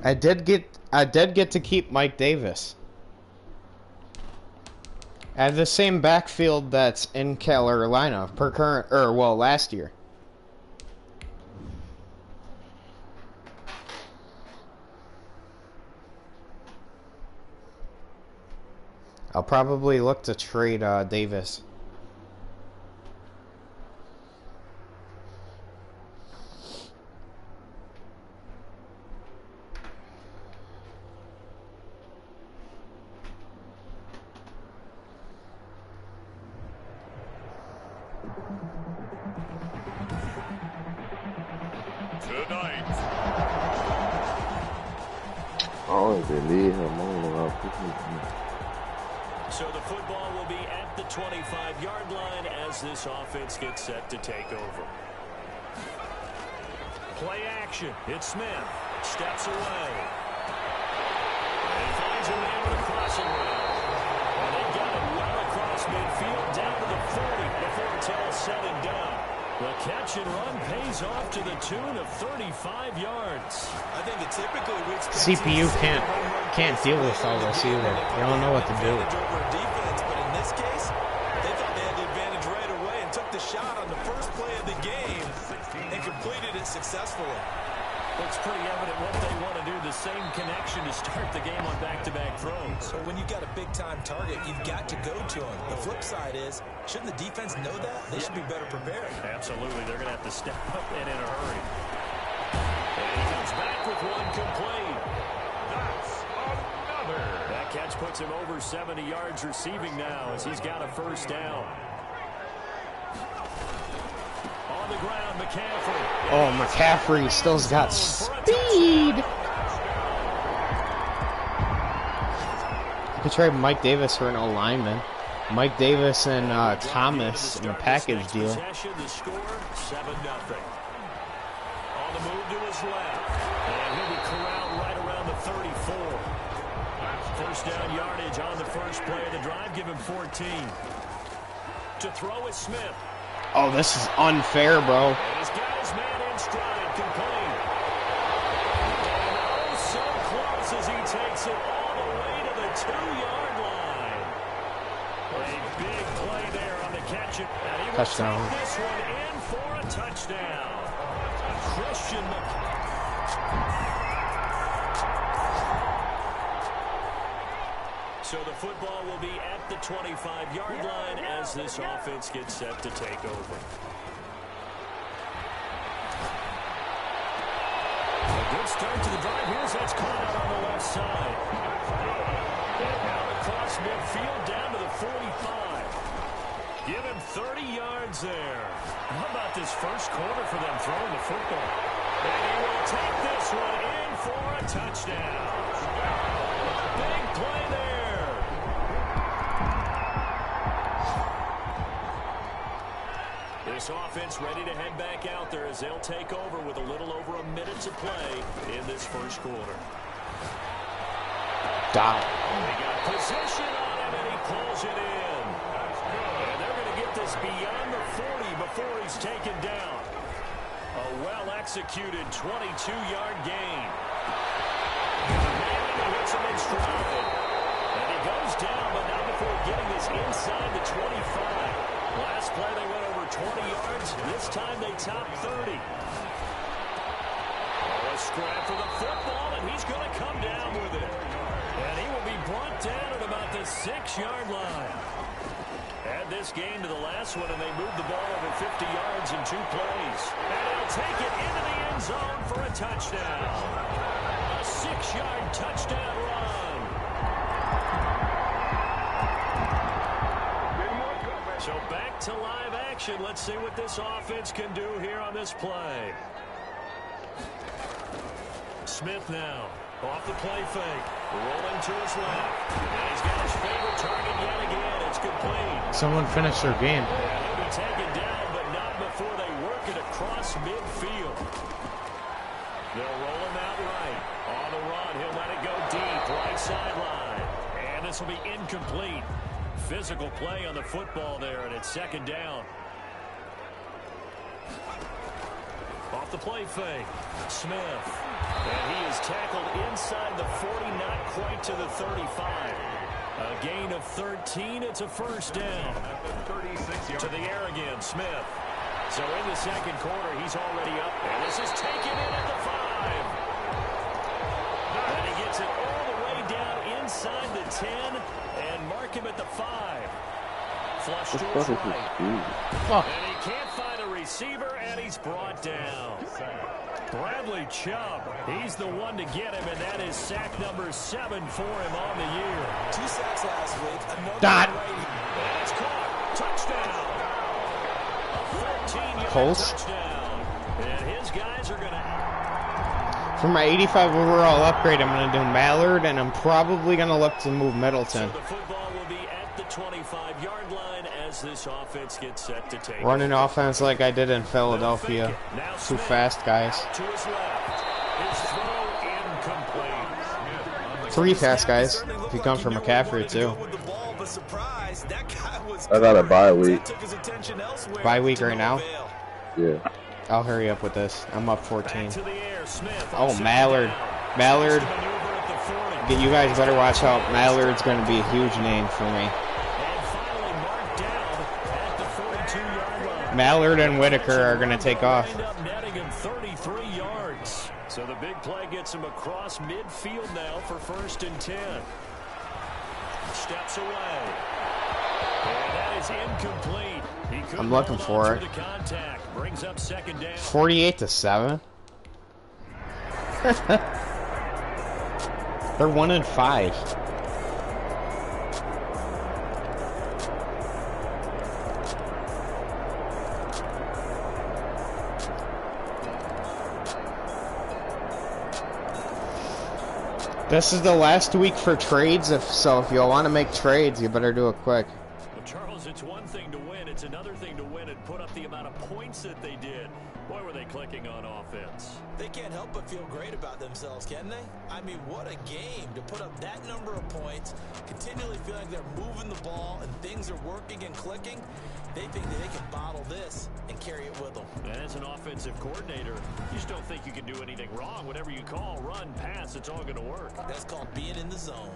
I did get to keep Mike Davis. I have the same backfield that's in Carolina last year. I'll probably look to trade Davis. Tonight. Oh, they need him. So the football will be at the 25-yard line as this offense gets set to take over. Play action. It's Smith. Steps away. And he finds a man with a crossing route. And they got him well across midfield down to the 40 before it's all said and done. The catch and run pays off to the tune of 35 yards. I think that typically we expect CPU can't deal with all this either. They don't know what to do. Defense, but in this case, they thought they had the advantage right away and took the shot on the first play of the game and completed it successfully. It's pretty evident what they want to do. The same connection to start the game on back-to-back throws. So when you've got a big-time target, you've got to go to him. The flip side is, shouldn't the defense know that? They should be better prepared. Absolutely. They're going to have to step up and in a hurry. And he comes back with one complete. That's another. That catch puts him over 70 yards receiving now as he's got a first down. On the ground, McCaffrey. Oh, McCaffrey still's got speed. You could trade Mike Davis for an O-lineman. Mike Davis and Thomas in a package deal. The score, 7-0. On the move to his left. And he'll be corralled right around the 34. First down yardage on the first play of the drive. Give him 14. To throw is Smith. Oh, this is unfair, bro. And he's got his man in stride, complete. And oh, so close as he takes it all the way to the 2-yard line. A big play there on the catch. And he will Touchdown. take this one in for a touchdown. Christian So the football will be at the 25-yard line as this offense gets set to take over. A good start to the drive. Here's that's caught out on the left side. And now across midfield down to the 45. Give him 30 yards there. How about this first quarter for them throwing the football? And he will take this one in for a touchdown. Big play there. This offense ready to head back out there as they'll take over with a little over a minute to play in this first quarter. Dot. They got position on him and he pulls it in. And they're going to get this beyond the 40 before he's taken down. A well-executed 22-yard gain. And he hits him in stride. And he goes down, but not before getting this inside the 25. Last play they went over 20 yards. This time they top 30. A scrap for the football, and he's going to come down with it. And he will be brought down at about the 6-yard line. Add this game to the last one, and they moved the ball over 50 yards in 2 plays. And he'll take it into the end zone for a touchdown. A 6-yard touchdown run. So back to live action. Let's see what this offense can do here on this play. Smith now off the play fake. Rolling to his left. And he's got his favorite target yet again. It's complete. Someone finish their game. And he'll be taken down, but not before they work it across midfield. They'll roll him out right. On the run, he'll let it go deep. Right sideline. And this will be incomplete. Physical play on the football there, and it's second down. Off the play fake. Smith. And he is tackled inside the 40, not quite to the 35. A gain of 13. It's a first down. To the air again, Smith. So in the second quarter, he's already up. And this is taken in at the 5. And he gets it all the way down inside the 10 and mark him at the 5. Flush to his right. And he can't find a receiver, and he's brought down. Bradley Chubb, he's the one to get him, and that is sack number 7 for him on the year. 2 sacks last week. Dot. And it's caught. Touchdown. A 13-yard Colts. touchdown. And his guys are going to... For my 85 overall upgrade, I'm going to do Mallard, and I'm probably going to look to move Middleton. So the football will be at the 25-yard line as this offense gets set to take. Running offense like I did in Philadelphia. Too fast, guys. To his left. His throw incomplete. 3 fast guys. If you come from McCaffrey, too. I got a bye week. Bye week right now? Yeah. I'll hurry up with this. I'm up 14. Oh, Mallard. Mallard. You guys better watch out. Mallard's going to be a huge name for me. Mallard and Whitaker are going to take off. So the big play gets him across midfield now for 1st and 10. Steps away. And that is incomplete. I'm looking for it. Brings up 2nd down. 48-7. They're 1-5. This is the last week for trades, so if you want to make trades, you better do it quick. Well, Charles, it's one thing to win. It's another thing to win and put up the amount of points that they did. Boy, were they clicking on offense. They can't help but feel great about themselves, can they? I mean, what a game to put up that number of points, continually feeling like they're moving the ball and things are working and clicking. They think that they can bottle this and carry it with them. And as an offensive coordinator, you just don't think you can do anything wrong. Whatever you call, run, pass, it's all going to work. That's called being in the zone.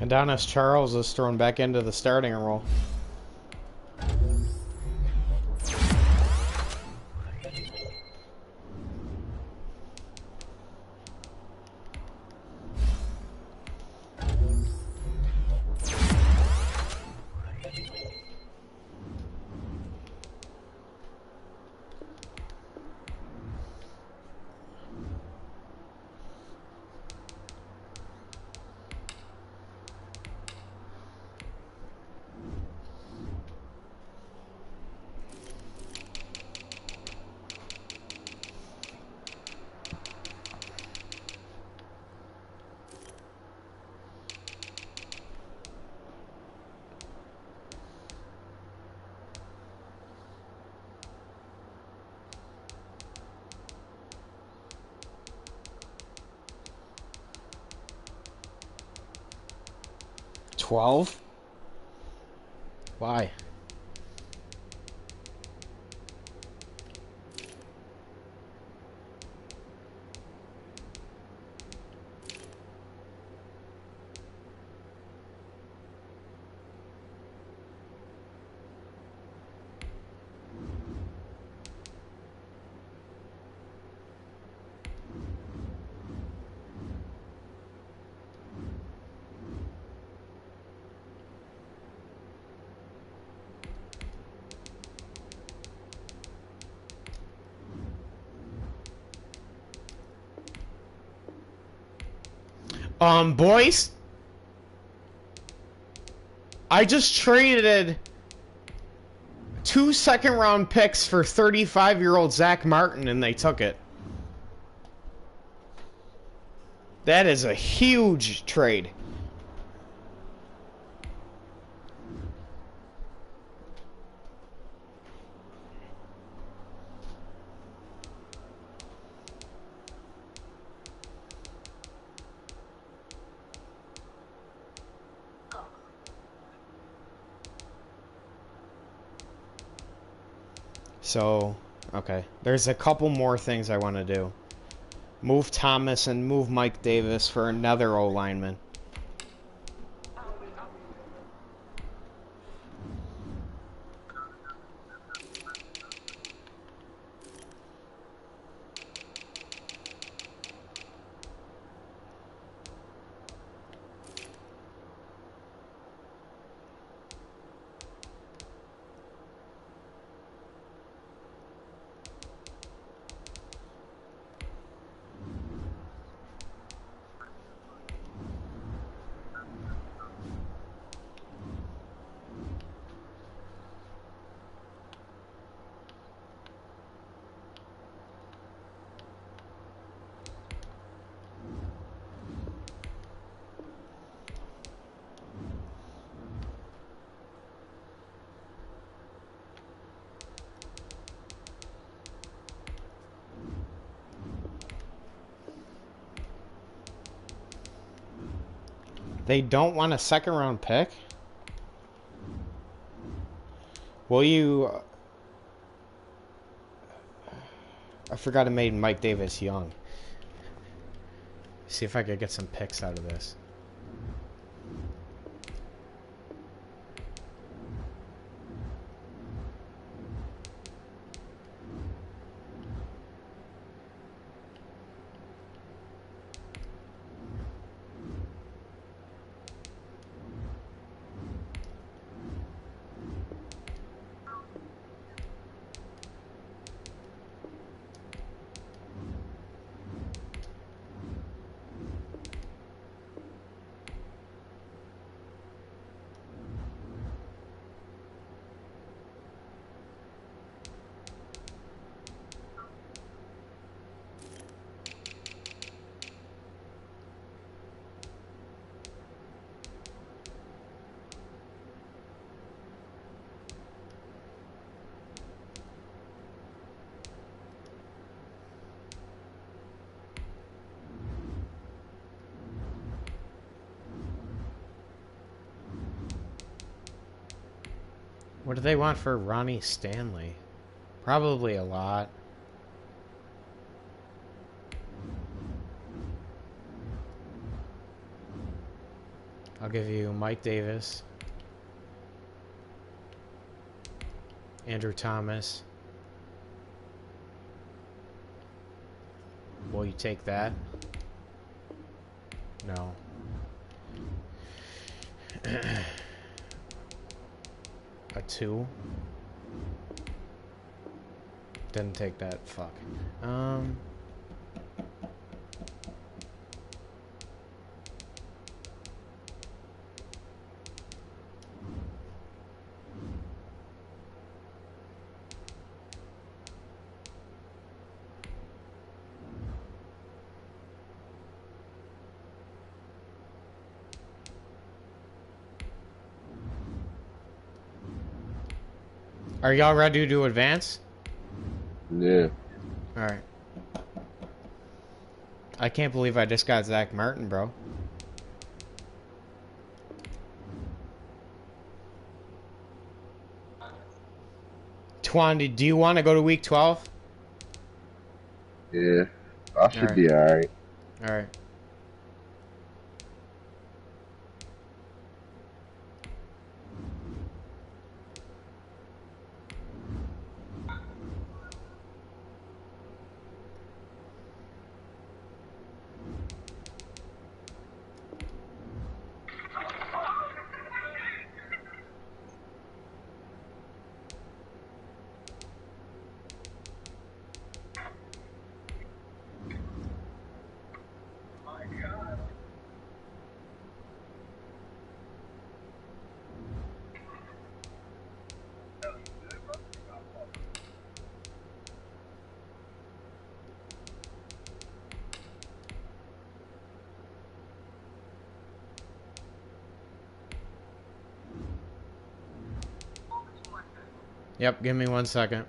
Adonis Charles is thrown back into the starting role. $12? Why? Boys, I just traded 2 second-round picks for 35-year-old Zach Martin, and they took it. That is a huge trade. So, okay. There's a couple more things I want to do. Move Thomas and move Mike Davis for another O-lineman. They don't want a second-round pick? Will you... I forgot I made Mike Davis young. See if I could get some picks out of this. What do they want for Ronnie Stanley? Probably a lot. I'll give you Mike Davis, Andrew Thomas. Will you take that? No. A 2. Didn't take that. Fuck. Are y'all ready to advance? Yeah. Alright. I can't believe I just got Zach Martin, bro. Twan, do you want to go to week 12? Yeah. I should be alright. Alright. Yep, give me 1 second.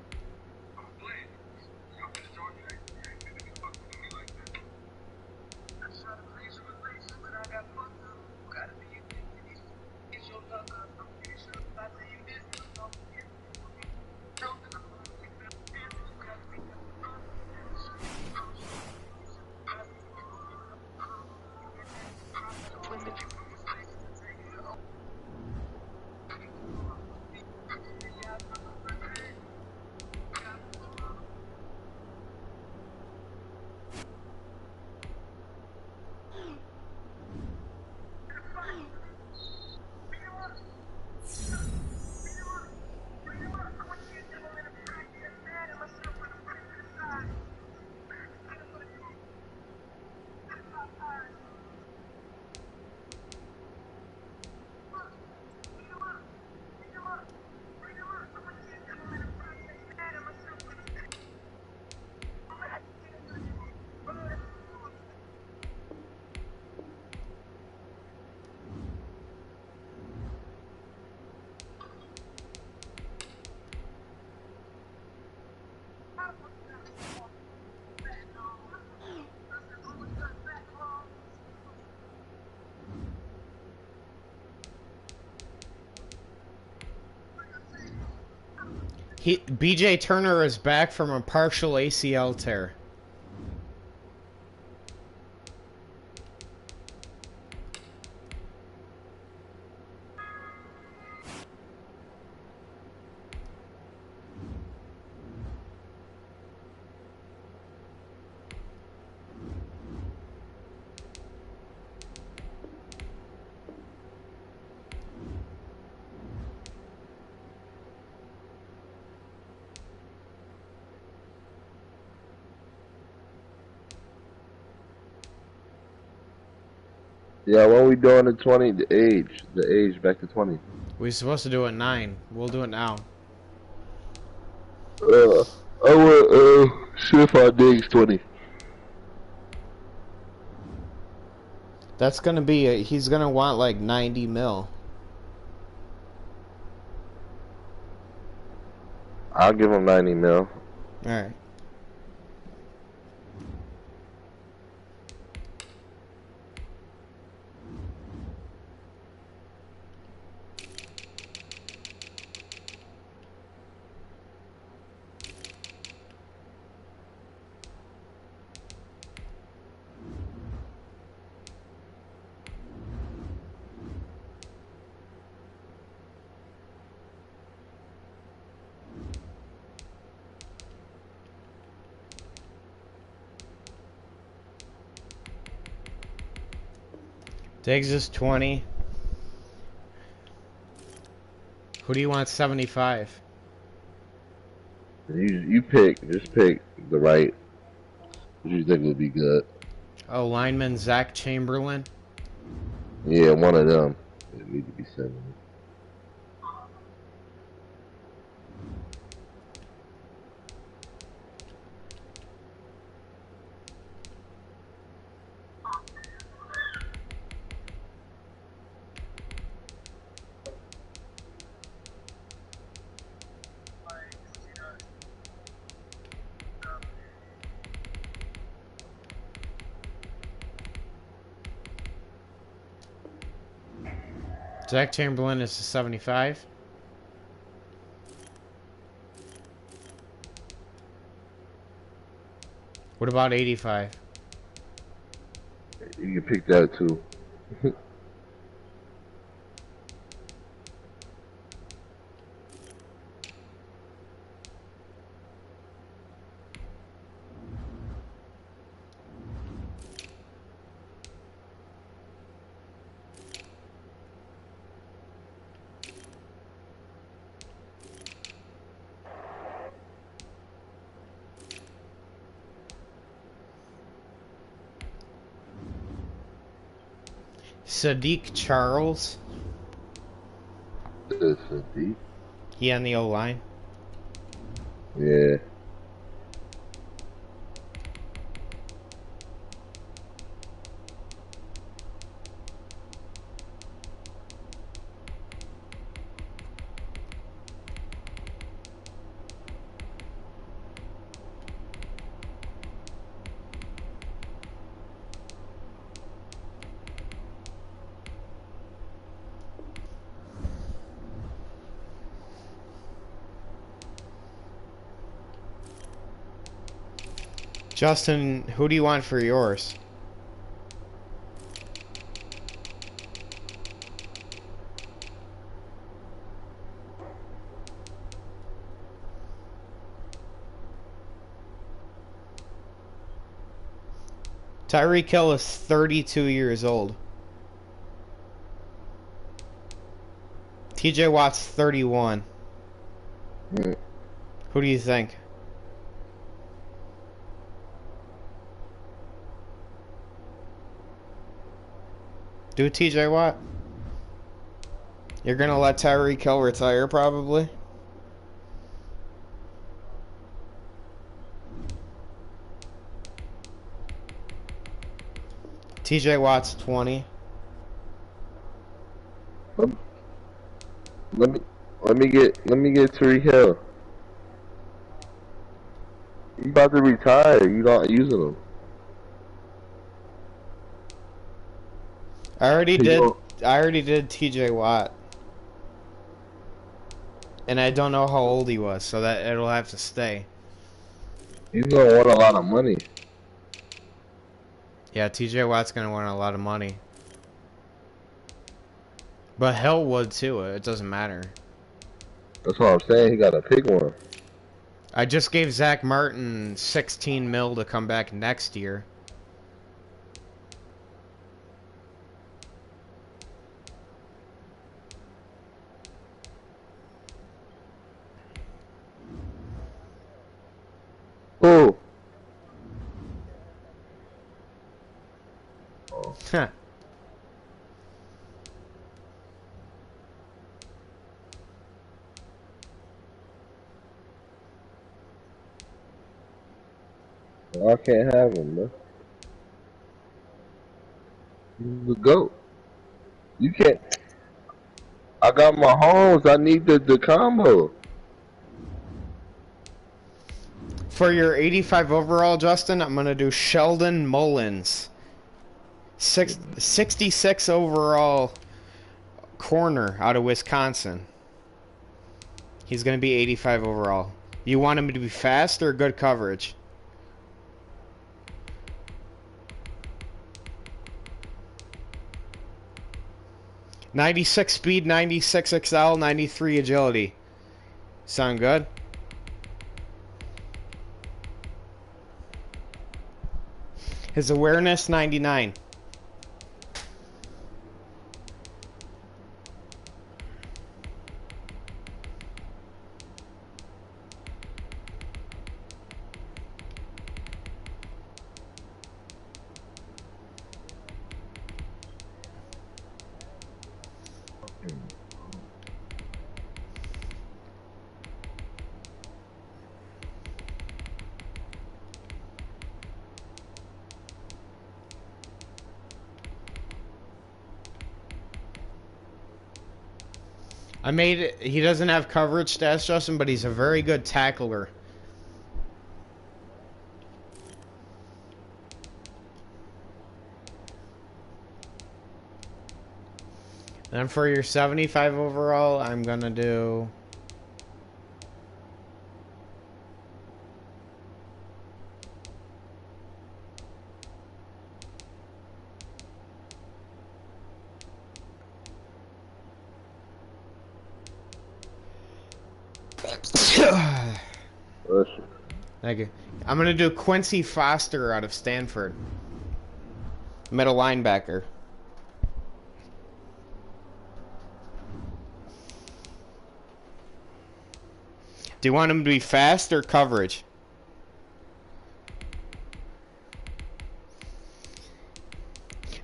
BJ Turner is back from a partial ACL tear. Yeah, when we doing the 20, the age back to 20. We're supposed to do it 9. We'll do it now. I want Surfar Diggs 20. That's gonna be he's gonna want like 90 mil. I'll give him 90 mil. Alright. Diggs is 20. Who do you want 75? You pick. Just pick the right. What you think would be good? Oh, lineman Zach Chamberlain. Yeah, one of them. It need to be 70. Zach Chamberlain is 75. What about 85? You can pick that too. Sadiq Charles. Sadiq. He on the O-line. Yeah. Justin, who do you want for yours? Tyreek Hill is 32 years old. TJ Watt's 31. Who do you think? Do TJ Watt? You're gonna let Tyreek Hill retire probably? TJ Watt's 20. Let me get Tariq Hill. You about to retire? You not using him? I already did TJ Watt. And I don't know how old he was, so that it'll have to stay. He's gonna want a lot of money. Yeah, TJ Watt's gonna want a lot of money. But Hill would too, it doesn't matter. That's what I'm saying, he gotta pick one. I just gave Zach Martin 16 mil to come back next year. Who? Huh. I can't have him, man. He's the GOAT. You can't. I got my homes. I need the combo. For your 85 overall, Justin, I'm going to do Sheldon Mullins. 66 overall corner out of Wisconsin. He's going to be 85 overall. You want him to be fast or good coverage? '96 speed, 96 XL, 93 agility. Sound good? His awareness, 99. I made it. He doesn't have coverage stats, Justin, but he's a very good tackler. Then for your 75 overall, I'm going to do... Thank you. I'm going to do Quincy Foster out of Stanford. Middle linebacker. Do you want him to be fast or coverage?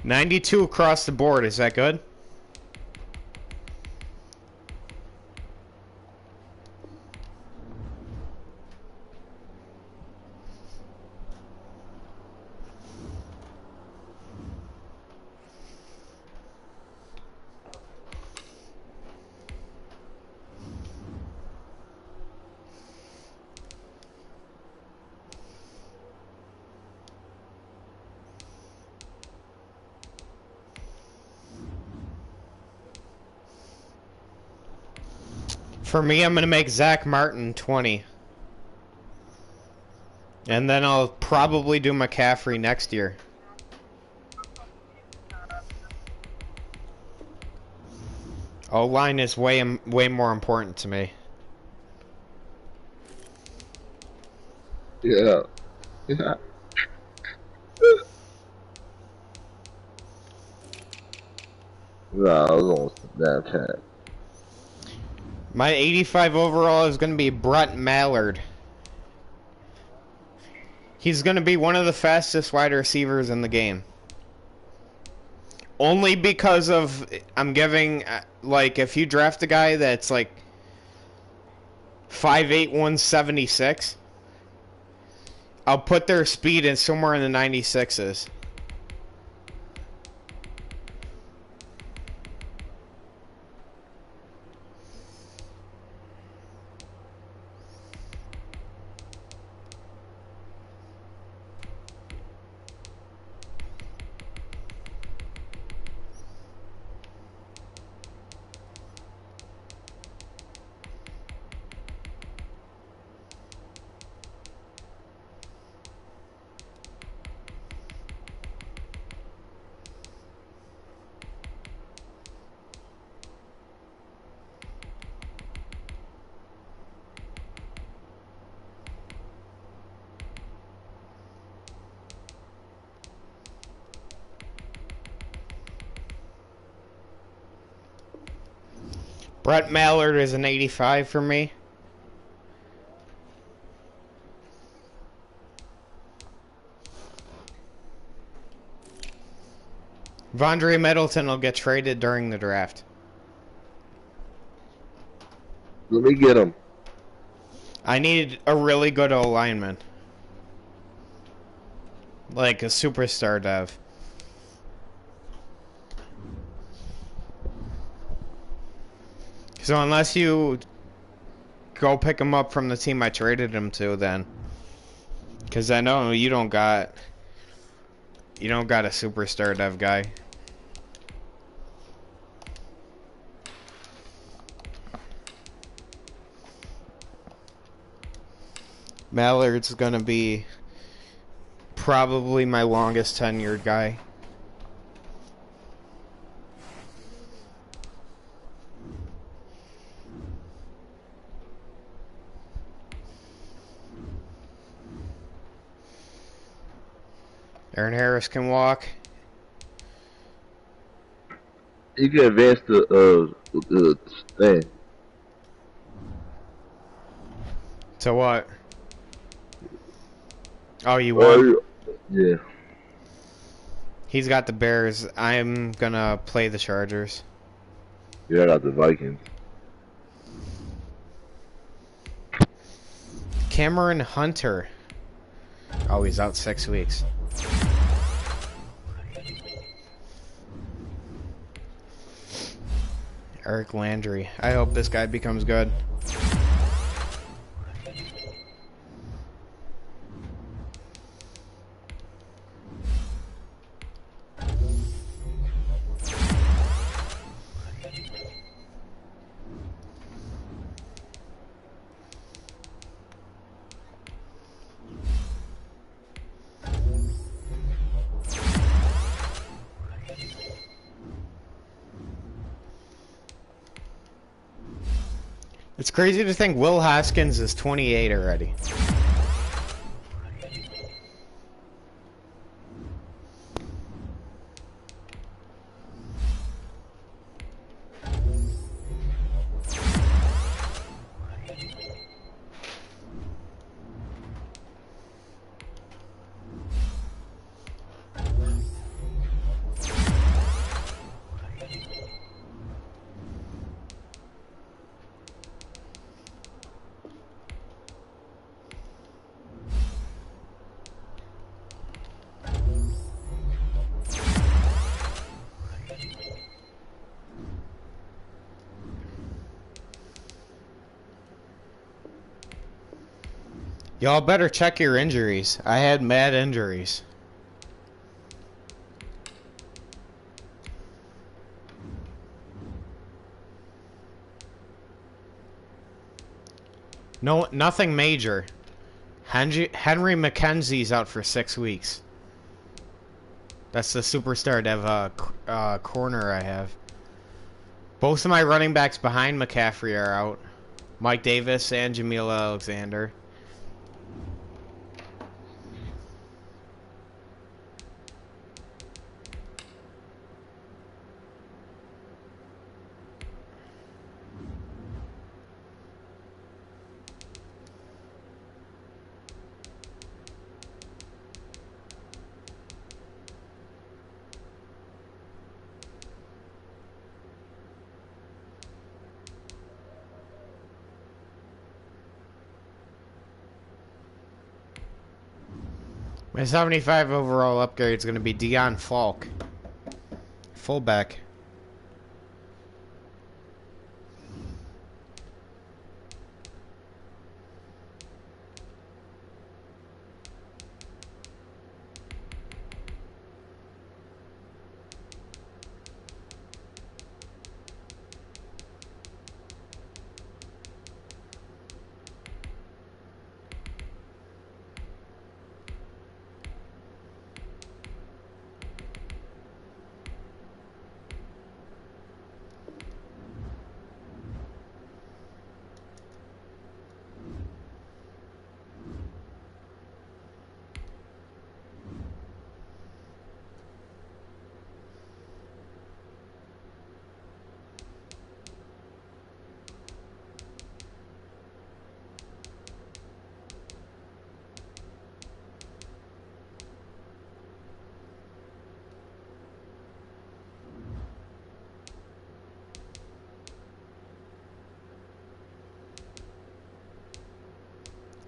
.92 across the board. Is that good? For me, I'm going to make Zach Martin 20. And then I'll probably do McCaffrey next year. O-line is way more important to me. Yeah. Yeah. Nah, I was on Snapchat. My 85 overall is going to be Brett Mallard. He's going to be one of the fastest wide receivers in the game. Only because of, I'm giving, like, if you draft a guy that's, like, 5'8", 176, I'll put their speed in somewhere in the 96s. Brett Mallard is an 85 for me. Vondre Middleton will get traded during the draft. Let me get him. I need a really good O-lineman. Like a superstar dev. So unless you go pick him up from the team I traded him to, then, because I know you don't got a superstar dev guy. Mallard's gonna be probably my longest tenured guy. Aaron Harris can walk. You can advance the thing. To what? Oh, you won? Yeah. He's got the Bears. I'm gonna play the Chargers. Yeah, I got the Vikings. Cameron Hunter. Oh, he's out 6 weeks. Eric Landry. I hope this guy becomes good. It's crazy to think Will Haskins is 28 already. Y'all better check your injuries. I had mad injuries. No, nothing major. Henry McKenzie's out for 6 weeks. That's the superstar dev corner I have. Both of my running backs behind McCaffrey are out. Mike Davis and Jamil Alexander. My 75 overall upgrade is going to be Dion Falk. Fullback.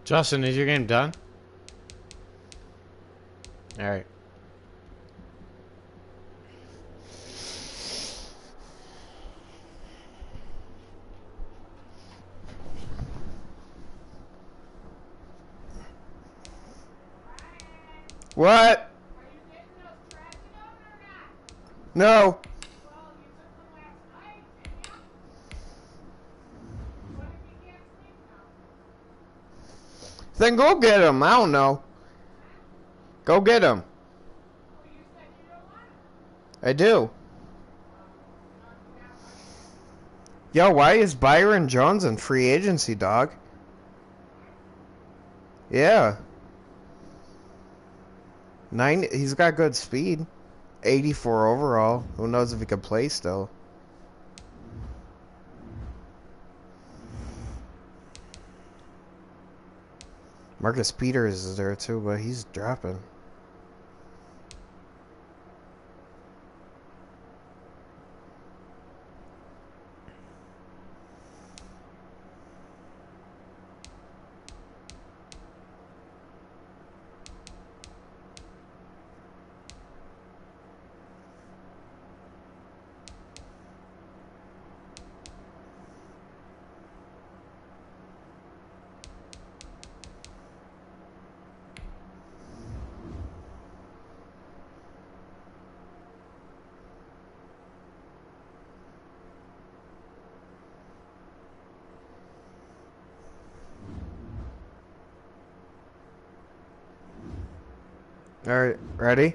Justin, is your game done? Alright. What? No. Then go get him. I don't know. Go get him. I do. Yo, why is Byron Jones in free agency, dog? Yeah. He's got good speed. 84 overall. Who knows if he can play still? Marcus Peters is there too, but he's dropping. Alright, ready?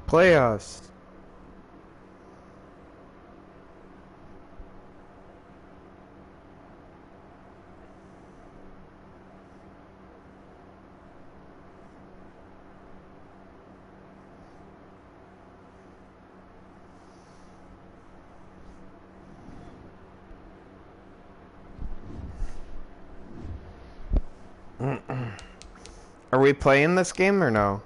Playoffs. Are we playing this game or no?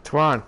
Twan.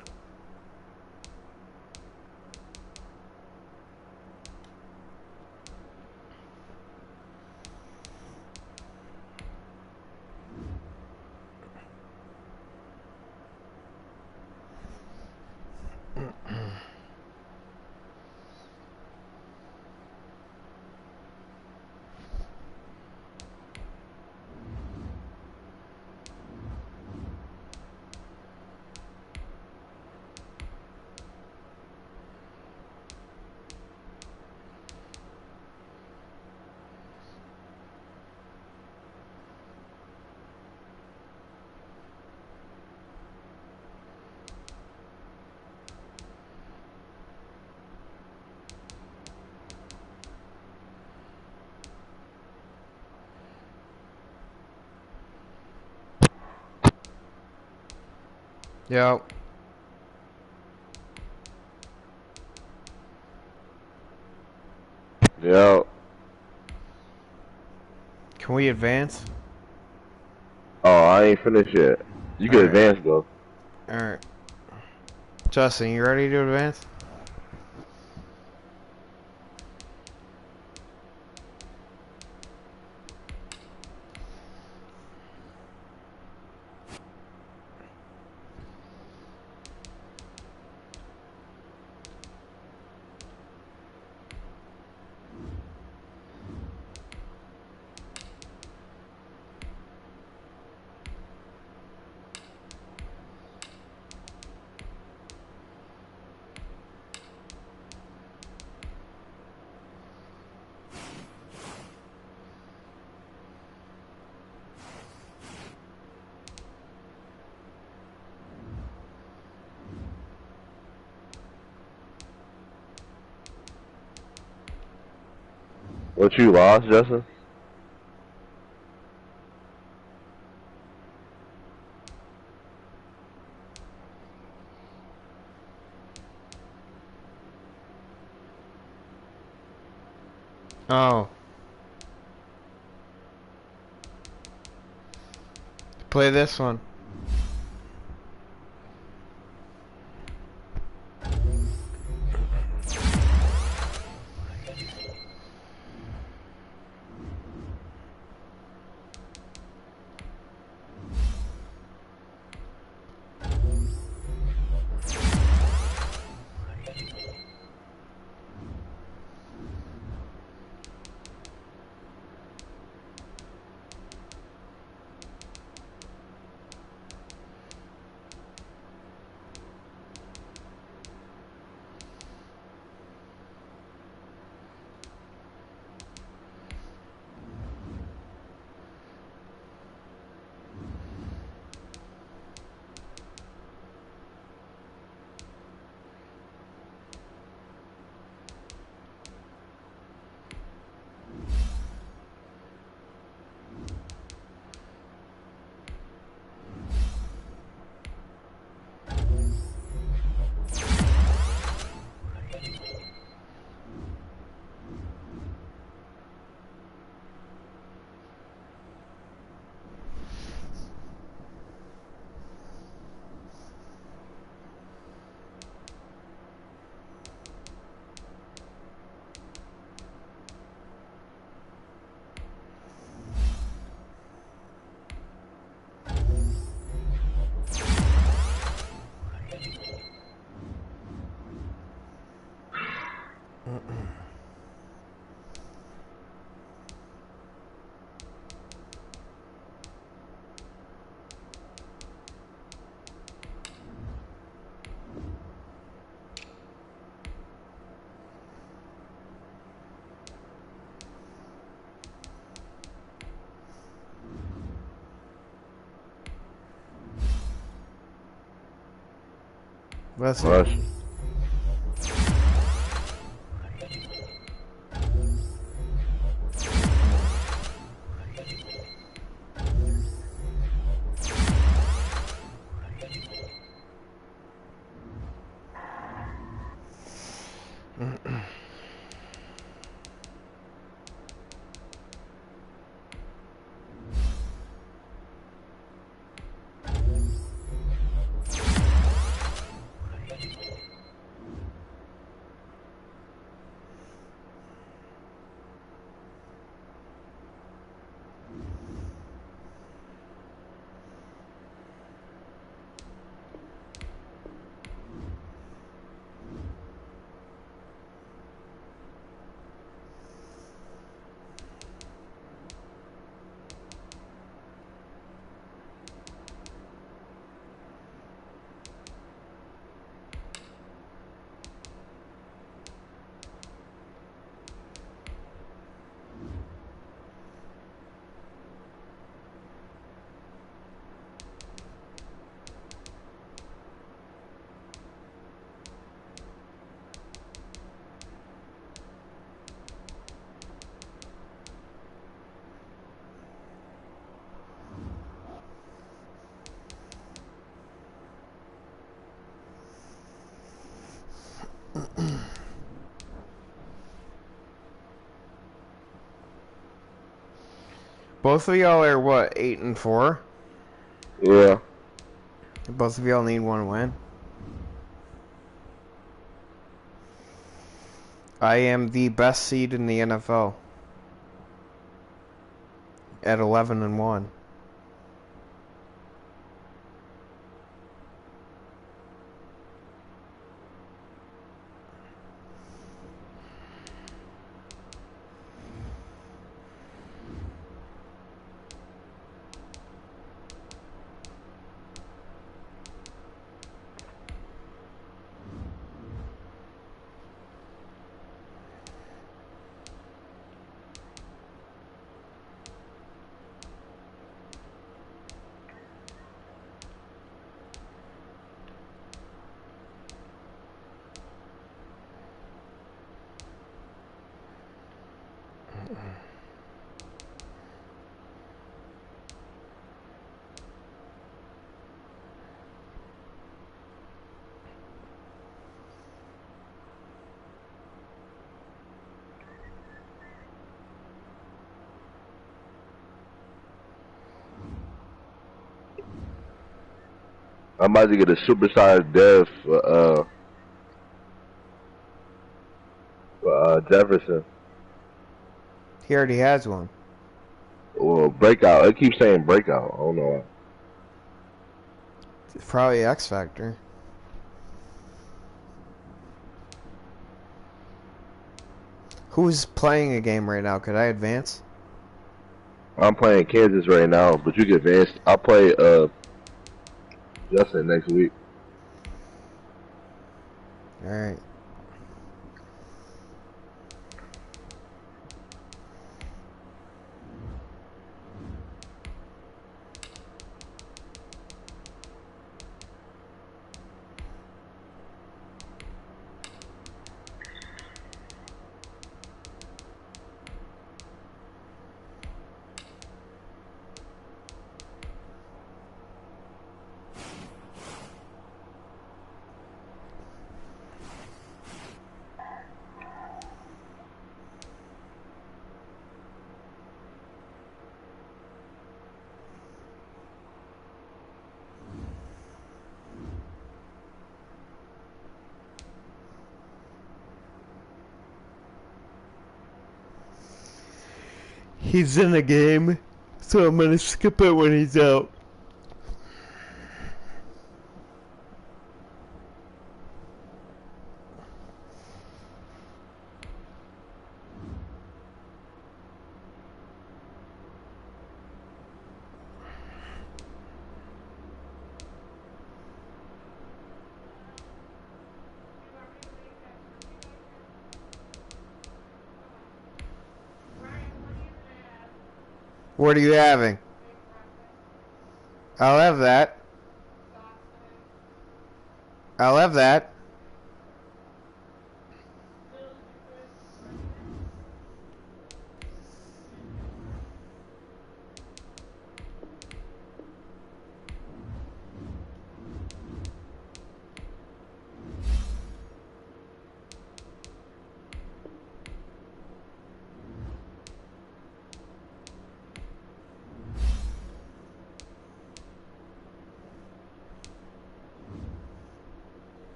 Yo. Yo. Can we advance? Oh, I ain't finished yet. You can Alright. advance though. Alright. Justin, you ready to advance? What, you lost, Justin? Oh. Play this one. That's it. Rush. Both of y'all are what, 8-4? Yeah. Both of y'all need one win. I am the best seed in the NFL at 11-1. I'm about to get a supersized dev for Jefferson. He already has one. Well, breakout. It keeps saying breakout. I don't know why. It's probably X Factor. Who's playing a game right now? Could I advance? I'm playing Kansas right now, but you can advance. I'll play Justin next week. Alright. He's in the game, so I'm gonna skip it when he's out. What are you having? I'll have that. I'll have that.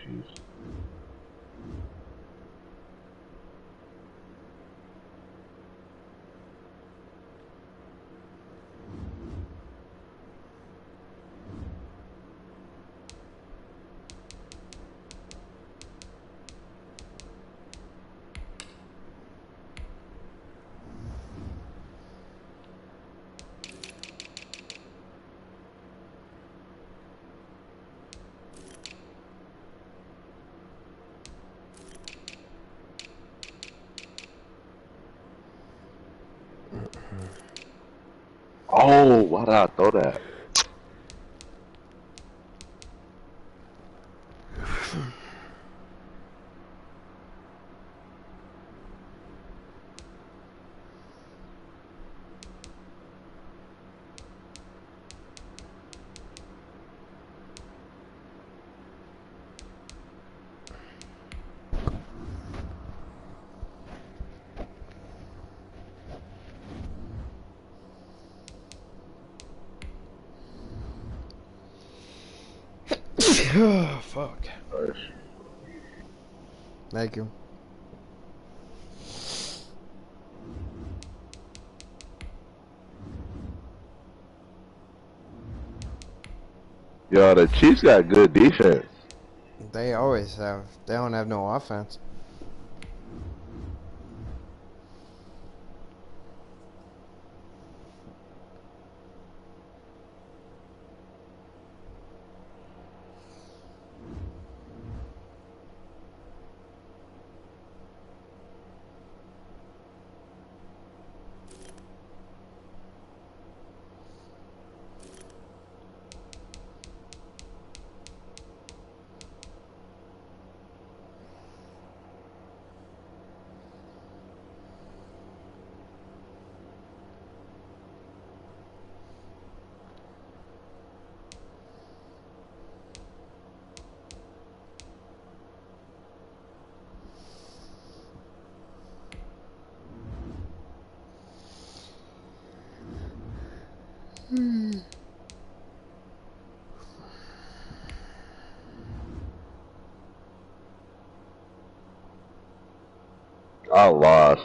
Jeez. Oh, why did I throw that? Oh, fuck. Nice. Thank you. Yo, the Chiefs got good defense. They always have. They don't have no offense. I lost.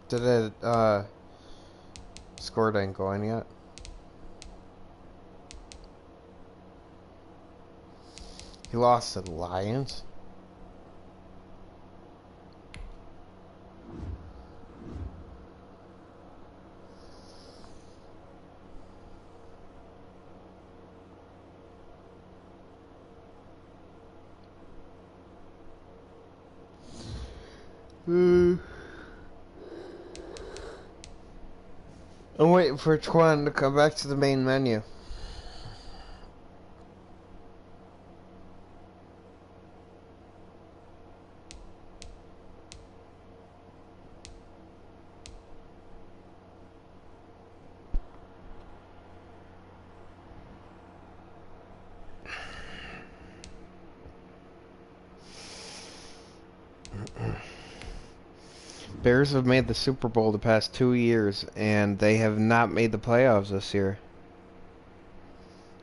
Did it, score didn't go in yet? He lost to the Lions? I'm waiting for Twan to come back to the main menu. Bears have made the Super Bowl the past 2 years, and they have not made the playoffs this year.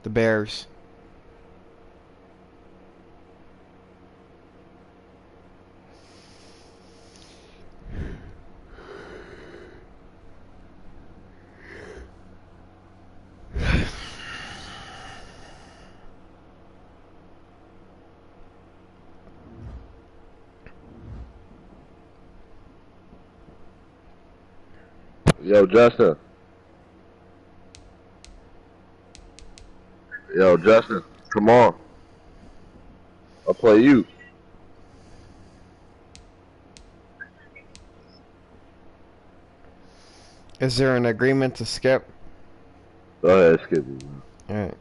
The Bears. Yo, Justin. Yo, Justin. Come on. I'll play you. Is there an agreement to skip? Go ahead, skip me. Alright.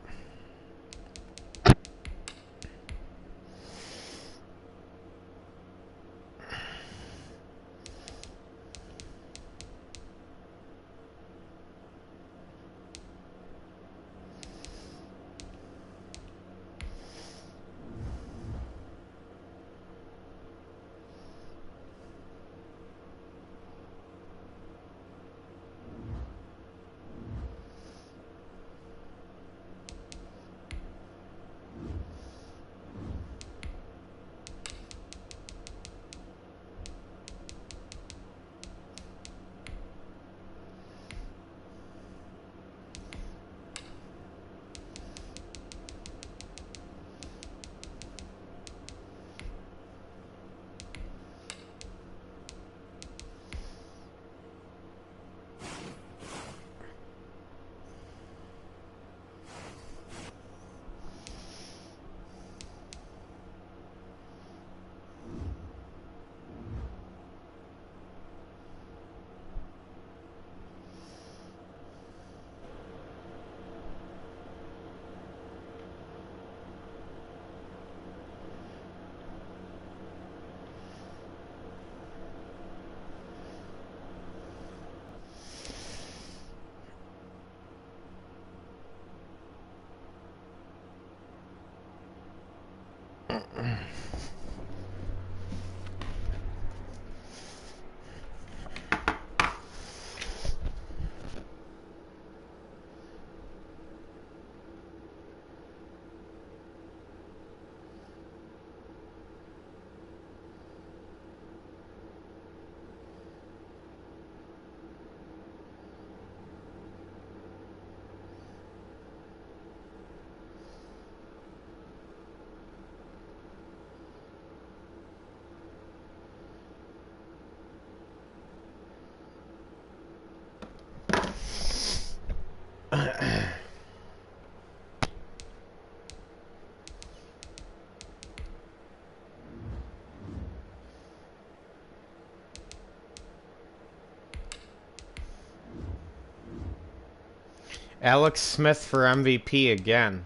Alex Smith for MVP again.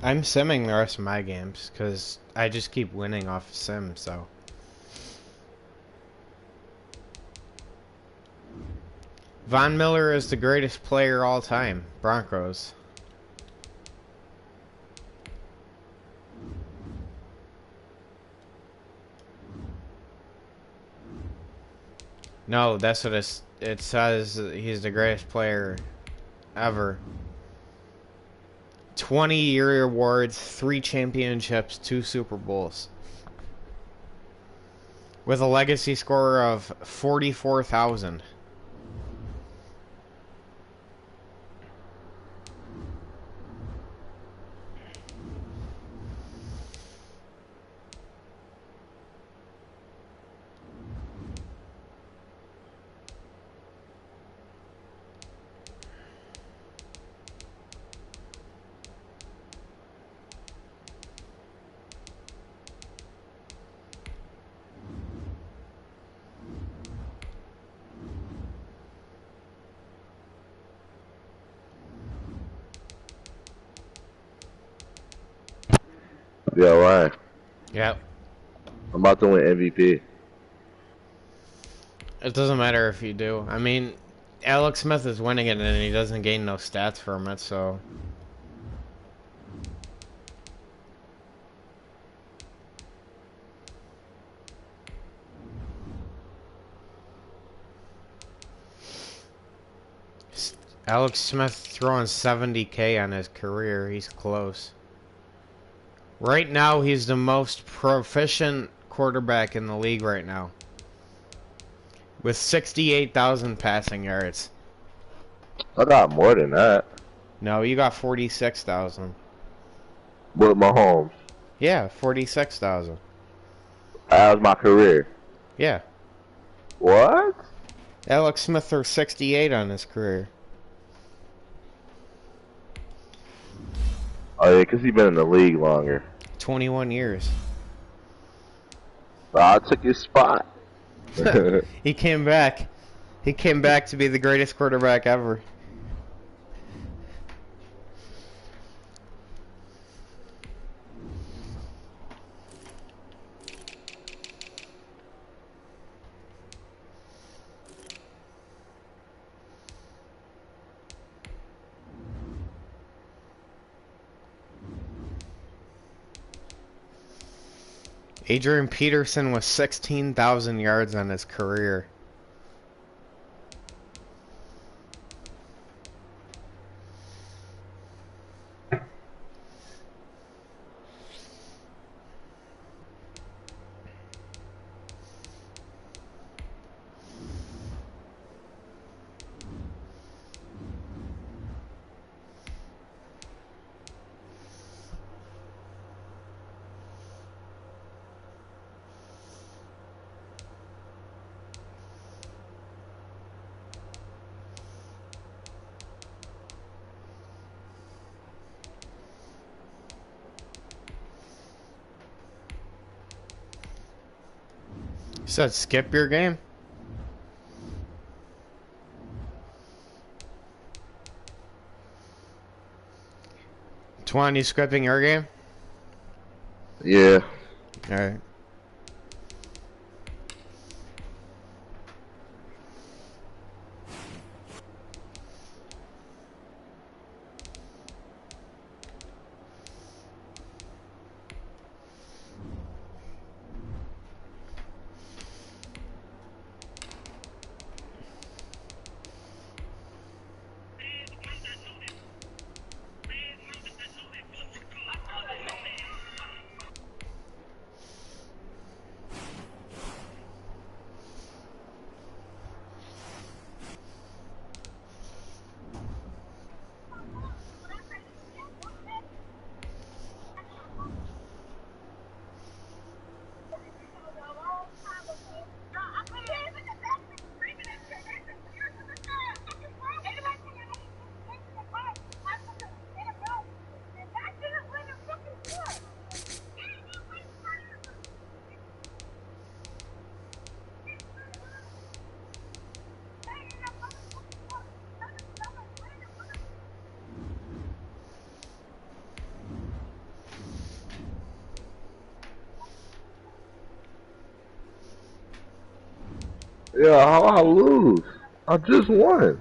I'm simming the rest of my games because I just keep winning off of sim, so. Von Miller is the greatest player all time. Broncos. No, that's what it says. He's the greatest player ever. 20-year awards, 3 championships, 2 Super Bowls. With a legacy score of 44,000. Yeah, Ryan. Yep. I'm about to win MVP. It doesn't matter if you do. I mean, Alex Smith is winning it and he doesn't gain no stats from it, so. Alex Smith throwing 70K on his career. He's close. Right now, he's the most proficient quarterback in the league right now. With 68,000 passing yards. I got more than that. No, you got 46,000. With Mahomes. Yeah, 46,000. That was my career. Yeah. What? Alex Smith threw 68 on his career. Oh, yeah, because he's been in the league longer. 21 years. I took his spot. He came back. He came back to be the greatest quarterback ever. Adrian Peterson with 16,000 yards on his career. You said skip your game? Twan, you skipping your game? Yeah. Alright. Yeah, how I lose? I just won.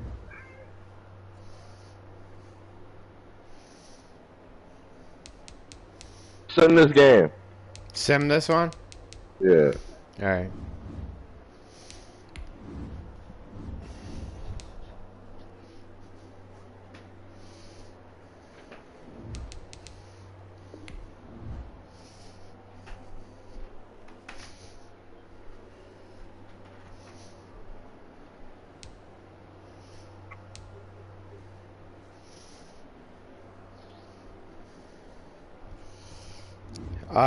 Send this game. Sim this one? Yeah. Alright.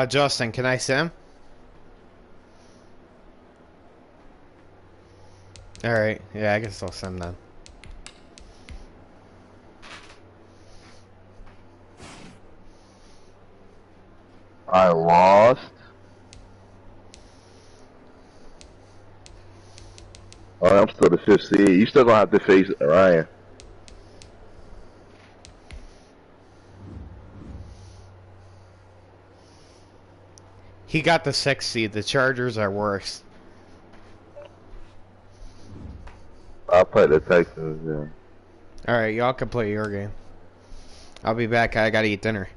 Justin, can I sim? Alright, yeah, I guess I'll sim then. I lost. Oh, I'm still the 5th seed. You still gonna have to face Ryan. He got the 6th seed. The Chargers are worse. I'll play the Texans, yeah. Alright, y'all can play your game. I'll be back. I gotta eat dinner.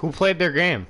Who played their game?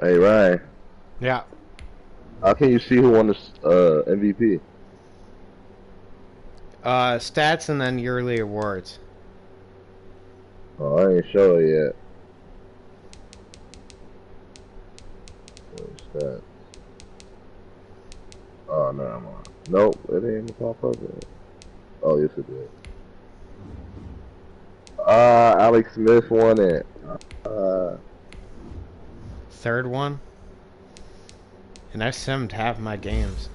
Hey Ryan, Yeah. how can you see who won this MVP? Stats and then yearly awards. Oh, I ain't show it yet. Where's that? Oh no, I'm on. Nope, it ain't even pop up yet. Oh yes it did. Alex Smith won it. Third one. And I simmed half my games.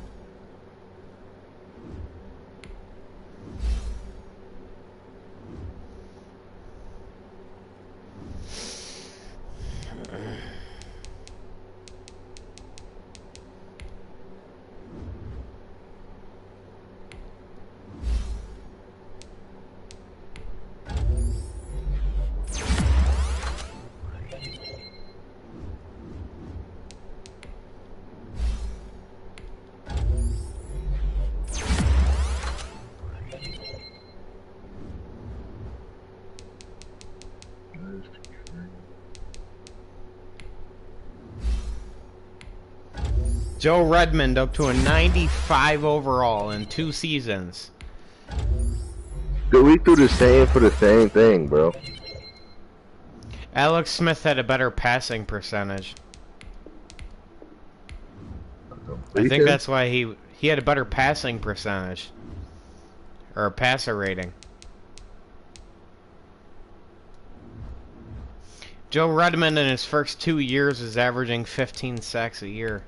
Joe Redmond up to a 95 overall in 2 seasons. Dude, we threw the same for the same thing, bro. Alex Smith had a better passing percentage. I think that's why he had a better passing percentage. Or a passer rating. Joe Redmond in his first 2 years is averaging 15 sacks a year.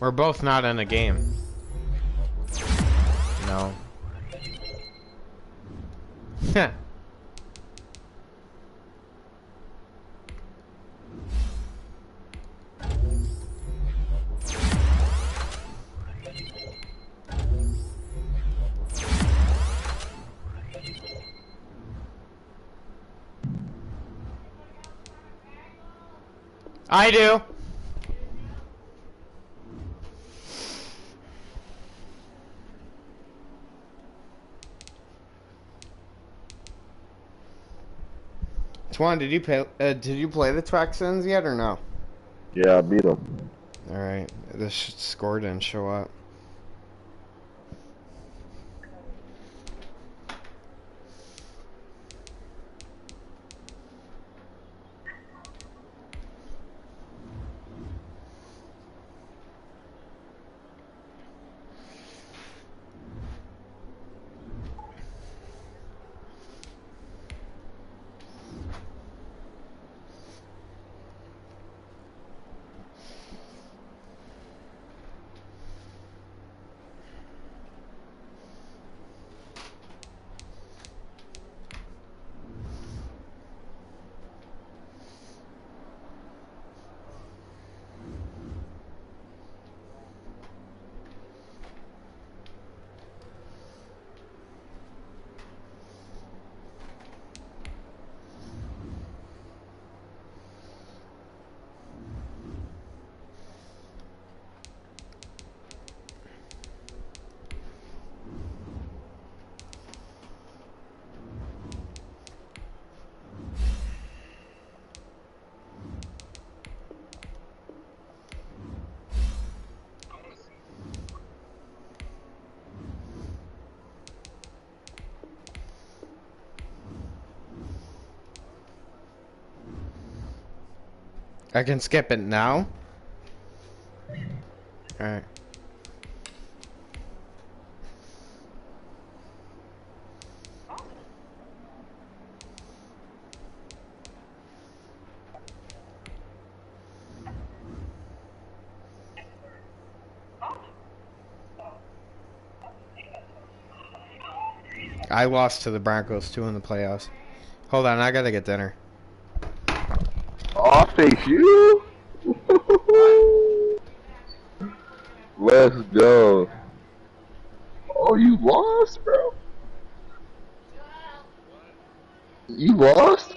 We're both not in a game. No. Heh. I do. Twan, did you play the Texans yet or no? Yeah, I beat him. All right, this score didn't show up. I can skip it now? Alright. I lost to the Broncos too in the playoffs. Hold on, I gotta get dinner. Oh, I face you. Let's go. Oh, you lost, bro? You lost?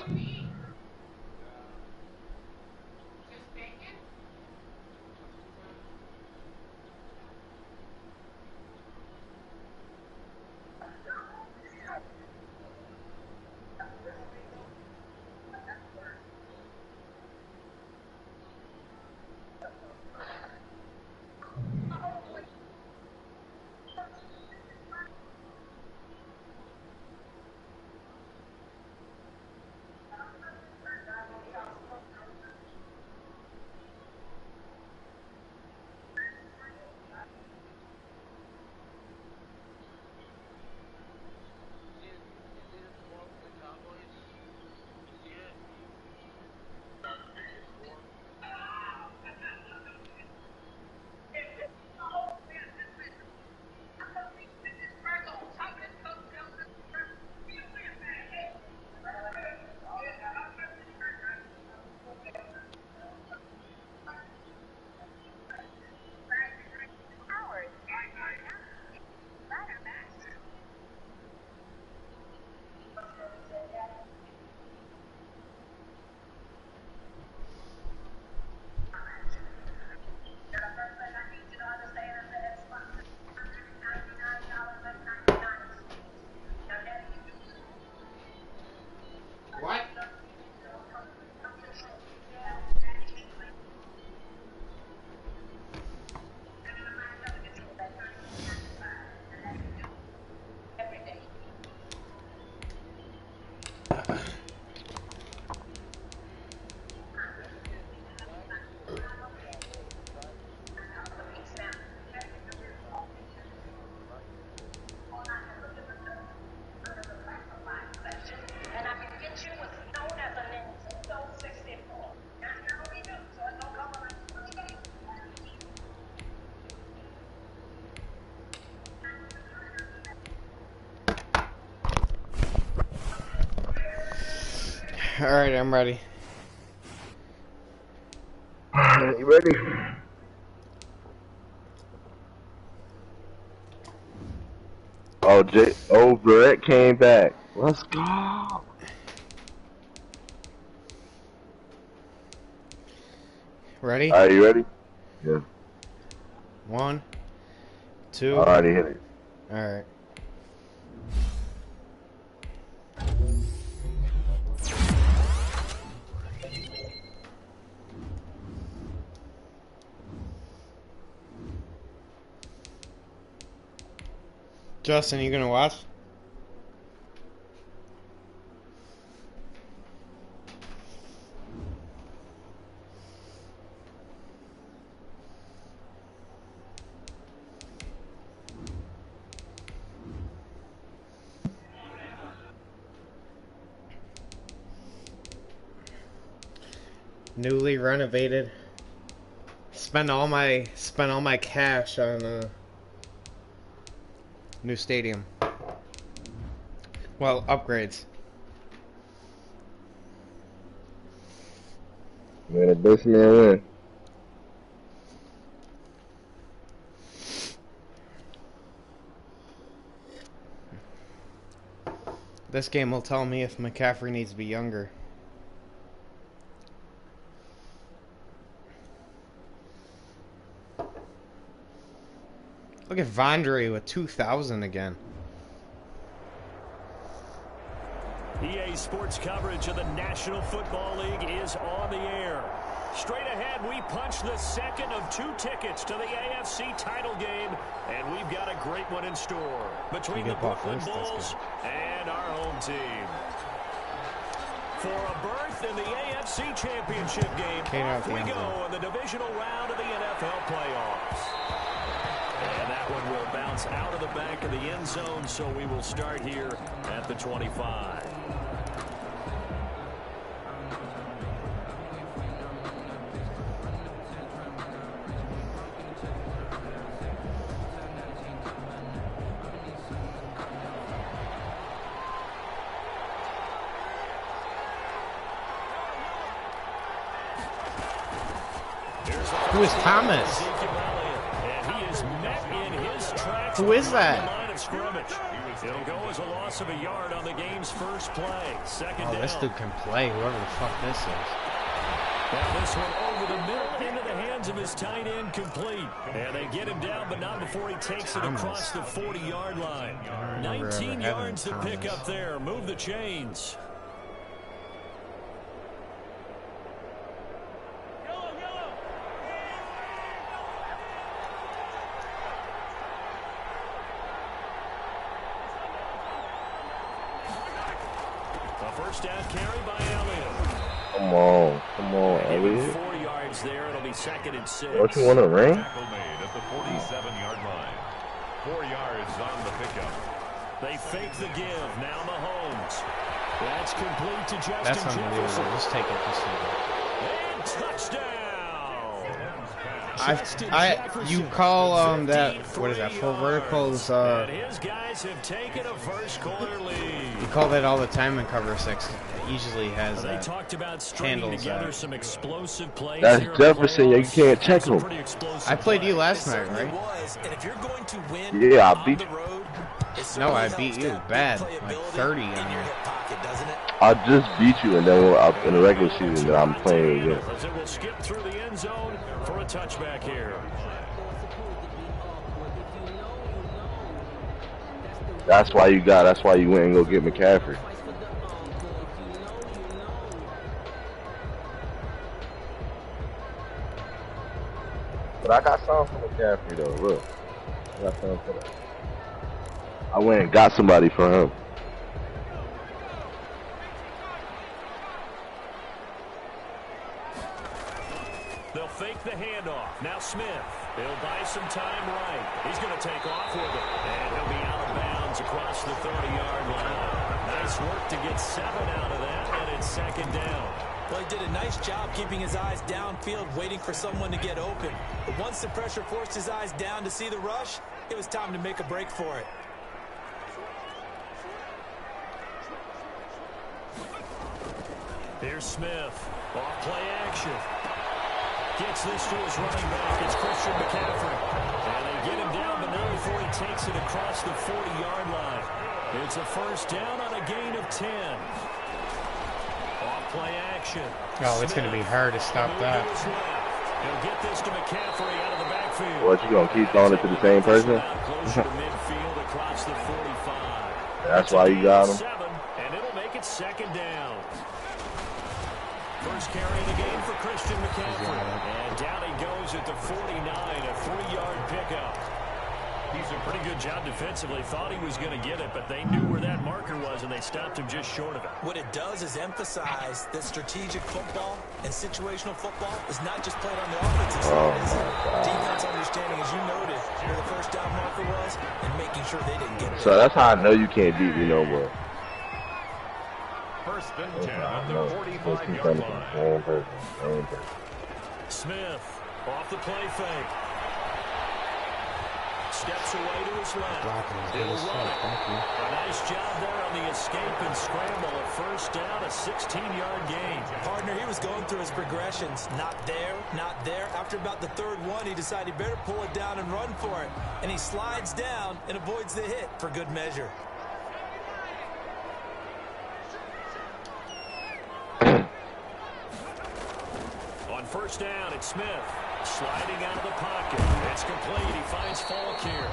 What? Alright, I'm ready. You ready? Oh, Brett came back. Let's go. Ready? Are you ready? Yeah. 1, 2. Alrighty, hit it. Alright. Justin, you gonna watch? Newly renovated. Spent all my cash on new stadium. Well, upgrades. Man, the best man win. This game will tell me if McCaffrey needs to be younger. Look at Vondre with 2,000 again. EA Sports coverage of the National Football League is on the air. Straight ahead, we punch the second of 2 tickets to the AFC title game, and we've got a great one in store between the Brooklyn Bulls and our home team. for a berth in the AFC Championship game. Off we go in the divisional round of the NFL playoffs. And that one will bounce out of the back of the end zone, so we will start here at the 25. Who is Thomas? Who is that? It'll go as a loss of a yard on the game's first play. Second down. This dude can play, whoever the fuck this is. Now this one over the middle into the hands of his tight end, complete. And they get him down, but not before he takes it across the 40-yard line. 19 yards to pick up there. Move the chains. First down carry by Elliott. Come on, Elliott. 4 yards there. It'll be second and 6. Don't you want to ring? Tackle made at the 47-yard line. 4 yards on the pickup. They fake the give. Now Mahomes. That's complete to Justin That's unbelievable. Jefferson. Just take it. Just take And touchdown. You call that, what is that, full verticals, and his guys have taken a first quarter lead. You call that all the time in cover 6. It usually has They talked about stringing handles together some explosive plays. That's Jefferson. You can't check him. I played you last night, right? And if you're going to win Yeah, I beat you. No, I beat you bad, like 30 on you. I just beat you, and then in the regular season that I'm playing again. As it will skip through the end zone for a touchback here. That's why you went and go get McCaffrey. But I got something for McCaffrey though. Look, I got something for that. I went and got somebody for him. They'll fake the handoff. Now Smith. He'll buy some time right. He's going to take off with it. And he'll be out of bounds across the 30-yard line. Nice work to get 7 out of that, and it's second down. Well, he did a nice job keeping his eyes downfield, waiting for someone to get open. But once the pressure forced his eyes down to see the rush, it was time to make a break for it. Here's Smith. Off play action. Gets this to his running back. It's Christian McCaffrey. And they get him down, but not before he takes it across the 40-yard line. It's a first down on a gain of 10. Off play action. Oh, it's going to be hard to stop that. He'll get this to McCaffrey out of the backfield. What, you going to keep throwing it to the same person? Closer to midfield across the 45. That's why you got him. 7, and it'll make it second down. First carry of the game for Christian McCaffrey. And down he goes at the 49, a 3-yard pickup. He's a pretty good job defensively. Thought he was going to get it, but they knew where that marker was, and they stopped him just short of it. What it does is emphasize that strategic football and situational football is not just played on the offensive side. It's defense understanding, as you noted, where the first down marker was and making sure they didn't get it. So that's how I know you can't beat me no more. First and 10 on the 45-yard line. Smith off the play fake. Steps away to his left. He'll run it. A nice job there on the escape and scramble. A first down, a 16-yard gain. Partner, he was going through his progressions. Not there, not there. After about the third one, he decided he better pull it down and run for it. And he slides down and avoids the hit for good measure. On first down, it's Smith. Sliding out of the pocket. It's complete. He finds Falk here.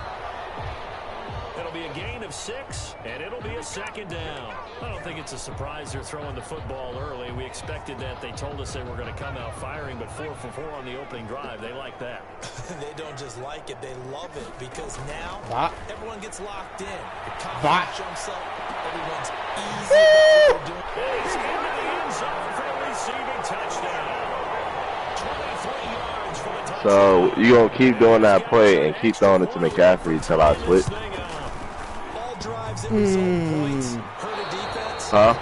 It'll be a gain of 6, and it'll be a second down. I don't think it's a surprise they're throwing the football early. We expected that. They told us they were going to come out firing, but 4 for 4 on the opening drive. They like that. They don't just like it, they love it, because now everyone gets locked in. The confidence jumps up. Everyone's easy about what they're doing. He's into the end goes off for a receiving touchdown. 23 yards for the touchdown. So you gonna keep doing that play and keep throwing it to McCaffrey until I switch? All drives that result points hurt a defense. Huh?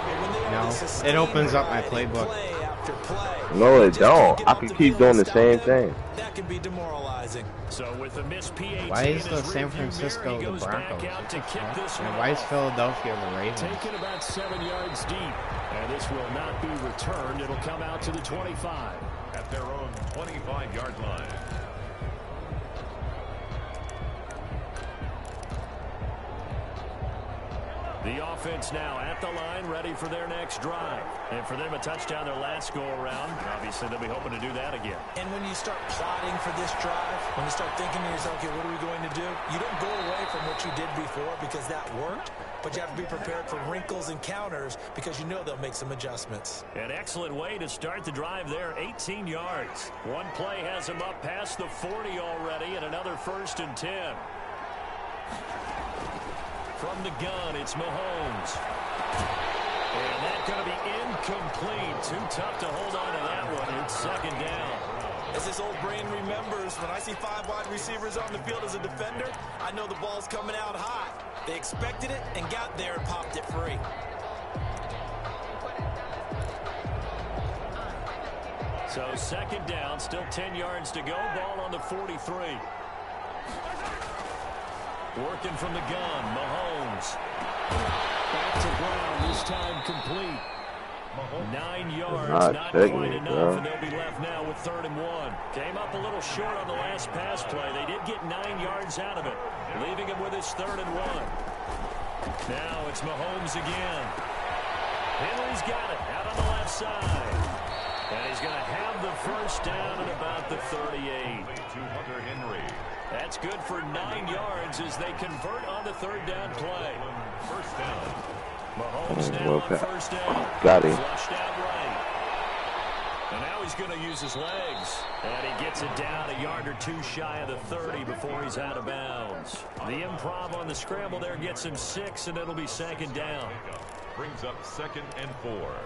No, it opens up my playbook. Play after play. No, it don't. I can keep doing the same thing. That can be demoralizing. So with the missed PAT Why is in the his San rearview Francisco mirror, he the goes back Broncos? out to kick this And one why is off. Philadelphia the Ravens? Taken about 7 yards deep. And this will not be returned. It'll come out to the 25. At their own 25-yard line. The offense now at the line, ready for their next drive. And for them, a touchdown their last go-around. Obviously, they'll be hoping to do that again. And when you start plotting for this drive, when you start thinking to yourself, okay, what are we going to do? You don't go away from what you did before because that worked, but you have to be prepared for wrinkles and counters because you know they'll make some adjustments. An excellent way to start the drive there, 18 yards. One play has them up past the 40 already, and another 1st and 10. From the gun, it's Mahomes. And that's going to be incomplete. Too tough to hold on to that one. It's 2nd down. As this old brain remembers, when I see 5 wide receivers on the field as a defender, I know the ball's coming out hot. They expected it and got there and popped it free. So 2nd down, still 10 yards to go. Ball on the 43. Working from the gun, Mahomes. Back to Brown, this time complete. 9 yards, not quite enough, and they'll be left now with 3rd and 1. Came up a little short on the last pass play. They did get 9 yards out of it, leaving him with his 3rd and 1. Now it's Mahomes again. Henry's got it out on the left side. And he's going to have the 1st down at about the 38. To Hunter Henry. That's good for 9 yards as they convert on the 3rd down play. 1st down. Mahomes now on 1st down. Got him. Flushed out right. And now he's going to use his legs. And he gets it down a yard or 2 shy of the 30 before he's out of bounds. The improv on the scramble there gets him 6, and it'll be 2nd down. Brings up 2nd and 4.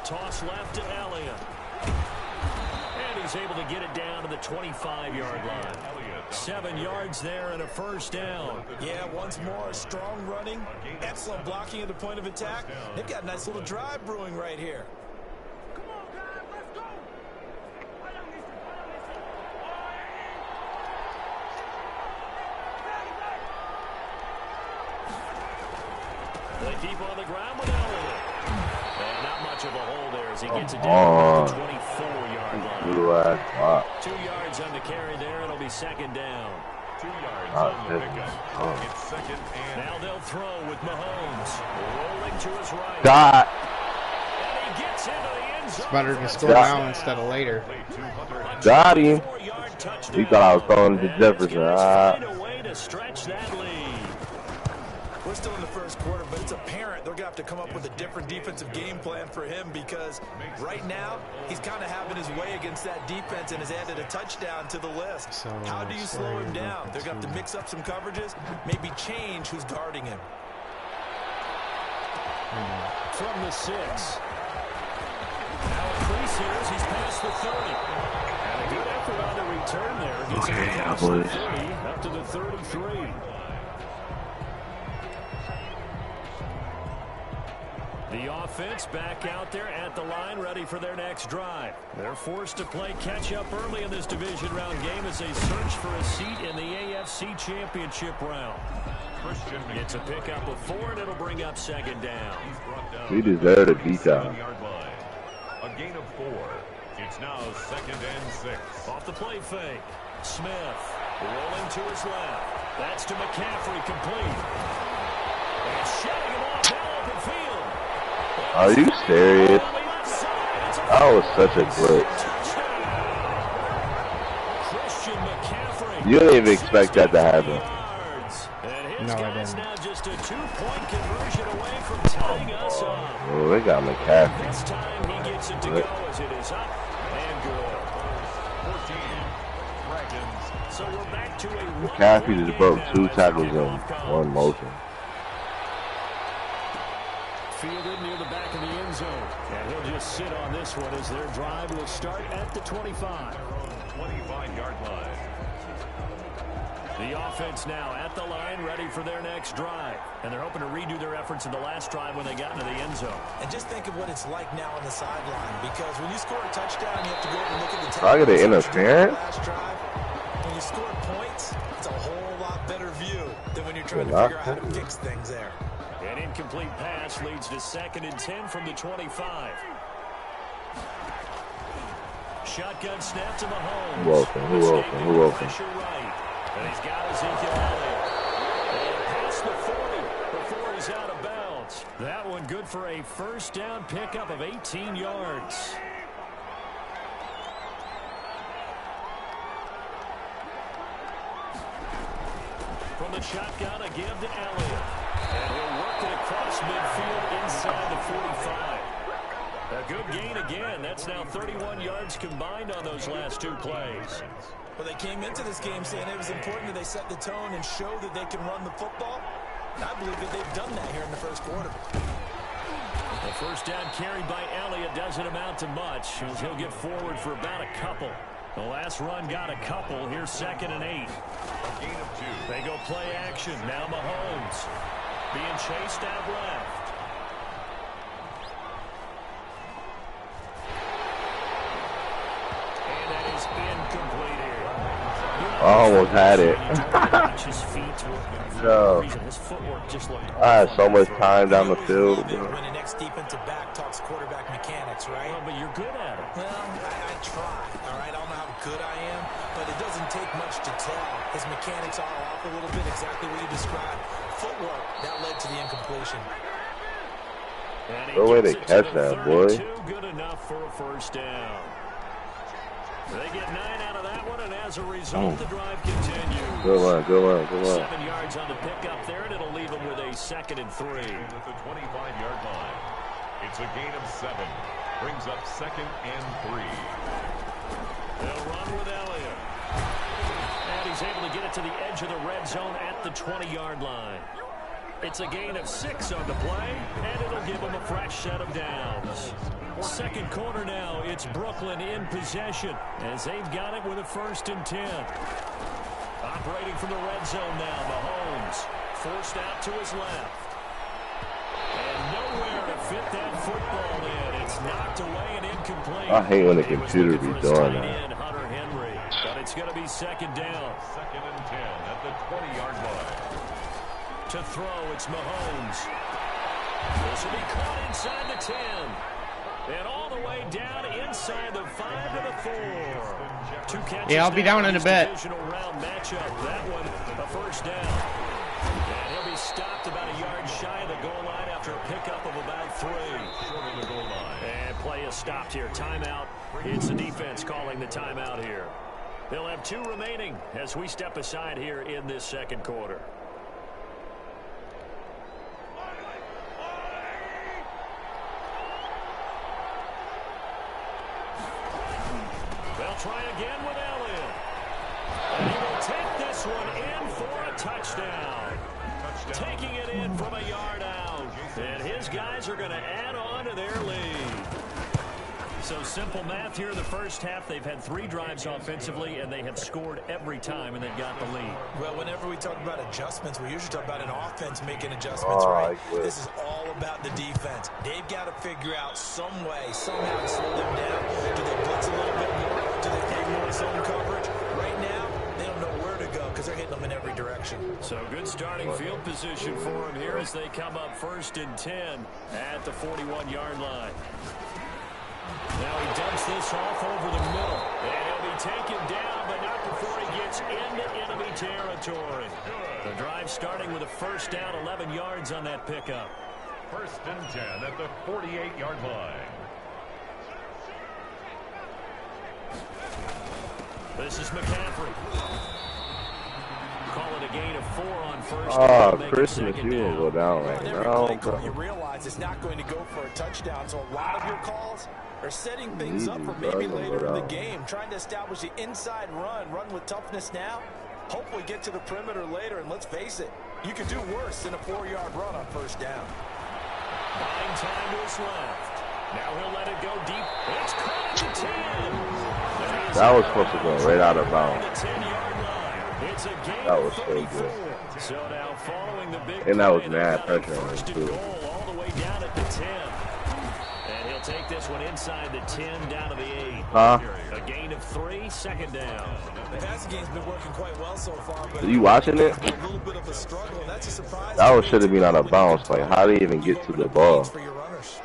Toss left to Elliott. And he's able to get it down to the 25-yard line. 7 yards there and a 1st down. Yeah, once more, strong running, excellent blocking at the point of attack. They've got a nice little drive brewing right here. They keep on the ground with Elliott. And not much of a hole there as he gets it down to the 24-yard line. 2 yards on the carry there. It'll be 2nd down. 2 yards on the pickup. It's 2nd and... Now they'll throw with Mahomes. Rolling to his right. Got. And he gets into the end zone. It's better to score now instead of later. Got him. He thought I was throwing to Jefferson. Find a way to stretch that lead. We're still in the 1st quarter, but it's apparent they're going to have to come up with a different defensive game plan for him because right now he's kind of having his way against that defense and has added a touchdown to the list. So, how do you slow him down? They're going to have to mix up some coverages, maybe change who's guarding him. From the 6. Now increases. He's past the 30. And a good effort on the return there. Gets him across the 30 up to the 33. The offense back out there at the line, ready for their next drive. They're forced to play catch-up early in this division round game as they search for a seat in the AFC Championship round. It's a pickup of 4, and it'll bring up 2nd down. We deserve to beat that. A gain of 4. It's now 2nd and 6. Off the play fake. Smith rolling to his left. That's to McCaffrey, complete. And shutting him off now open field. Are you serious? That was such a glitch. You didn't even expect that to happen. And His No, I guys didn't. now just a 2-point conversion away from tying us up. Oh, they got McCaffrey. This time he gets it to go as it is up and good. 14. Dragons. So we're back to a McCaffrey just broke 2 as the tackles in kickoff comes. 1 motion. Fielded near the back of the end zone. And he'll just sit on this one as their drive will start at the 25. 25-yard line. The offense now at the line, ready for their next drive. And they're hoping to redo their efforts in the last drive when they got into the end zone. And just think of what it's like now on the sideline, because when you score a touchdown, you have to go over and look at the I get an interference? last drive. When you score points, it's a whole lot better view than when you're trying to figure out how to fix things there. An incomplete pass leads to 2nd and 10 from the 25. Shotgun snap to Mahomes. Who open? Pressure right. And he's got Ezekiel Elliott. And past the 40 before he's out of bounds. That one good for a first down pickup of 18 yards. From the shotgun, a give to Elliott. And he'll work it across midfield inside the 45. A good gain again. That's now 31 yards combined on those last 2 plays. Well, they came into this game saying it was important that they set the tone and show that they can run the football. And I believe that they've done that here in the first quarter. The first down carry by Elliott doesn't amount to much, as he'll get forward for about a couple. The last run got a couple. Here's 2nd and 8. A gain of 2. They go play action. Now Mahomes being chased out left. And that is incomplete here. I almost had it. His feet No. his footwork just looked I had so much time down the field. When the next defensive back talks quarterback mechanics, right? well, but you're good at it. Well, I try, all right? I don't know how good I am, but it doesn't take much to tell. His mechanics are off a little bit, exactly what you described. Footwork, that led to the incompletion. No way to catch that, boy. Good enough for a first down. They get 9 out of that one, and as a result, the drive continues. Good one. 7 yards on the pickup there, and it'll leave them with a 2nd and 3. At the 25-yard line. It's a gain of 7. Brings up 2nd and 3. They'll run with Elliott. And he's able to get it to the edge of the red zone at the 20-yard line. It's a gain of 6 on the play, and it'll give them a fresh set of downs. Second quarter now, it's Brooklyn in possession as they've got it with a 1st and 10. Operating from the red zone now, Mahomes forced out to his left. And nowhere to fit that football in. It's knocked away and incomplete. I hate when the computer be doing that. Hunter Henry, but it's going to be 2nd down. 2nd and 10 at the 20-yard line. To throw, it's Mahomes. This will be caught inside the 10. And all the way down inside the 5 to the 4. 2 catches. Yeah, I'll be down in a bit. Divisional round matchup. That one, a first down. And he'll be stopped about a yard shy of the goal line after a pickup of about 3. Short of the goal line. And play is stopped here. Timeout. It's the defense calling the timeout here. They'll have 2 remaining as we step aside here in this second quarter. They'll try again with Elliott. And he will take this one in for a touchdown. Taking it in from a yard out. And his guys are going to add on to their lead. So simple math here in the first half. They've had 3 drives offensively, and they have scored every time, and they've got the lead. Well, whenever we talk about adjustments, we usually talk about an offense making adjustments, right? This is all about the defense. They've got to figure out some way, somehow to slow them down. Do they blitz a little bit more? Do they play more zone coverage? Right now, they don't know where to go because they're hitting them in every direction. So good starting field position for them here as they come up 1st and 10 at the 41-yard line. Now he dumps this off over the middle. And he'll be taken down, but not before he gets into enemy territory. The drive starting with a first down, 11 yards on that pickup. 1st and 10 at the 48-yard line. This is McCaffrey. Call it a gain of 4 on first. Oh, Christmas, you will go down right Every now, play call, bro. you realize it's not going to go for a touchdown. So a lot of your calls are setting things up for maybe later in the game, trying to establish the inside run with toughness now. Hopefully get to the perimeter later, and let's face it, you could do worse than a 4-yard run on first down. Buying time to his left. Now he'll let it go deep. It's caught at the 10. That was supposed to go right out of bounds. It's a gain That was of so 34. good. So now following the big And that was play, mad they've got a pressure on him, first and too. goal all the way down at the 10. And he'll take this one inside the 10 down to the 8. Huh? A gain of 3, second down. The passing game's been working quite well so far, but Are you watching it? a little bit of a struggle. That's a surprise. That should have been out of bounds. Like, how did he even get to the ball? For your runners.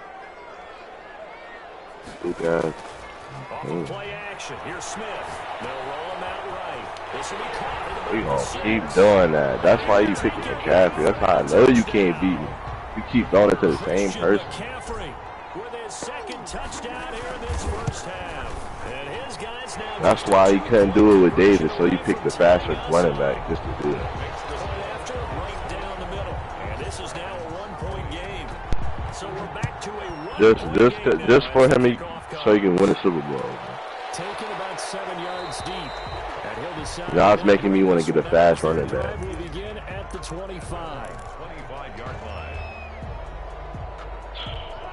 Stupid. Off of play action. Here's Smith. They'll roll him out right. This will be caught. We gonna keep doing that. That's why you picking McCaffrey. That's how I know you can't beat me. You keep throwing it to the same person. McCaffrey with his second touchdown here in this first half. And his guys now. That's why he couldn't do it with Davis, so you picked the faster running back just to do it. After, right down the middle. And this is now a 1-point game. So we're back to a Just for him, so he can win the Super Bowl. taken about 7 yards deep. And he'll decide. Now it's making me want to get a fast running back. Will begin at the 25. 25-yard line.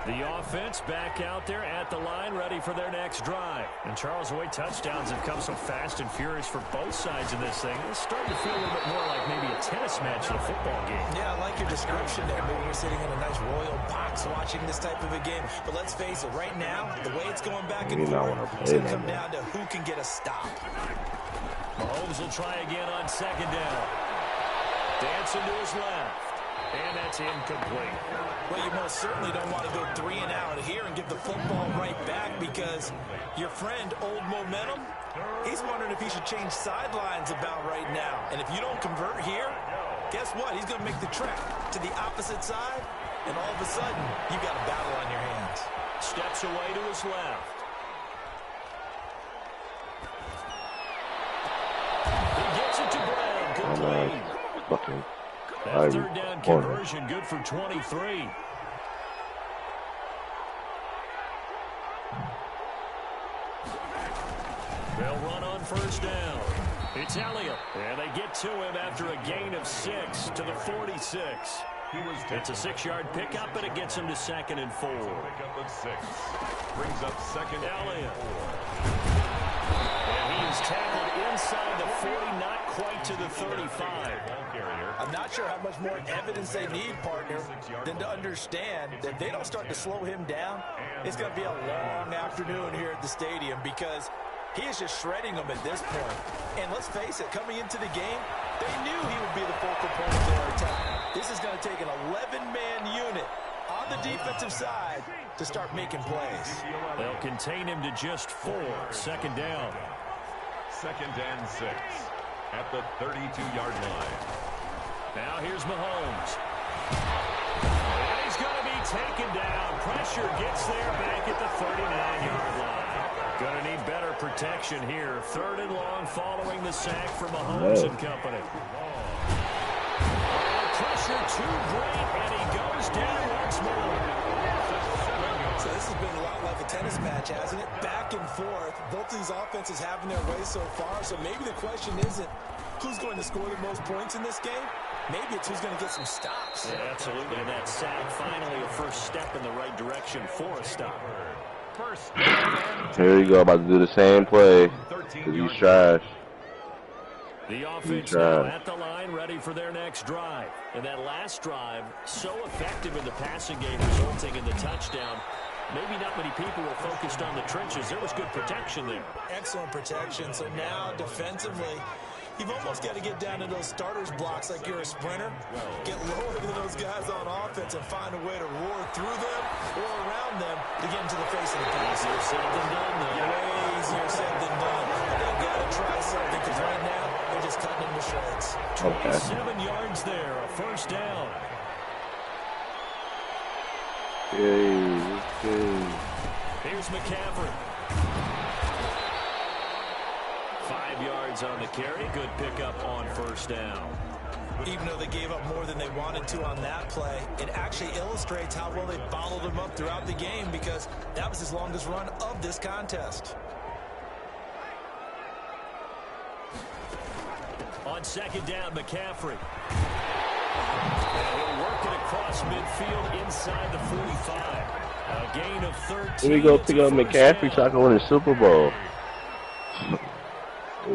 The offense back out there at the line, ready for their next drive. And Charles, the way touchdowns have come so fast and furious for both sides of this thing, it's starting to feel a little bit more like maybe a tennis match than a football game. Yeah, I like your description there. Maybe we're sitting in a nice royal box watching this type of a game. But let's face it, right now, the way it's going back and forth, it's going to come down to who can get a stop. Mahomes will try again on second down. Dancing to his left. And that's incomplete. Well, you most certainly don't want to go 3 and out here and give the football right back, because your friend, Old Momentum, he's wondering if he should change sidelines about right now. And if you don't convert here, guess what? He's going to make the trek to the opposite side, and all of a sudden, you got a battle on your hands. Steps away to his left. He gets it to Brown. Complete. Fucking. That third down conversion good for 23. They'll run on first down. It's Elliott. And they get to him after a gain of 6 to the 46. It's a 6-yard pickup, but it gets him to 2nd and 4. Pickup of 6. Brings up second. Elliott. And he is tackled inside the 40, not quite to the 35. I'm not sure how much more evidence they need, partner, than to understand that if they don't start to slow him down, it's going to be a long afternoon here at the stadium, because he is just shredding them at this point. And let's face it, coming into the game, they knew he would be the focal point of their attack. This is going to take an 11-man unit on the defensive side to start making plays. They'll contain him to just 4. Second down. 2nd and 6 at the 32-yard line. Now here's Mahomes. And he's going to be taken down. Pressure gets there back at the 39-yard line. Going to need better protection here. 3rd and long following the sack for Mahomes and company. Pressure too great, and he goes down once more. So this has been a lot like a tennis match, hasn't it? Back and forth. Both of these offenses having their way so far. So maybe the question isn't who's going to score the most points in this game. Maybe it's who's going to get some stops. Yeah, absolutely. And that sack, finally a first step in the right direction for a stop. Here you go, about to do the same play, because he's trash. The offense now at the line, ready for their next drive. And that last drive, so effective in the passing game, resulting in the touchdown. Maybe not many people were focused on the trenches. There was good protection there. Excellent protection. So now, defensively, you've almost got to get down to those starters blocks like you're a sprinter. Get lower than those guys on offense and find a way to roar through them or around them to get into the face of the pass. Easier said than done, though. Way easier said than done. But they've got to try something, because right now, they're just cutting into shreds. 27 yards there, a first down. Here's McCaffrey. 5 yards on the carry. Good pickup on first down. Even though they gave up more than they wanted to on that play, it actually illustrates how well they bottled them up throughout the game because that was his longest run of this contest. On second down, McCaffrey. And he'll work it across midfield inside the 45. A gain of 13. Here we go pick up McCaffrey so I can win the Super Bowl.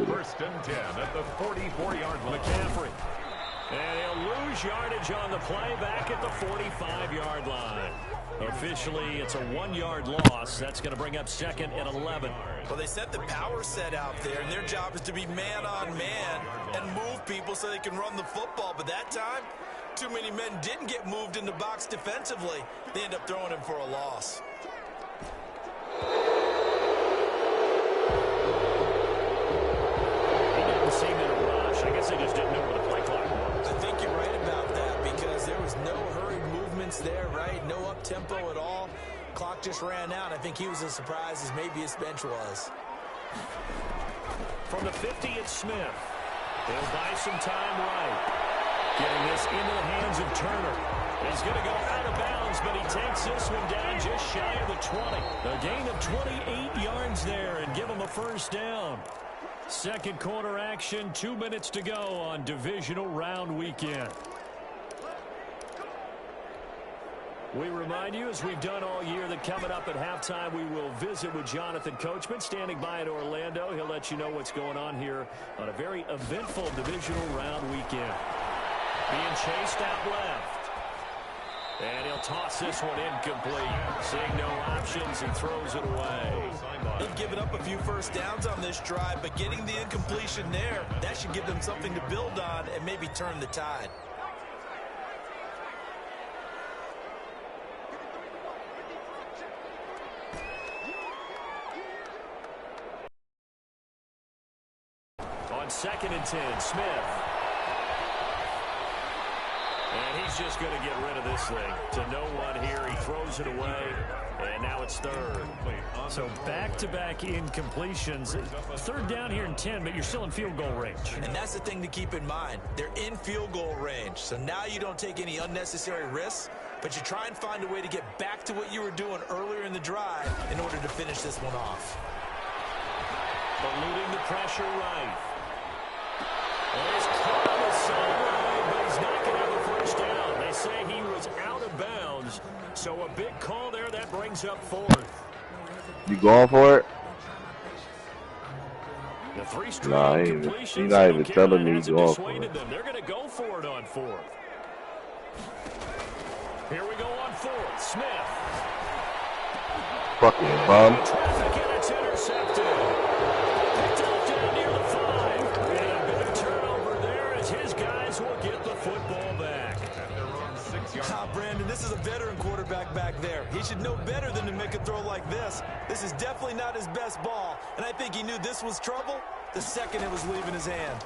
First and 10 at the 44-yard line. McCaffrey. And he'll lose yardage on the play back at the 45-yard line. Officially, it's a 1-yard loss. That's going to bring up second and 11. Well, they set the power set out there, and their job is to be man-on-man and move people so they can run the football. But that time, too many men didn't get moved in the box defensively. They end up throwing him for a loss. He didn't seem in a rush. I guess they just didn't know where the play clock was. I think you're right about that because there was no hurried movements there, right? No up-tempo at all. Clock just ran out. I think he was as surprised as maybe his bench was. From the 50, it's Smith. They'll buy some time right. Getting this into the hands of Turner. He's going to go out of bounds, but he takes this one down just shy of the 20. A gain of 28 yards there and give him a first down. Second quarter action, 2 minutes to go on divisional round weekend. We remind you, as we've done all year, that coming up at halftime, we will visit with Jonathan Coachman, standing by in Orlando. He'll let you know what's going on here on a very eventful divisional round weekend. Being chased out left. And he'll toss this one incomplete. Seeing no options, he throws it away. They've given up a few first downs on this drive, but getting the incompletion there, that should give them something to build on and maybe turn the tide. On second and 10, Smith. And he's just going to get rid of this thing. To no one here, he throws it away, and now it's third. So back-to-back incompletions. Third down here in 10, but you're still in field goal range. And that's the thing to keep in mind. They're in field goal range, so now you don't take any unnecessary risks, but you try and find a way to get back to what you were doing earlier in the drive in order to finish this one off. Eluding the pressure right. And he's caught on the sideline, but he's not going to have a first down. They say he was out of bounds, so a big call there. That brings up fourth. You going for it? The three straight Nah, he's not even telling me he's going for it. They're going to go for it on fourth. Here we go on fourth. Smith. Fucking bum. Traffic, and it's intercepted. Picked up down near the 5. And a bit of turnover there as his guys will get the football back. Brandon, this is a veteran quarterback back there. He should know better than to make a throw like this. This is definitely not his best ball, and I think he knew this was trouble the second it was leaving his hand.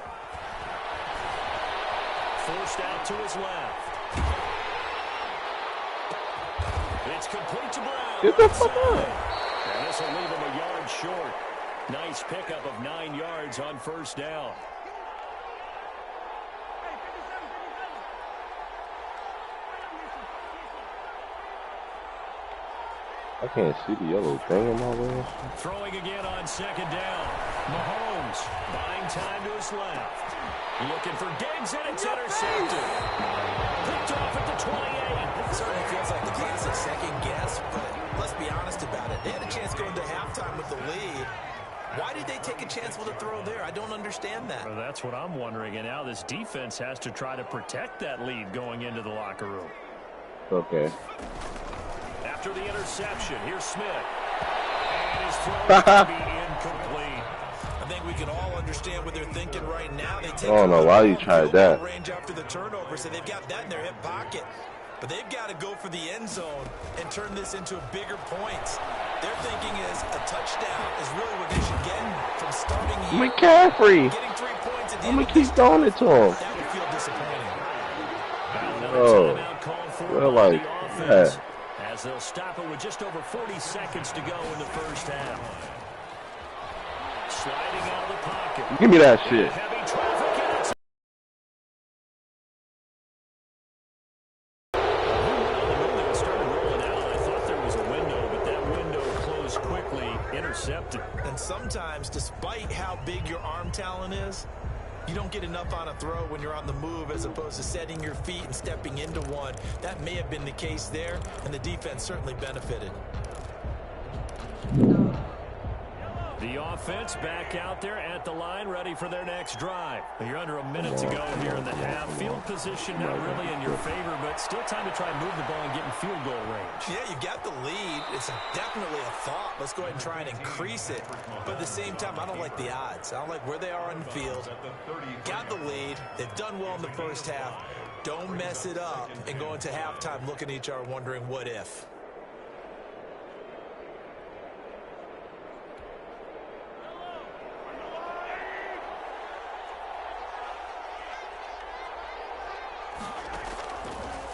Forced out to his left. It's complete to Brown. Get the fuck out. And this will leave him a yard short. Nice pickup of 9 yards on first down. I can't see the yellow thing in my way. Throwing again on second down. Mahomes buying time to his left. Looking for Diggs, and it's intercepted. Picked off at the 28. It certainly feels like the classic second guess, but let's be honest about it. They had a chance going to halftime with the lead. Why did they take a chance with a throw there? I don't understand that. Well, that's what I'm wondering, and now this defense has to try to protect that lead going into the locker room. Okay. After the interception, here's Smith. And his throw to be incomplete. I think we can all understand what they're thinking right now. They take I don't know why you tried that. range after the turnover, so they've got that in their hip pocket. But they've got to go for the end zone and turn this into bigger points. Their thinking is a touchdown is really what they should get from starting here. McCaffrey. Getting 3 points at the I'm end gonna of keep this throwing it to him. that would feel disappointing. Well, like that. As they'll stop it with just over 40 seconds to go in the first half. Sliding out of the pocket. Give me that shit. And sometimes, despite how big your arm talent is, you don't get enough on a throw when you're on the move as opposed to setting your feet and stepping into one. That may have been the case there, and the defense certainly benefited. The offense back out there at the line, ready for their next drive. You're under a minute to go here in the half. Field position not really in your favor, but still time to try and move the ball and get in field goal range. Yeah, you got the lead. It's definitely a thought. Let's go ahead and try and increase it. But at the same time, I don't like the odds. I don't like where they are on the field. Got the lead. They've done well in the first half. Don't mess it up and go into halftime looking at each other wondering what if.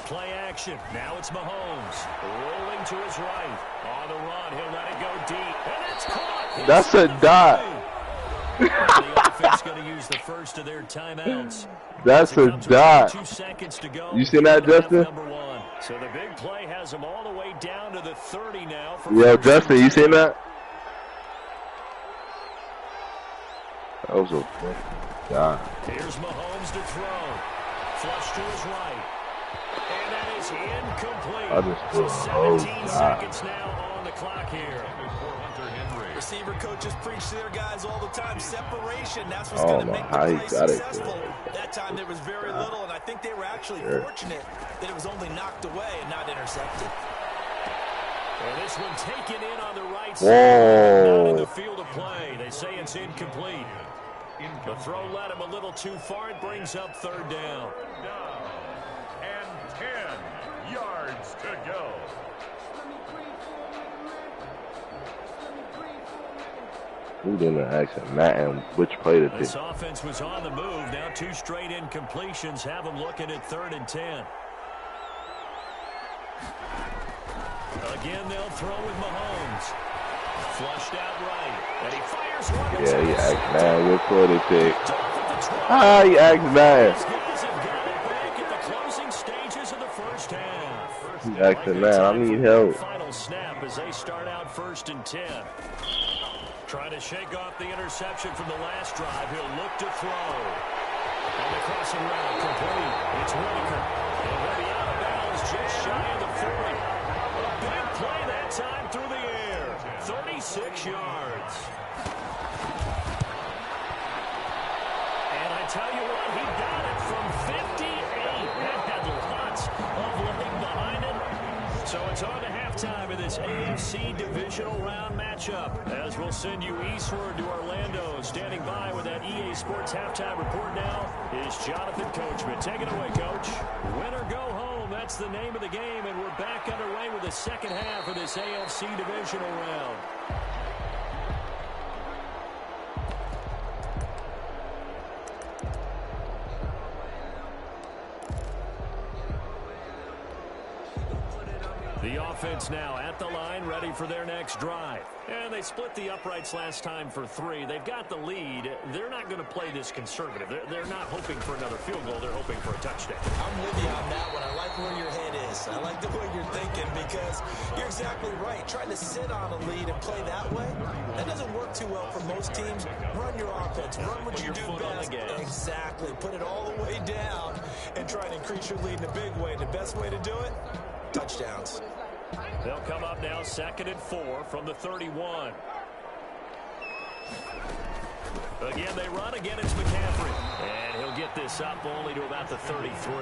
Play action. Now it's Mahomes. Rolling to his right. On the run. He'll let it go deep. And it's caught. That's a dot. The offense going to use the first of their timeouts. That's a dot. 2 seconds to go. You seen that, Justin? So the big play has them all the way down to the 30 now. Yo, Justin, you seen that? That was a dot. Here's Mahomes to throw. Flush to his right. And that is incomplete. So 17 seconds now on the clock here. Receiver coaches preach to their guys all the time. Separation, that's what's going to make the play successful. That time there was very little, and I think they were actually fortunate that it was only knocked away and not intercepted. And this one taken in on the right side. Not in the field of play. They say it's incomplete. The throw led him a little too far. It brings up third down. And 10 yards to go. Who didn't ask Matt and which play to This offense was on the move. Now 2 straight incompletions have them looking at 3rd and 10. Again, they'll throw with Mahomes. Flushed out right. And he fires one. Yeah, he asked Matt which play to pick. He asked Matt. These guys have got it back at the closing stages of the first half. He asked Matt, I need help. Final snap as they start out 1st and 10. Trying to shake off the interception from the last drive. He'll look to throw. And the crossing route complete. It's Whitaker. And he'll be out of bounds just shy of the 40. A big play that time through the air. 36 yards. And I tell you what, he got it from 58. That had lots of leg behind it. So it's on to halftime in this AFC divisional round matchup. As we'll send you eastward to Orlando. Standing by with that EA Sports halftime report now is Jonathan Coachman. Take it away, Coach. Win or go home, that's the name of the game. And we're back underway with the second half of this AFC divisional round. The offense now at the line, ready for their next drive. And they split the uprights last time for 3. They've got the lead. They're not going to play this conservative. They're not hoping for another field goal. They're hoping for a touchdown. I'm with you on that one. I like where your head is. I like the way you're thinking because you're exactly right. Trying to sit on a lead and play that way, that doesn't work too well for most teams. Run your offense. Run what you do best. Exactly. Put it all the way down and try and increase your lead in a big way. The best way to do it, touchdowns. They'll come up now 2nd and 4 from the 31. Again, they run. Again, it's McCaffrey. And he'll get this up only to about the 33.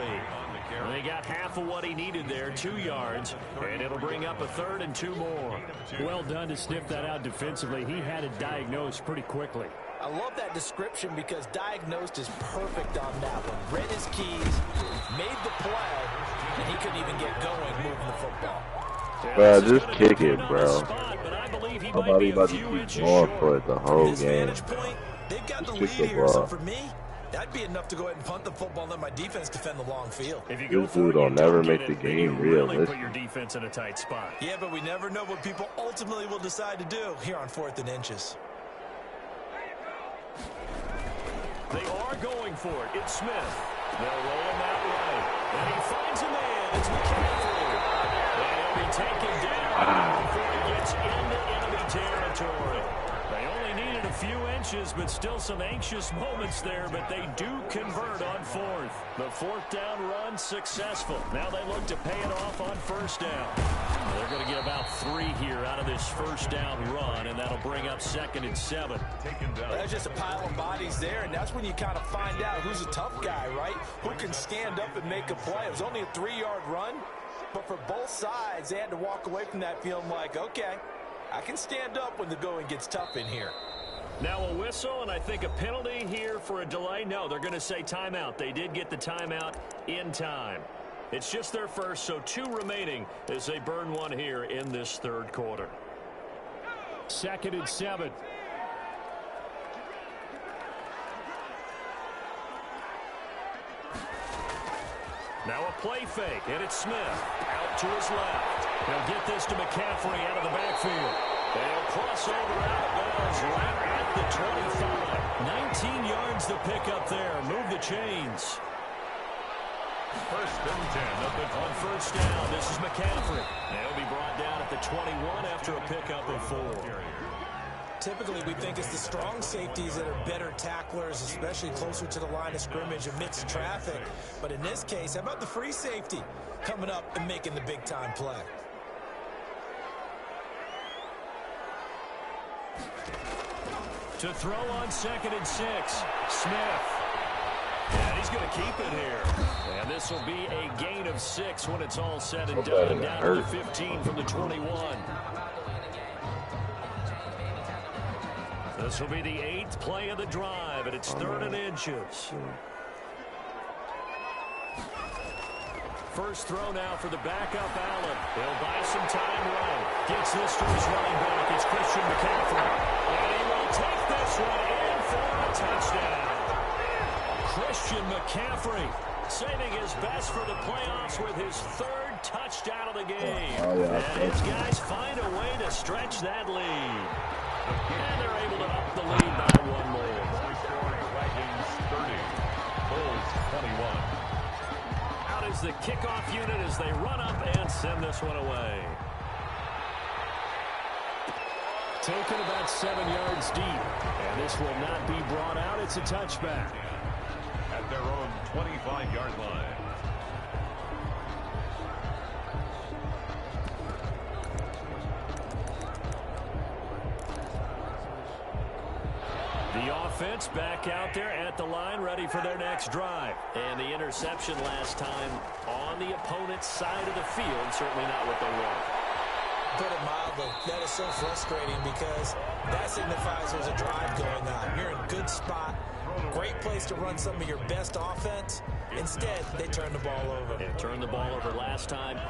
And they got half of what he needed there, 2 yards. And it'll bring up a 3rd and 2 more. Well done to sniff that out defensively. He had it diagnosed pretty quickly. I love that description because diagnosed is perfect on that one. Read his keys, made the play, and he couldn't even get going moving the football. Bro, just kick it, bro. Nobody about to keep going for it the whole game. Point, they've got the Just lead kick the here, so ball. for me, that'd be enough to go ahead and punt the football and let my defense defend the long field. If you go This dude will never make the game really realistic. put your defense in a tight spot. Yeah, but we never know what people ultimately will decide to do here on 4th and inches. They are going for it. It's Smith. They'll roll him out right. And he finds a man. It's McCaffrey. And he'll be taken down before he gets into enemy territory. They a few inches, but still some anxious moments there, but they do convert on fourth. The fourth down run successful. Now they look to pay it off on first down. They're going to get about 3 here out of this first down run, and that'll bring up 2nd and 7. There's just a pile of bodies there, and that's when you kind of find out who's a tough guy, right? Who can stand up and make a play. It was only a 3-yard run, but for both sides, they had to walk away from that feeling like, okay, I can stand up when the going gets tough in here. Now a whistle, and I think a penalty here for a delay. No, they're going to say timeout. They did get the timeout in time. It's just their first, so 2 remaining as they burn 1 here in this third quarter. 2nd and 7. Now a play fake, and it's Smith out to his left. He'll get this to McCaffrey out of the backfield. They'll cross over out of bounds right at the 25. 19 yards to pick up there. Move the chains. First and 10 On first down, this is McCaffrey. They'll be brought down at the 21 after a pickup of 4. Typically, we think it's the strong safeties that are better tacklers, especially closer to the line of scrimmage amidst traffic. But in this case, how about the free safety coming up and making the big-time play? To throw on 2nd and 6, Smith. And he's going to keep it here. And this will be a gain of 6 when it's all said and done. Down to the 15 from the 21. This will be the 8th play of the drive, and it's 3rd and inches. First throw now for the backup Allen. He'll buy some time right. Gets this to his running back. It's Christian McCaffrey. And he will take this one in for a touchdown. Christian McCaffrey saving his best for the playoffs with his 3rd touchdown of the game. And his guys find a way to stretch that lead. And they're able to up the lead by 1 more. Vikings 30, Bulls 21. Out is the kickoff unit as they run up and send this one away. Taken about 7 yards deep. And this will not be brought out. It's a touchback. At their own 25-yard line. The offense back out there at the line, ready for their next drive. And the interception last time on the opponent's side of the field, certainly not what they want. Put it mildly, that is so frustrating because that signifies there's a drive going on. You're in a good spot, great place to run some of your best offense. Instead, they turn the ball over. They turned the ball over last time.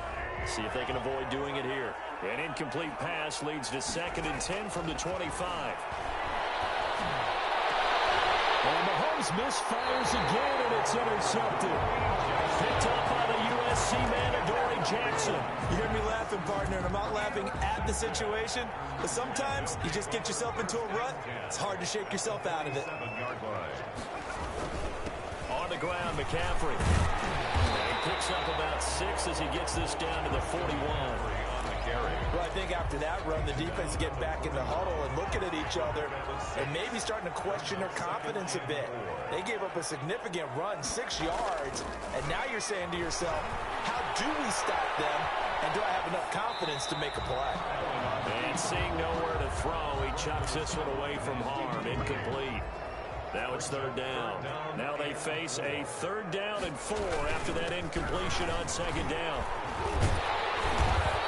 See if they can avoid doing it here. An incomplete pass leads to 2nd and 10 from the 25. And Mahomes misfires again, and it's intercepted. Picked up by the USC man, Adoree Jackson. You hear me laughing, partner, and I'm not laughing at the situation, but sometimes you just get yourself into a rut. It's hard to shake yourself out of it. 7-yard line. On the ground, McCaffrey. And he picks up about 6 as he gets this down to the 41. Well, I think after that run, the defense is getting back in the huddle and looking at each other and maybe starting to question their confidence a bit. They gave up a significant run, 6 yards, and now you're saying to yourself, how do we stop them, and do I have enough confidence to make a play? And seeing nowhere to throw, he chucks this one away from harm, incomplete. Now it's 3rd down. Now they face a 3rd down and 4 after that incompletion on 2nd down.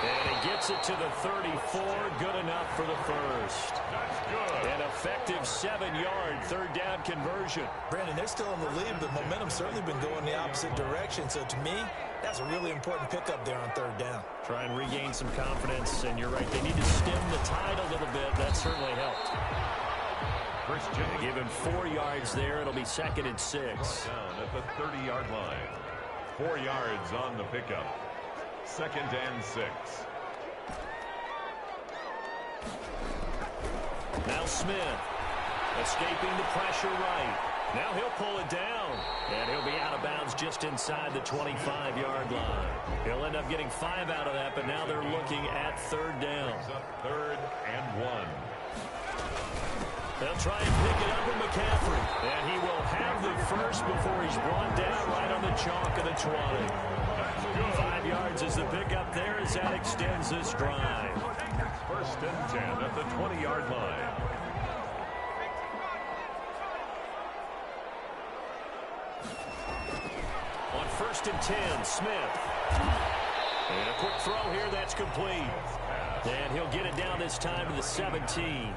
And he gets it to the 34. Good enough for the first. That's good. An effective 7-yard 3rd down conversion. Brandon, they're still in the lead, but momentum's certainly been going the opposite direction. So to me, that's a really important pickup there on 3rd down. Try and regain some confidence, and you're right. They need to stem the tide a little bit. That certainly helped. They give him 4 yards there. It'll be 2nd and 6. Down at the 30-yard line. 4 yards on the pickup. 2nd and 6. Now Smith escaping the pressure right. Now he'll pull it down. And he'll be out of bounds just inside the 25-yard line. He'll end up getting 5 out of that, but now they're looking at 3rd down. 3rd and 1. They'll try and pick it up with McCaffrey. And he will have the first before he's brought down right on the chalk of the 20. 5 yards is the pickup there as that extends this drive. First and 10 at the 20-yard line. On first and 10, Smith. And a quick throw here, that's complete. And he'll get it down this time to the 17.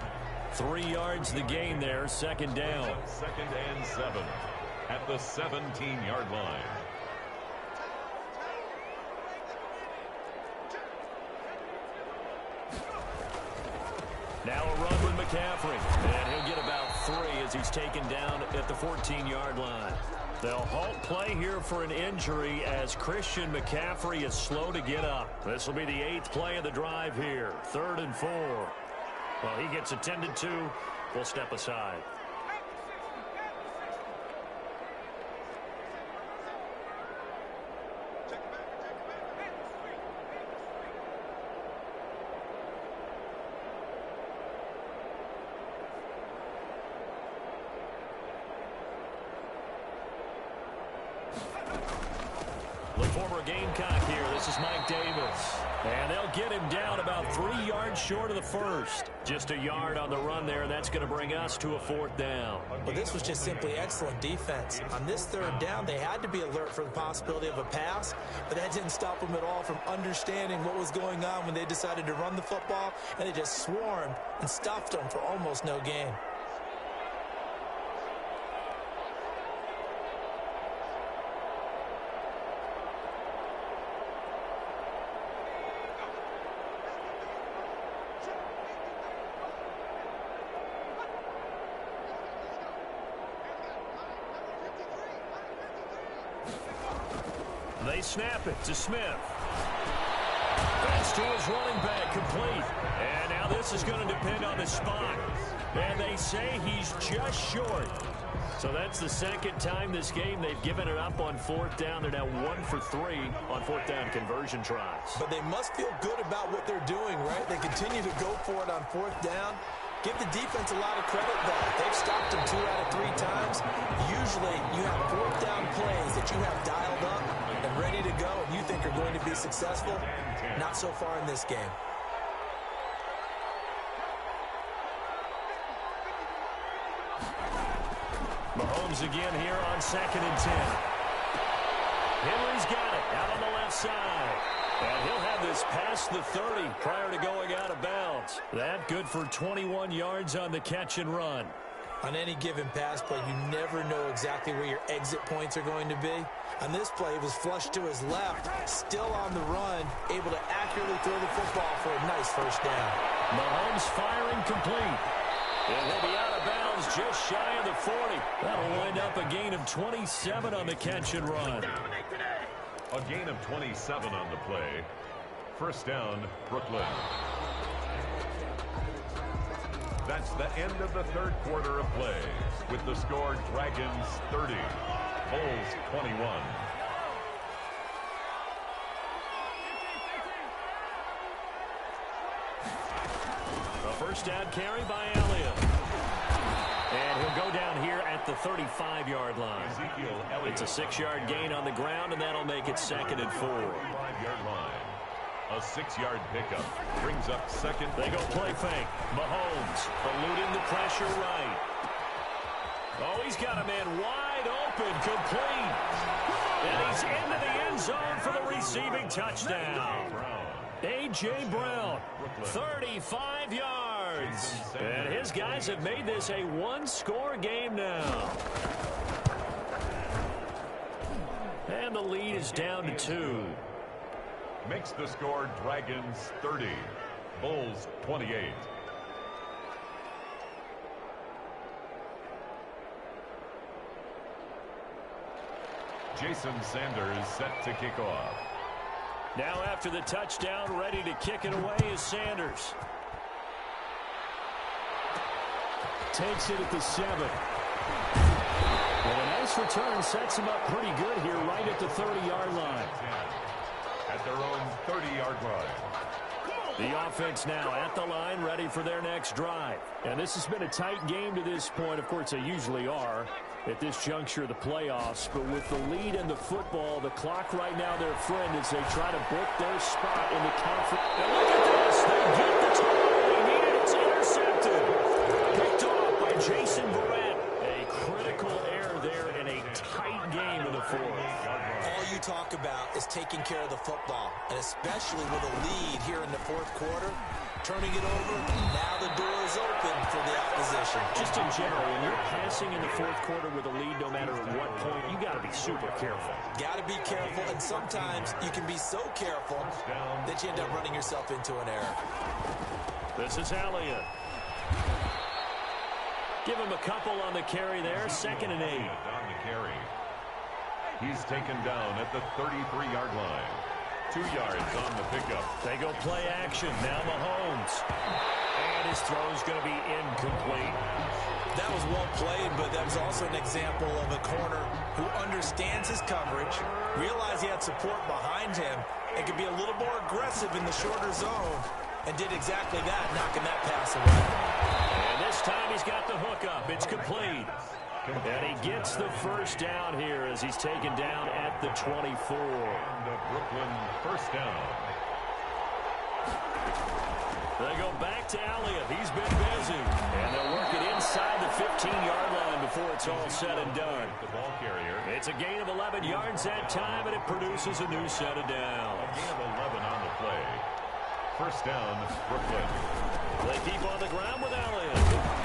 3 yards the gain there, second down. Second and 7 at the 17-yard line. Now a run with McCaffrey. And he'll get about 3 as he's taken down at the 14-yard line. They'll halt play here for an injury as Christian McCaffrey is slow to get up. This will be the 8th play of the drive here. 3rd and 4. Well, he gets attended to. We'll step aside. The former Gamecock here. This is Mike Davis. And they'll get him down about 3 yards short of the first. Just a yard on the run there, and that's going to bring us to a 4th down. Well, this was just simply excellent defense. On this 3rd down, they had to be alert for the possibility of a pass, but that didn't stop them at all from understanding what was going on when they decided to run the football, and they just swarmed and stuffed them for almost no gain. They snap it to Smith. That's to his running back, complete. And now this is going to depend on the spot. And they say he's just short. So that's the 2nd time this game they've given it up on 4th down. They're now 1 for 3 on 4th down conversion tries. But they must feel good about what they're doing, right? They continue to go for it on 4th down. Give the defense a lot of credit, though. They've stopped them 2 out of 3 times. Usually, you have 4th down plays that you have dialed up and ready to go, and you think are going to be successful. Not so far in this game. Mahomes again here on 2nd and 10. Henry's got it out on the left side. And he'll have this past the 30 prior to going out of bounds. That good for 21 yards on the catch and run. On any given pass play, you never know exactly where your exit points are going to be. On this play, it was flushed to his left, still on the run, able to accurately throw the football for a nice first down. Mahomes firing complete. And he'll be out of bounds just shy of the 40. That'll wind up a gain of 27 on the catch and run. A gain of 27 on the play. First down, Brooklyn. That's the end of the 3rd quarter of play, with the score Dragons 30, Bulls 21. A first down carry by Elliott. And he'll go down here at the 35-yard line. It's a 6-yard gain on the ground, and that'll make it 2nd and 4. 5-yard line. A 6-yard pickup brings up 2nd. They go play fake. Mahomes eluding the pressure right. Oh, he's got a man wide open, complete. And he's into the end zone for the receiving touchdown. A.J. Brown, 35 yards. And his guys have made this a one-score game now. And the lead is down to 2. Makes the score Dragons 30, Bulls 28. Jason Sanders set to kick off. Now after the touchdown, ready to kick it away is Sanders. Takes it at the 7. And a nice return sets him up pretty good here right at the 30-yard line. At their own 30-yard line. The offense now at the line, ready for their next drive. And this has been a tight game to this point. Of course, they usually are at this juncture of the playoffs. But with the lead in the football, the clock right now their friend as they try to book their spot in the conference. And look at this. They get the time they needed. It's intercepted. Picked off by Jason Verrett. A critical error there in a tight game in the fourth. All you talk about is taking care of the football, and especially with a lead here in the fourth quarter, turning it over, now the door is open for the opposition. Just in general, when you're passing in the fourth quarter with a lead, no matter at what point, you got to be super careful. Got to be careful, and sometimes you can be so careful that you end up running yourself into an error. This is Elliott. Give him a couple on the carry there, 2nd and 8. On the carry. He's taken down at the 33-yard line. 2 yards on the pickup. They go play action. Now Mahomes. And his throw's going to be incomplete. That was well played, but that was also an example of a corner who understands his coverage, realized he had support behind him, and could be a little more aggressive in the shorter zone, and did exactly that, knocking that pass away. And this time he's got the hook up. It's complete. And he gets the first down here as he's taken down at the 24. And the Brooklyn first down. They go back to Elliott. He's been busy. And they'll work it inside the 15-yard line before it's all said and done. The ball carrier. It's a gain of 11 yards that time, and it produces a new set of downs. A gain of 11 on the play. First down, Brooklyn. They keep on the ground with Elliott.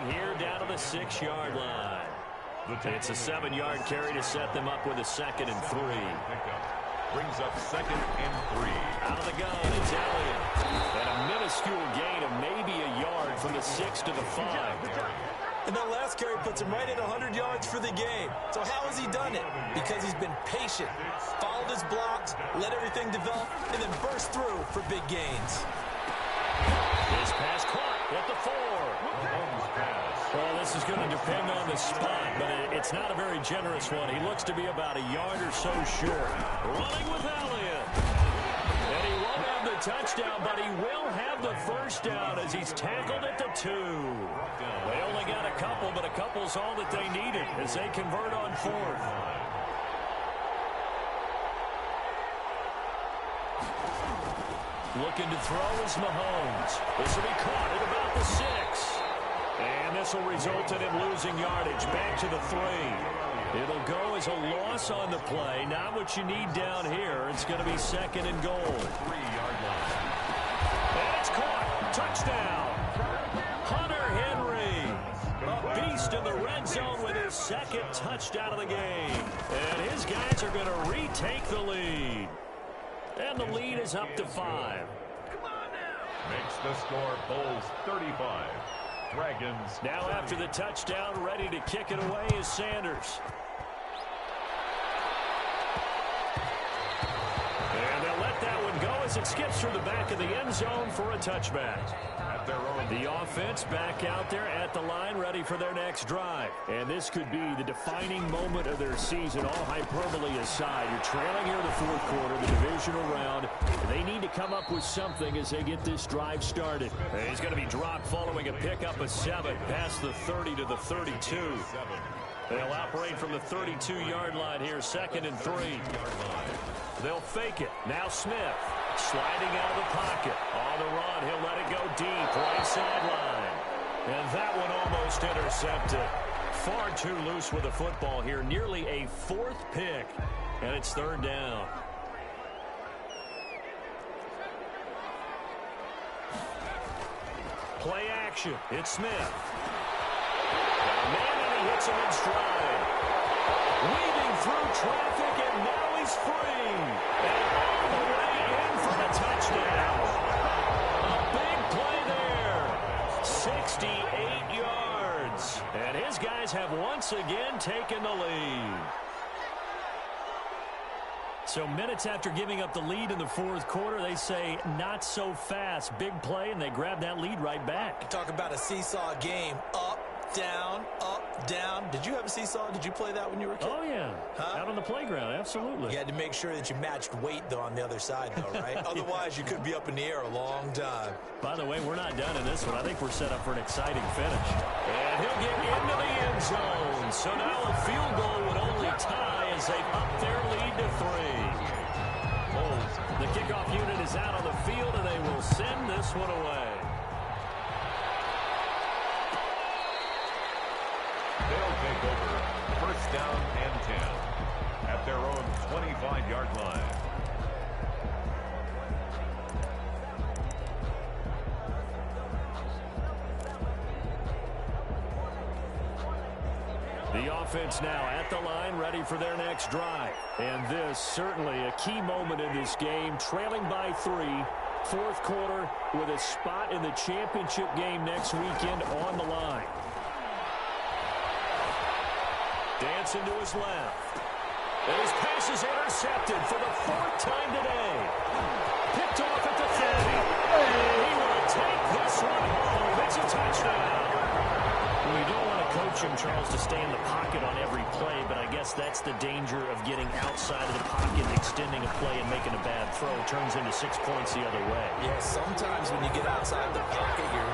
Here down to the 6-yard line. It's a 7-yard carry to set them up with a 2nd and 3. Brings up 2nd and 3. Out of the gun, it's Elliott. And a minuscule gain of maybe a yard from the 6 to the 5. And that last carry puts him right at 100 yards for the game. So how has he done it? Because he's been patient, followed his blocks, let everything develop, and then burst through for big gains. This pass caught at the 4. Well, this is going to depend on the spot, but it's not a very generous one. He looks to be about a yard or so short. Running with Elliott. And he won't have the touchdown, but he will have the first down as he's tackled at the 2. They only got a couple, but a couple's all that they needed as they convert on 4th. Looking to throw is Mahomes. This will be caught at about the 6. And this will result in him losing yardage back to the 3. It'll go as a loss on the play. Not what you need down here. It's going to be 2nd and goal. 3-yard line. And it's caught. Touchdown. Hunter Henry. A beast in the red zone with his 2nd touchdown of the game. And his guys are going to retake the lead. And the lead is up to 5. Makes the score Bulls 35. Dragons. Now after the touchdown, ready to kick it away is Sanders. And they'll let that one go as it skips through the back of the end zone for a touchback. At their own. The offense back out there at the line, ready for their next drive. And this could be the defining moment of their season, all hyperbole aside. You're trailing here in the fourth quarter, the divisional round. They need to come up with something as they get this drive started. He's going to be dropped following a pickup of 7 past the 30 to the 32. They'll operate from the 32-yard line here, 2nd and 3. They'll fake it. Now Smith. Sliding out of the pocket. On the run, he'll let it go deep. Right sideline. And that one almost intercepted. Far too loose with the football here. Nearly a 4th pick. And it's 3rd down. Play action. It's Smith. Got a man and he hits him in stride. Weaving through traffic and now he's free. And all the way in for the touchdown. A big play there. 68 yards. And his guys have once again taken the lead. So minutes after giving up the lead in the fourth quarter, they say not so fast. Big play, and they grab that lead right back. Talk about a seesaw game, up down, up, down. Did you have a seesaw? Did you play that when you were a kid? Oh, yeah. Out on the playground, absolutely. You had to make sure that you matched weight, though, on the other side, though, right? Otherwise, you could be up in the air a long time. By the way, we're not done in this one. I think we're set up for an exciting finish. And he'll get into the end zone. So now a field goal would only tie as they up their lead to 3. The kickoff unit is out on the field, and they will send this one away. They'll take over. First down and 10 at their own 25-yard line. The offense now at the line, ready for their next drive. And this certainly a key moment in this game, trailing by 3, fourth quarter, with a spot in the championship game next weekend on the line. Dancing to his left. And his pass is intercepted for the 4th time today. Picked off at the 30. He will take this one home. It's a touchdown. Well, you don't want to coach him, Charles, to stay in the pocket on every play, but I guess that's the danger of getting outside of the pocket, extending a play, and making a bad throw. Turns into 6 points the other way. Yeah, sometimes when you get outside the pocket, your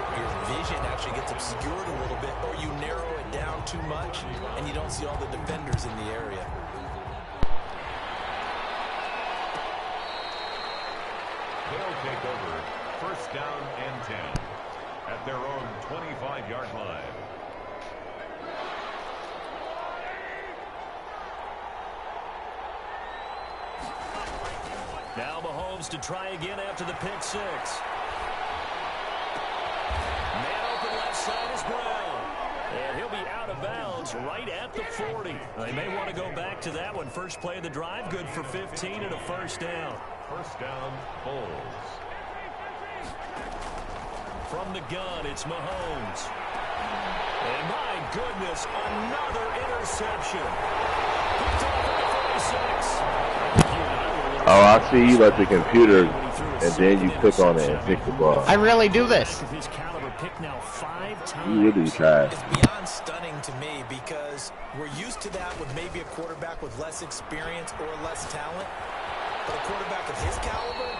vision actually gets obscured a little bit, or you narrow it down too much, and you don't see all the defenders in the area. They'll take over. First down and 10 at their own 25-yard line. Now Mahomes to try again after the pick 6. Man open left side is Brown. And he'll be out of bounds right at the 40. They may want to go back to that one. First play of the drive, good for 15 and a first down. First down, Bulls. From the gun, it's Mahomes. And my goodness, another interception. Picked off at the 46. Oh, I see you let the computer, and then you click on it and pick the ball. I really do this. You really try. It's beyond stunning to me because we're used to that with maybe a quarterback with less experience or less talent. But a quarterback of his caliber,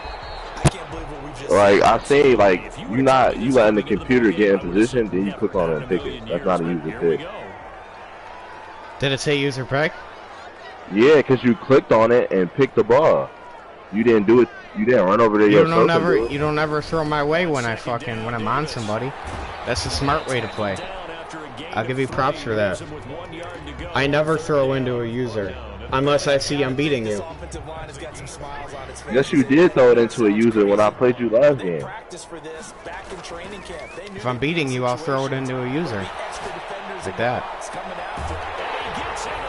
I can't believe what we've just Like I say, like you letting the computer get in position, then you click on it and pick it. That's not a user pick. Did it say user pick? Yeah, because you clicked on it and picked the ball. You didn't do it. You didn't run over there yourself. You don't ever throw my way when I'm on somebody. That's the smart way to play. I'll give you props for that. I never throw into a user unless I see I'm beating you. Yes, you did throw it into a user when I played you last game. If I'm beating you, I'll throw it into a user. Like that.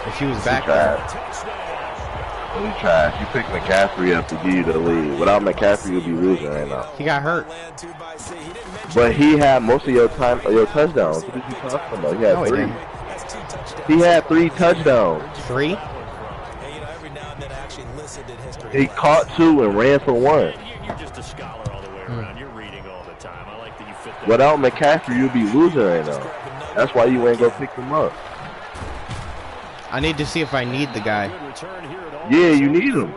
If he was back there. You trash. You picked McCaffrey up to give you the lead. Without McCaffrey, you'll be losing right now. He got hurt. But he had most of your touchdowns. What are you talking about? He had 3. He had 3 touchdowns. 3? He caught 2 and ran for 1. You're just a scholar all the way around. You're reading all the time. I like that you fit that. Without McCaffrey, you'd be losing right now. That's why you ain't go pick him up. I need to see if I need the guy. Yeah, you need him.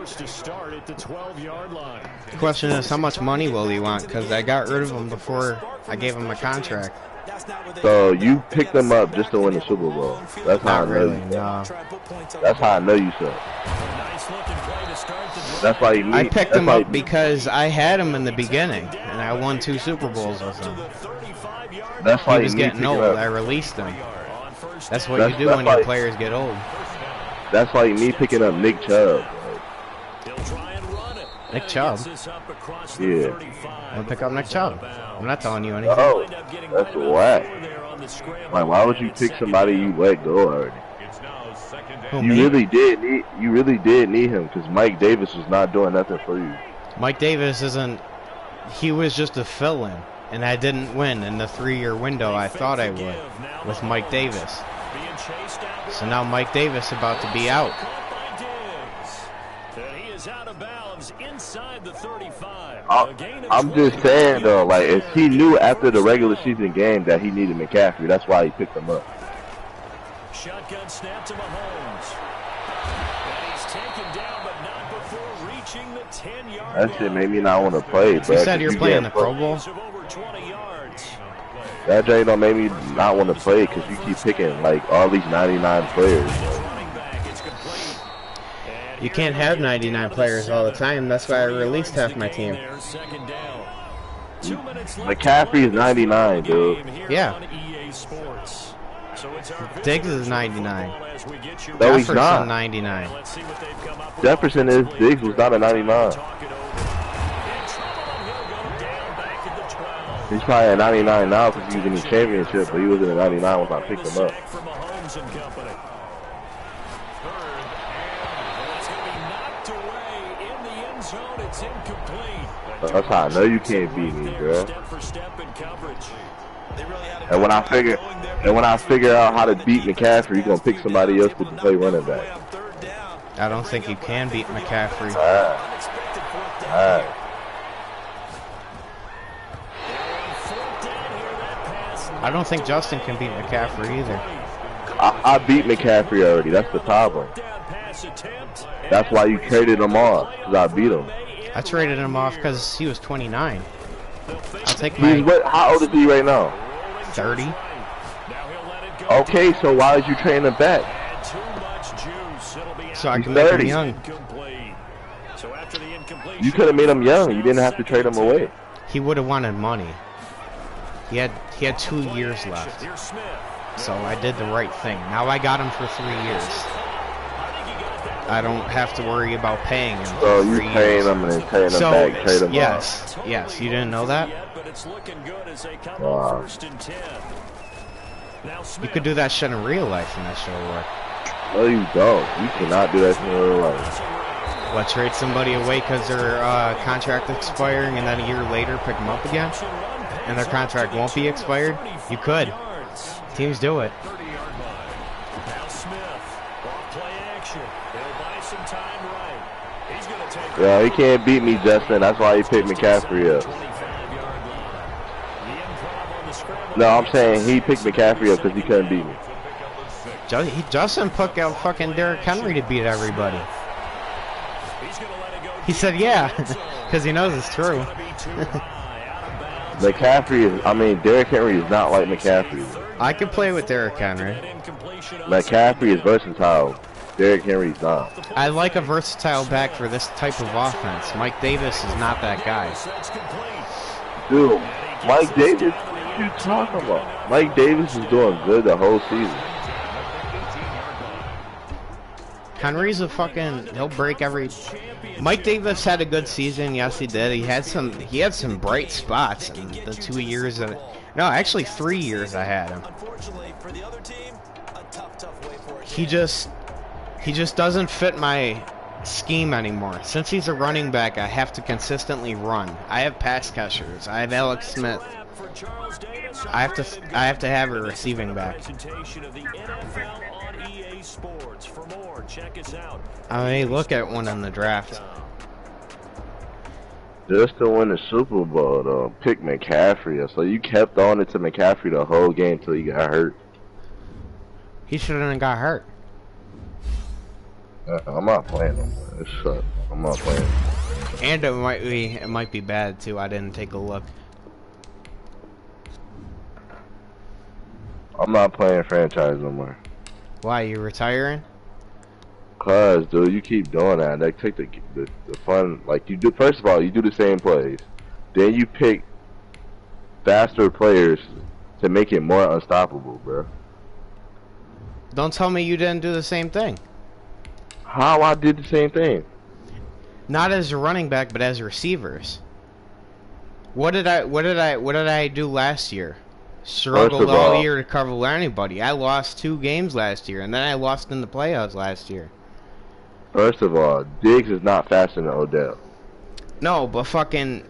The question is, how much money will he want? Because I got rid of him before I gave him a contract. So you picked him up just to win the Super Bowl. That's how I know you. No. That's how I know you, sir. That's why I picked him up because I had him in the beginning, and I won 2 Super Bowls with him. That's why he was getting old. I released him. That's what you do when your players get old. That's like me picking up Nick Chubb. Nick Chubb? Yeah. I'm gonna pick up Nick Chubb. I'm not telling you anything. Oh, that's whack. Like, why would you pick somebody you let go already? You really did need him because Mike Davis was not doing nothing for you. Mike Davis isn't. He was just a fill-in, and I didn't win in the 3-year window I thought I would with Mike Davis. So now Mike Davis about to be out. I'm just saying though, like if he knew after the regular season game that he needed McCaffrey, that's why he picked him up. Shotgun snap to Mahomes. And he's taken down, but not before reaching the 10-yard line. That shit made me not want to play, bro. You said you're playing the Pro Bowl? That J don't make me not want to play because you keep picking like all these 99 players. You can't have 99 players all the time. That's why I released half my team. McCaffrey is 99, dude. Yeah. Diggs is 99. No, he's not. 99. Jefferson is. Diggs was not a 99. He's probably a 99 now because he's in the championship, but he was in a 99 when I picked him up. That's how I know you can't beat me, bro. And when I figure out how to beat McCaffrey, you're gonna pick somebody else to play running back. I don't think you can beat McCaffrey. Alright. I don't think Justin can beat McCaffrey either. I beat McCaffrey already. That's the problem. That's why you traded him off, because I beat him. I traded him off because he was 29. I'll take my... How old is he right now? 30. Okay, so why did you trade him back? So I can make him young. You could have made him young. You didn't have to trade him away. He would have wanted money. He had 2 years left. So I did the right thing. Now I got him for 3 years. I don't have to worry about paying him. So you paying him and then paying him back, trade him yes, off. Yes. You didn't know that? Wow. You could do that shit in real life and that shit will work. No, you don't. You cannot do that in real life. What, trade somebody away because their contract expiring and then a year later pick them up again? And their contract won't be expired? You could. Teams do it. Yeah, he can't beat me, Justin. That's why he picked McCaffrey up. No, I'm saying he picked McCaffrey up because he couldn't beat me. Justin put out fucking Derrick Henry to beat everybody. He said, yeah, because he knows it's true. Derrick Henry is not like McCaffrey. I could play with Derrick Henry. McCaffrey is versatile. Derrick Henry's not. I like a versatile back for this type of offense. Mike Davis is not that guy. Dude, Mike Davis, what are you talking about? Mike Davis is doing good the whole season. Henry's a fucking, he'll break every... Mike Davis had a good season, yes he did. He had some bright spots in the 2 years of... No, actually 3 years I had him. He just doesn't fit my scheme anymore. Since he's a running back, I have to consistently run. I have pass catchers. I have Alex Smith. I have to have a receiving back. I may look at one in the draft. Just to win the Super Bowl, though, pick McCaffrey. So you kept on it to McCaffrey the whole game until he got hurt. He shouldn't have got hurt. I'm not playing no more. It sucks. I'm not playing. And it might be bad too. I didn't take a look. I'm not playing franchise no more. Why, you retiring? Cause, dude, you keep doing that. They take the fun. Like you do. First of all, you do the same plays. Then you pick faster players to make it more unstoppable, bro. Don't tell me you didn't do the same thing. How I did the same thing? Not as a running back, but as receivers. What did I do last year? Struggled all year to cover anybody. I lost 2 games last year, and then I lost in the playoffs last year. First of all, Diggs is not faster than Odell. No, but fucking,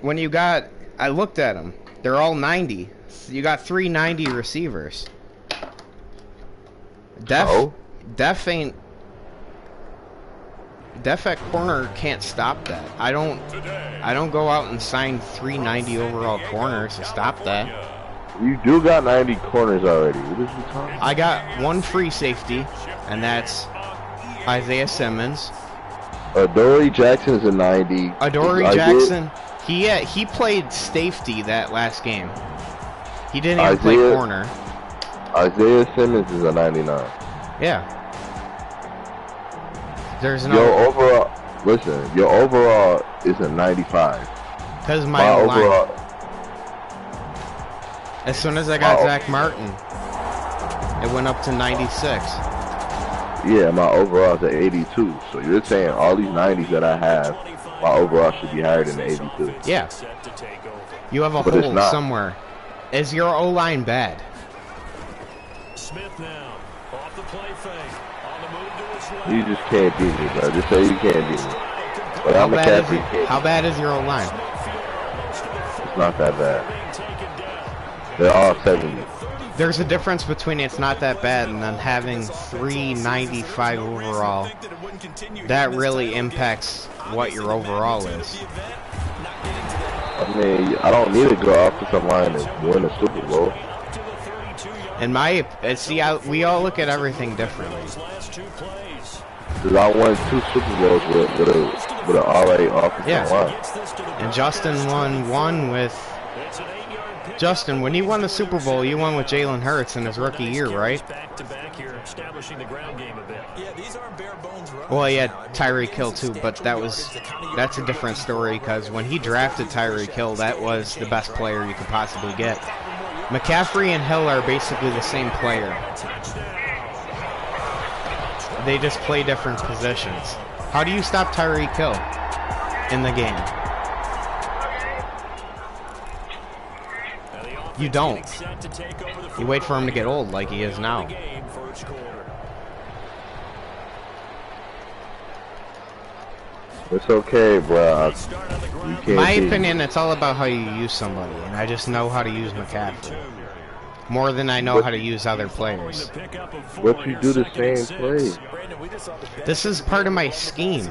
when you got, I looked at them. They're all 90. You got 3 90 receivers. Def ain't. Def at corner can't stop that. I don't go out and sign 390 overall corners to stop that. You do got 90 corners already. What is you talking? I got one free safety, and that's Isaiah Simmons. Adoree Jackson's a 90. Adoree Jackson, he played safety that last game. He didn't even play corner. Isaiah Simmons is a 99. Yeah. There's no. Your overall, listen. Your overall is a 95. Because my overall. As soon as I got Zach Martin, it went up to 96. Yeah, my overall is at 82. So you're saying all these 90s that I have, my overall should be higher than the 82. Yeah. You have a hole somewhere. Is your O-line bad? Smith now off the play fake. On the move to his left. You just can't beat me, bro. Just say you can't beat me. But how bad is your O-line? It's not that bad. They're all 70. There's a difference between it's not that bad and then having 395 overall. That really impacts what your overall is. I mean, I don't need to go offensive line and win a Super Bowl. In my, see, we all look at everything differently. Because I won 2 Super Bowls with an already offensive line. And Justin won one with. Justin, when you won the Super Bowl, you won with Jalen Hurts in his rookie year, right? Well, yeah, Tyreek Hill too, but that's a different story because when he drafted Tyreek Hill, that was the best player you could possibly get. McCaffrey and Hill are basically the same player. They just play different positions. How do you stop Tyreek Hill in the game? You don't. You wait for him to get old like he is now. It's okay, bro. My opinion, it's all about how you use somebody, and I just know how to use McCaffrey more than I know how to use other players. But you do the same play. This is part of my scheme.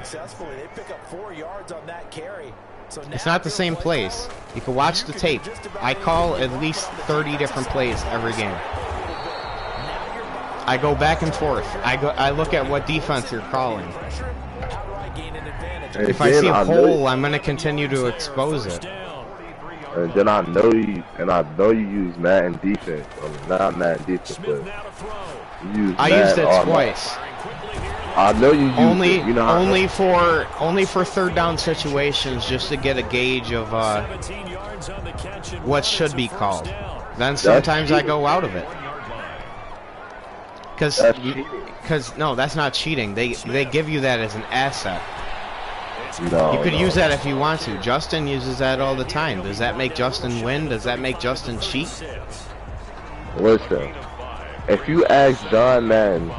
It's not the same plays. You can watch the tape. I call at least 30 different plays every game. I go back and forth. I look at what defense you're calling. If I see a hole, I'm going to continue to expose it. And then I know you use Madden defense. I mean, not Madden defense, but you use I used it twice. I know you use only it. You know only for third down situations, just to get a gauge of what should be called. Then sometimes I go out of it. Because no, that's not cheating. They give you that as an asset. No, you could use that if you want to. Justin uses that all the time. Does that make Justin win? Does that make Justin cheat? Listen, if you ask John Madden,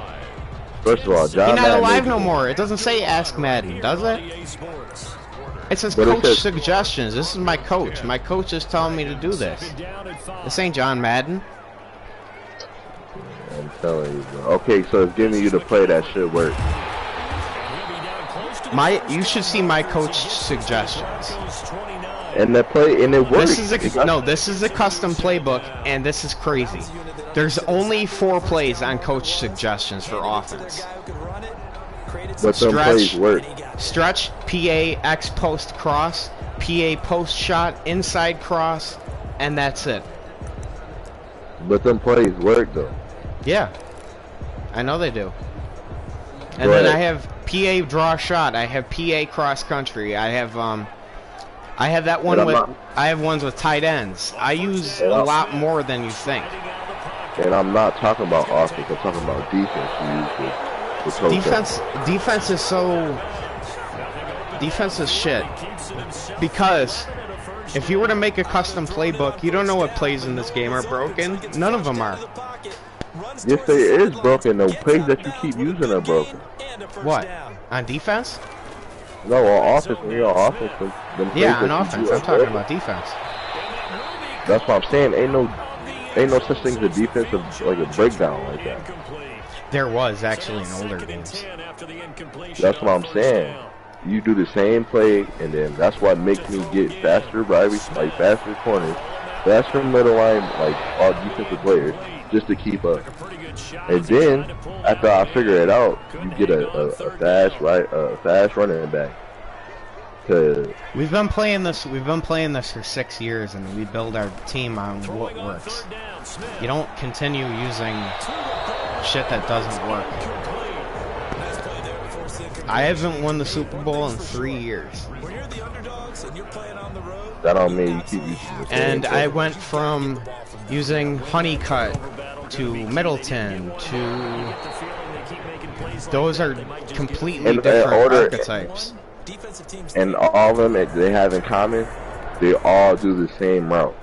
first of all, John Madden... He's not alive no more. It doesn't say ask Madden, does it? It says coach suggestions. This is my coach. My coach is telling me to do this. This ain't John Madden. I'm telling you, bro. Okay, so it's giving you the play that should work. You should see my coach suggestions. And the play, and it works. This is a custom playbook, and this is crazy. There's only 4 plays on coach suggestions for offense. But some plays work. Stretch, PA, X post cross, PA post shot, inside cross, and that's it. But them plays work though. Yeah, I know they do. And then I have PA draw shot. I have PA cross country. I have that one with. I have ones with tight ends. I use a lot more than you think. And I'm not talking about offense. I'm talking about defense. Defense is shit. Because if you were to make a custom playbook, you don't know what plays in this game are broken. None of them are. Yes, they is broken. The plays that you keep using are broken. What? On defense? No, on offense. When you're on offense, yeah, on offense. I'm talking about defense. That's what I'm saying. Ain't no such thing as a defensive like a breakdown like that. There was actually in older games. That's what I'm saying. You do the same play, and then that's what makes me get faster faster corners, faster middle line, like all defensive players, just to keep up. And then after I figure it out, you get a fast running back. We've been playing this for 6 years, and we build our team on what works. You don't continue using shit that doesn't work. I haven't won the Super Bowl in 3 years. That don't mean you keep using the same And play. I went from using Honeycutt to Middleton to... Those are completely different archetypes. And all of them, they have in common, they all do the same route.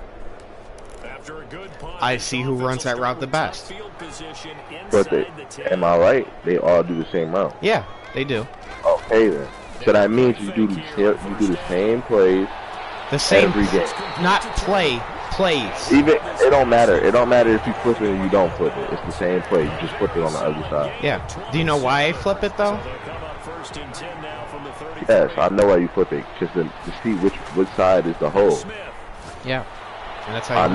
I see who runs that route the best. But am I right? They all do the same route. Yeah, they do. Okay then. So that means you do the same plays. The same every game. Not plays. Even it don't matter. It don't matter if you flip it or you don't flip it. It's the same play. You just flip it on the other side. Yeah. Do you know why I flip it though? Yes, I know why you flip it. Just to see which side is the hole. Yeah. And that's how I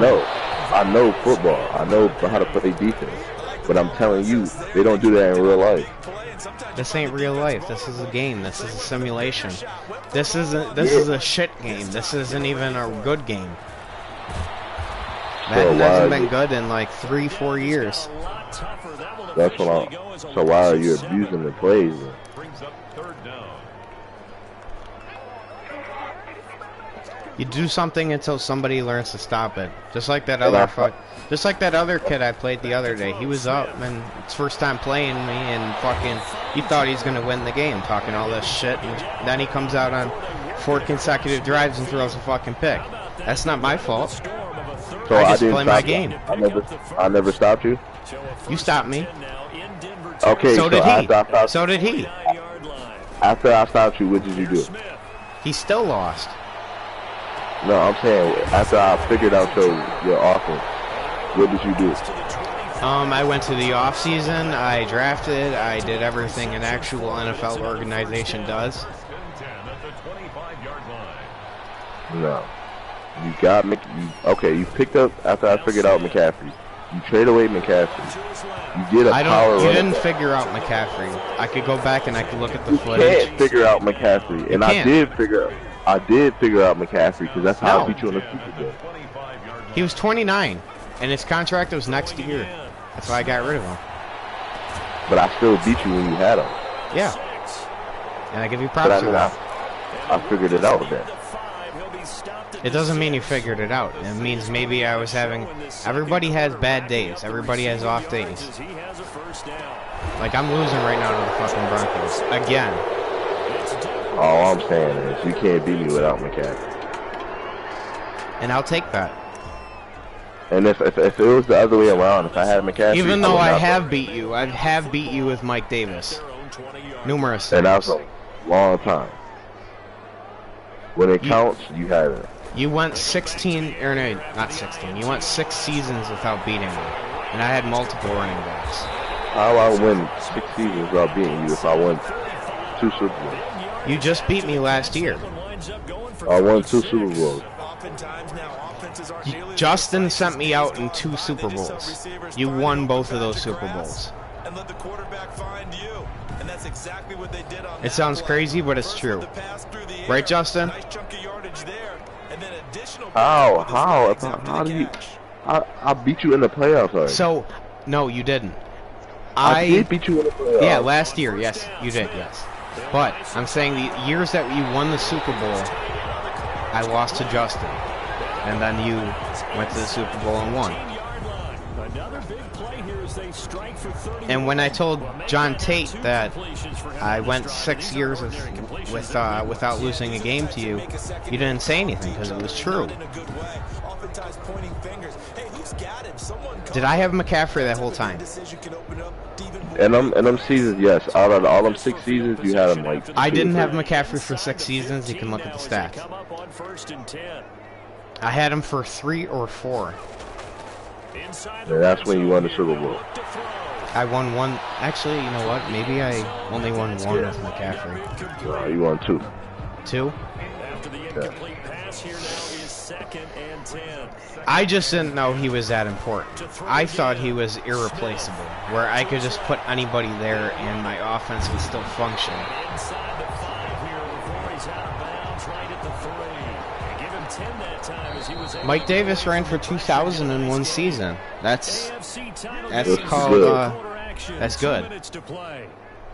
know football. I know how to play defense. But I'm telling you, they don't do that in real life. This ain't real life. This is a game. This is a simulation. This is a shit game. This isn't even a good game. Madden hasn't been good in like 3-4 years. That's what so why are you abusing the plays? You do something until somebody learns to stop it. Just like that other kid I played the other day. He was up and it's first time playing me and fucking he thought he's gonna win the game, talking all this shit, and then he comes out on 4 consecutive drives and throws a fucking pick. That's not my fault. So I just didn't play my stop game. I never stopped you. You stopped me. Okay, so did he. So did he. After I stopped you, what did you do? He still lost. No, I'm saying after I figured out your offense, what did you do? I went to the off season. I drafted. I did everything an actual NFL organization does. No, you got you picked up after I figured out McCaffrey. You trade away McCaffrey. You get a power. You didn't figure out McCaffrey. I could go back and I could look at the footage. You can't figure out McCaffrey, and I did figure out McCaffrey because that's how I beat you in the Super Bowl. He was 29, and his contract was next year. That's why I got rid of him. But I still beat you when you had him. Yeah. And I give you props for that. I figured it out then. It doesn't mean you figured it out. It means maybe I was having... Everybody has bad days. Everybody has off days. Like, I'm losing right now to the fucking Broncos. Again. All I'm saying is you can't beat me without McCaffrey. And I'll take that. And if it was the other way around, if I had McCaffrey... Even though I have beat you. I have beat you with Mike Davis. Numerous times. And that was a long time. When it counts, you haven't. You went 16, or no, not 16. You went 6 seasons without beating me. And I had multiple running backs. How I win 6 seasons without beating you if I won 2 Super Bowls? You just beat me last year. I won 2 Super Bowls. Justin sent me out in 2 Super Bowls. You won both of those Super Bowls. It sounds crazy, but it's true. Right, Justin? How did you... I beat you in the playoffs already. So, no, you didn't. I did beat you in the playoffs. Yeah, last year, yes, you did, yes. But, I'm saying the years that you won the Super Bowl, I lost to Justin. And then you went to the Super Bowl and won. And when I told John Tate that I went 6 years without losing a game to you, you didn't say anything because it was true. Did I have McCaffrey that whole time? And them seasons, yes. Out of all them 6 seasons, you had him like... I didn't have McCaffrey for 6 seasons. You can look at the stats. I had him for 3 or 4. And that's when you won the Super Bowl. I won one. Actually, you know what? Maybe I only won one with McCaffrey. No, you won 2. 2? After the incomplete pass, here now is 2nd and 10. I just didn't know he was that important. I thought he was irreplaceable, where I could just put anybody there and my offense would still function. Inside the 5 here before he's out of bounds right at the 3. They give him 10 that time as he was able Mike to Davis ran for 2,000 in one season. That's that's called that's good.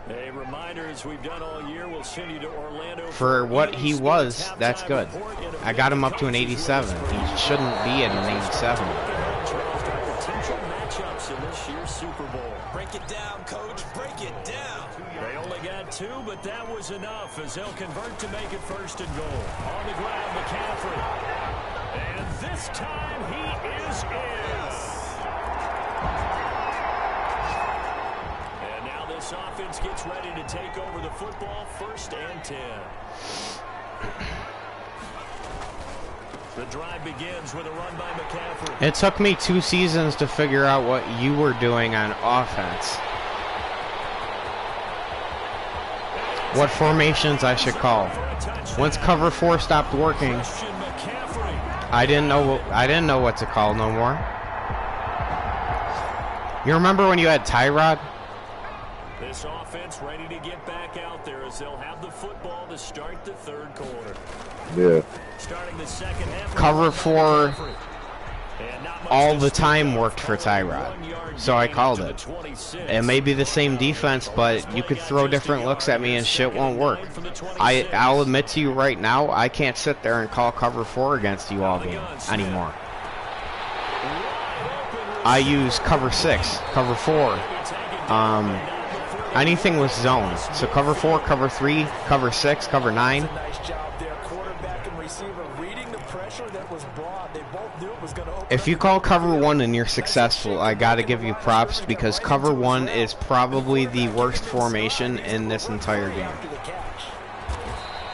A reminder, as we've done all year, we'll send you to Orlando For what he was, that's good. I got him up to an 87. He shouldn't be at an 87. potential matchups in this year's Super Bowl. Break it down, coach. Break it down. They only got 2, but that was enough as they'll convert to make it 1st and goal. On the ground, McCaffrey. And this time he is in. This offense gets ready to take over the football. 1st and 10. The drive begins with a run by McCaffrey. It took me 2 seasons to figure out what you were doing on offense. What formations I should call. Once cover 4 stopped working, I didn't know what to call no more. You remember when you had Tyrod? This offense ready to get back out there as they'll have the football to start the 3rd quarter. Yeah. Starting the 2nd half. Cover 4 all the time worked for Tyrod, so I called it. It may be the same defense, but you could throw different looks at me and shit won't work. I'll admit to you right now, I can't sit there and call cover 4 against you all game anymore. I use cover 6, cover 4. Anything with zones. So cover 4, cover 3, cover 6, cover 9. Nice job there, quarterback and receiver reading the pressure that was brought. They both knew it was going to open. If you call cover 1 and you're successful, I gotta give you props because cover 1 is probably the worst formation in this entire game.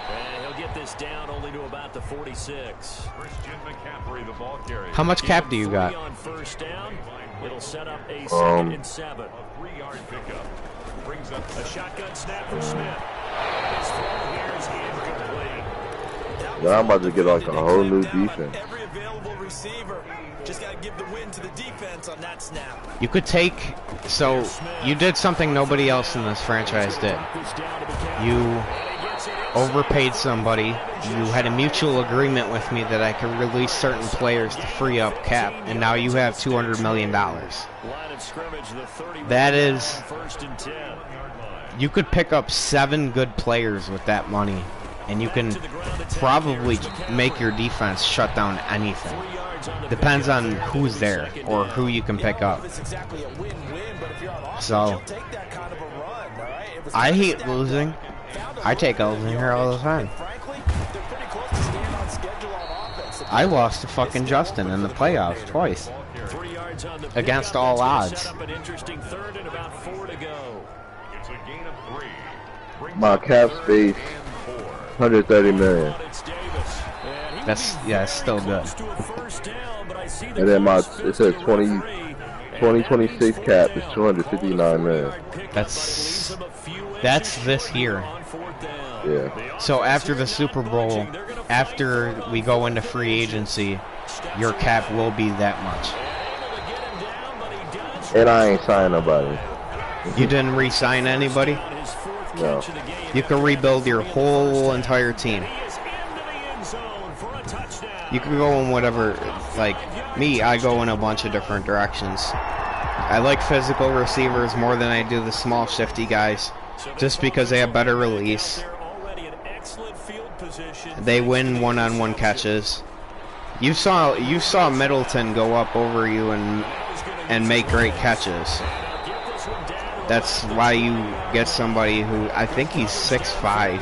And he'll get this down only to about the 46. Christian McCaffrey, the ball carrier. How much cap do you got? On 1st down, it'll set up a 2nd and 7. A 3-yard pickup. Brings up A shotgun snap for Smith. His throw here is incomplete. Now I'm about to get like a whole new defense. Every available receiver just got to give the win to the defense on that snap. You could take... So, you did something nobody else in this franchise did. You overpaid somebody. You had a mutual agreement with me that I could release certain players to free up cap, and now you have $200 million. That is... 1st and 10. You could pick up 7 good players with that money, and you can probably make your defense shut down anything. Depends on who's there or who you can pick up. So, I hate losing. I take a losing here all the time. I lost to fucking Justin in the playoffs twice. Against all odds. My cap space, 130 million. That's, yeah, it's still good. And then it says 2026 cap is 259 million. That's this year. Yeah. So after the Super Bowl, after we go into free agency, your cap will be that much. And I ain't signed nobody. You didn't re-sign anybody? No. You can rebuild your whole entire team. You can go in whatever, like me, I go in a bunch of different directions. I like physical receivers more than I do the small shifty guys, just because they have better release. They win one-on-one catches. You saw Middleton go up over you and make great catches. That's why you get somebody who, I think he's 6'5".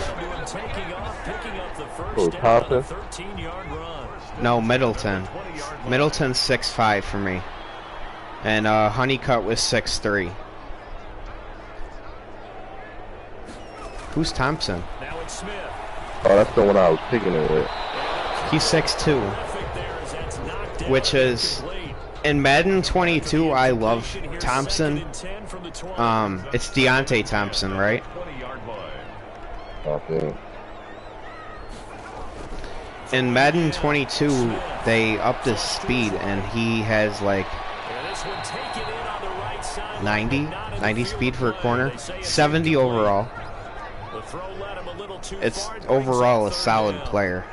Oh, Thompson? No, Middleton. Middleton's 6'5" for me. And Honeycutt was 6'3". Who's Thompson? Oh, that's the one I was picking it with. He's 6'2", which is In Madden 22, I love Thompson. It's Deontay Thompson, right? Okay. In Madden 22, they upped his speed, and he has like 90 speed for a corner, 70 overall. It's overall a solid player.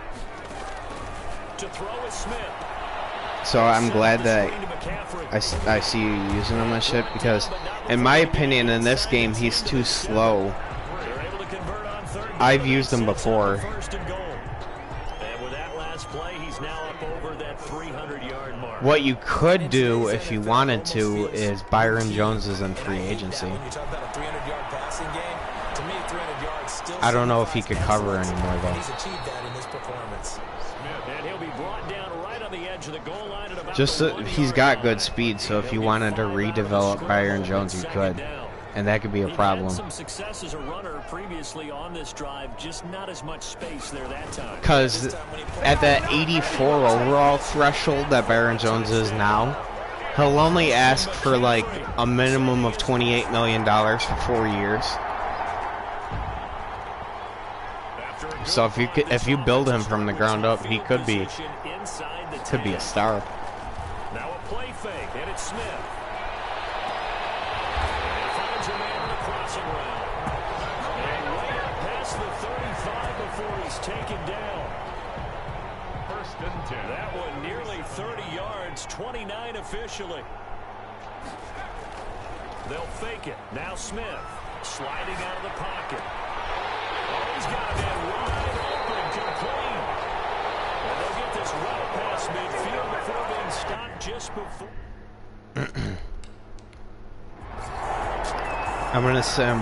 So I'm glad that I see you using him and shit, because in my opinion in this game he's too slow. I've used him before. What you could do if you wanted to is Byron Jones is in free agency. I don't know if he could cover anymore though. Just he's got good speed, so if you wanted to redevelop Byron Jones, you could, and that could be a problem. Some success as a runner previously on this drive, just not as much space there that time. Because at that 84 overall threshold that Byron Jones is now, he'll only ask for like a minimum of $28 million for 4 years. So if you build him from the ground up, he could be a star. Now a play fake, and it's Smith. And he finds a man on a crossing route. And way up past the 35 before he's taken down. First and 10. That one nearly 30 yards, 29 officially. They'll fake it. Now Smith sliding out of the pocket. Oh, he's got a man wide open, complete. And they'll get this route past midfield before being stopped just before. I'm gonna sim.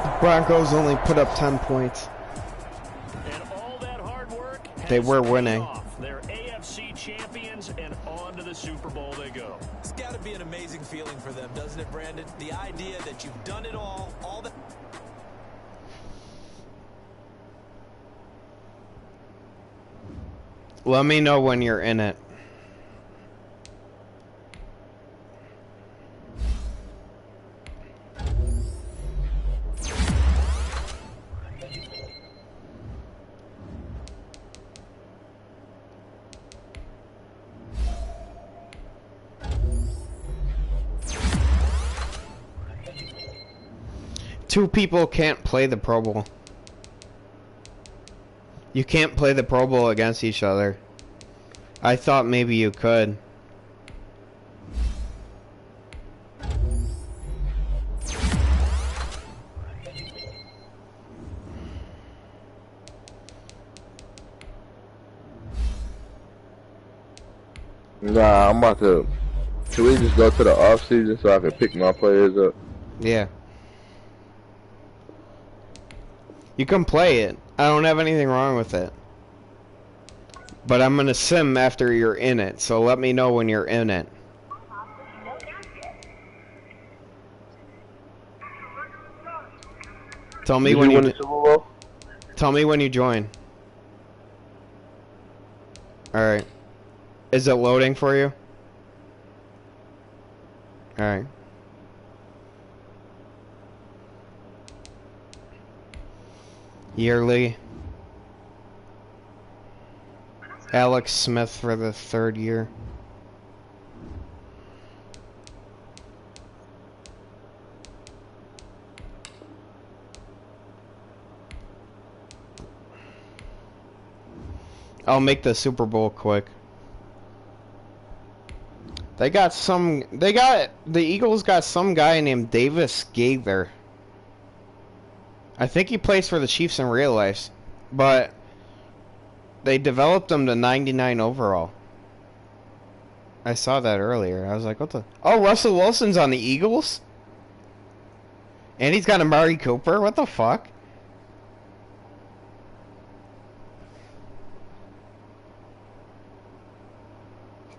The Broncos only put up 10 points. And all that hard work They were winning. off. They're AFC champions, and on to the Super Bowl they go. It's got to be an amazing feeling for them, doesn't it, Brandon? The idea that you've done it all that. Let me know when you're in it. Two people can't play the Pro Bowl. You can't play the Pro Bowl against each other. I thought maybe you could. Nah, I'm about to. Should we just go to the off season so I can pick my players up? Yeah. You can play it. I don't have anything wrong with it. But I'm gonna sim after you're in it, so let me know when you're in it. Tell me when you win the Super Bowl? Tell me when you join. Alright. Is it loading for you? Alright. Yearly. Alex Smith for the 3rd year. I'll make the Super Bowl quick. The Eagles got some guy named Davis Gaither. I think he plays for the Chiefs in real life, but they developed him to 99 overall. I saw that earlier. I was like, what the? Oh, Russell Wilson's on the Eagles? And he's got Amari Cooper? What the fuck?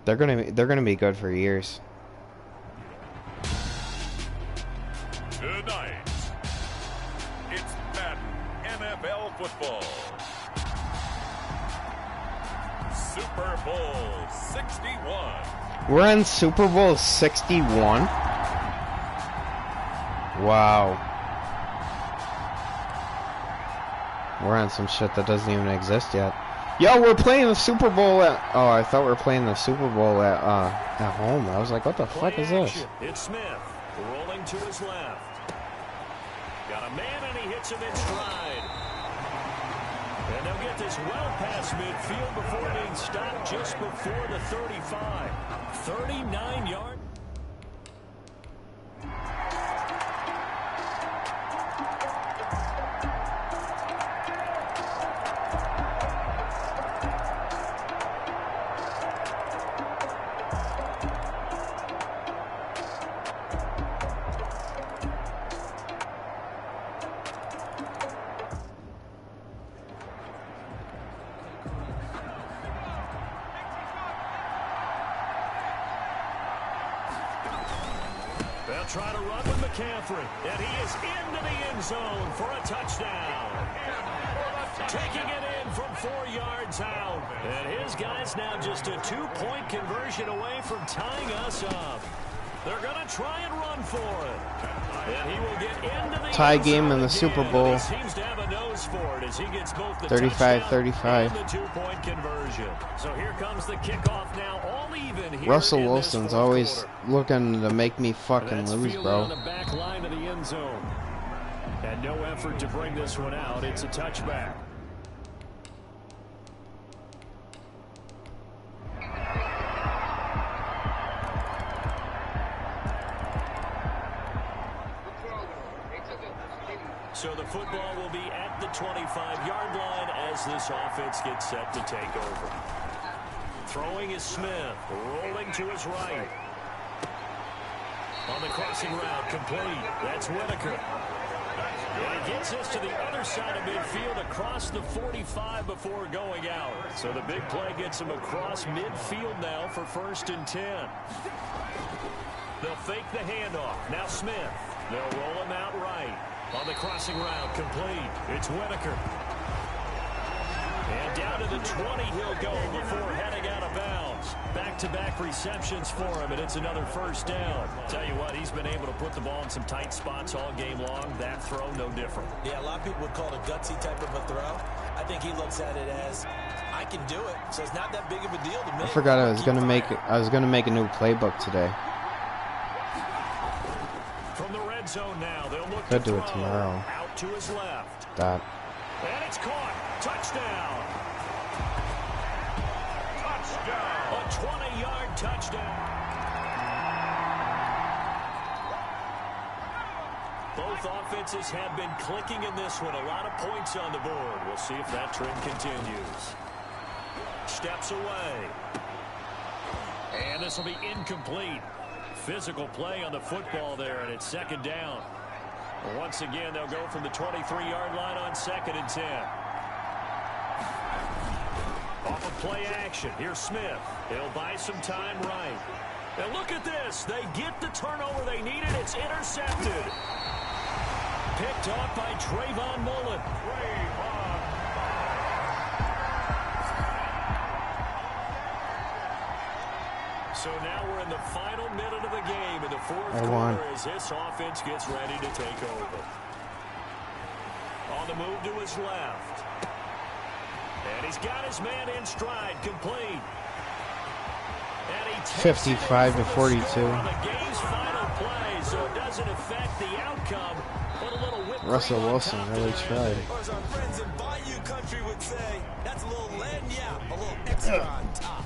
They're gonna be good for years. Tonight, it's Madden NFL football. Super Bowl 61. We're in Super Bowl 61? Wow. We're on some shit that doesn't even exist yet. Yo, we're playing the Super Bowl at... Oh, I thought we were playing the Super Bowl at home. I was like, what the fuck is this? It's Smith rolling to his left. Got a man and he hits him in stride. And they'll get this well past midfield before being stopped just before the 35. 39 yards. Try to run with McCaffrey, and he is into the end zone for a touchdown. Taking it in from 4 yards out. And his guy's now just a 2-point conversion away from tying us up. They're going to try and run for it. And he will get into the tie game in the Super Bowl. He seems to have a nose for it as he gets both the 35-35. and the 2-point conversion. So here comes the kickoff now, all even here. Russell Wilson's always looking to make me fucking lose, bro. On the back line of the end zone. And no effort to bring this one out. It's a touchback. So the football will be at the 25-yard line as this offense gets set to take over. Throwing is Smith, rolling to his right. On the crossing route, complete. That's Whitaker. And he gets us to the other side of midfield across the 45 before going out. So the big play gets him across midfield now for 1st and 10. They'll fake the handoff. Now Smith. They'll roll him out right. On the crossing route, complete. It's Whitaker. And down to the 20 he'll go before heading out of bounds. Back-to-back receptions for him, and it's another 1st down. Tell you what, he's been able to put the ball in some tight spots all game long. That throw, no different. Yeah, a lot of people would call it a gutsy type of a throw. I think he looks at it as, I can do it, so it's not that big of a deal to me. I forgot I was gonna make a new playbook today. From the red zone now, they'll look Could to do it tomorrow. Out to his left. That. And it's caught. Touchdown. Touchdown. A 20-yard touchdown. Both offenses have been clicking in this one. A lot of points on the board. We'll see if that trend continues. Steps away. And this will be incomplete. Physical play on the football there, and it's 2nd down. Once again, they'll go from the 23-yard line on 2nd and 10. Off of play action. Here's Smith. He'll buy some time right. And look at this. They get the turnover they needed. It's intercepted. Picked off by Trayvon Mullen. So now we're in the final minute of the game in the 4th quarter as this offense gets ready to take over. On the move to his left. And he's got his man in stride, complete. And he 55-42. On the game's final play, so it doesn't affect the outcome. But a little whip Russell Wilson really tried. Or as our friends in Bayou country would say, that's a little lagniappe, a little extra on top.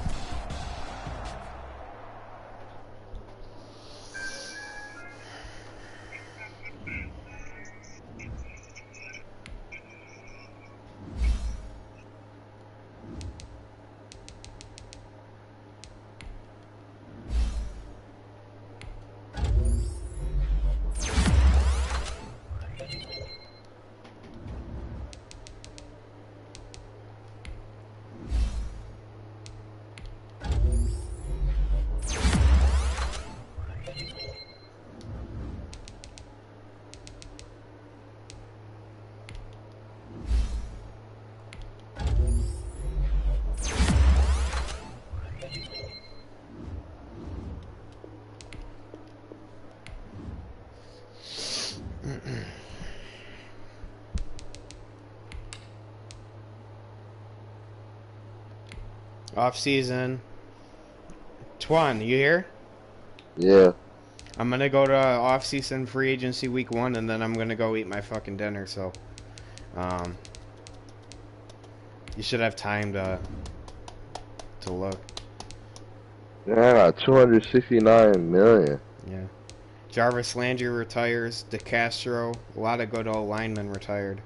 Off season. Twan, you here? Yeah. I'm gonna go to off season free agency week 1, and then I'm gonna go eat my fucking dinner. So, um, you should have time to look. Yeah, 269 million. Yeah. Jarvis Landry retires. DeCastro. A lot of good old linemen retired.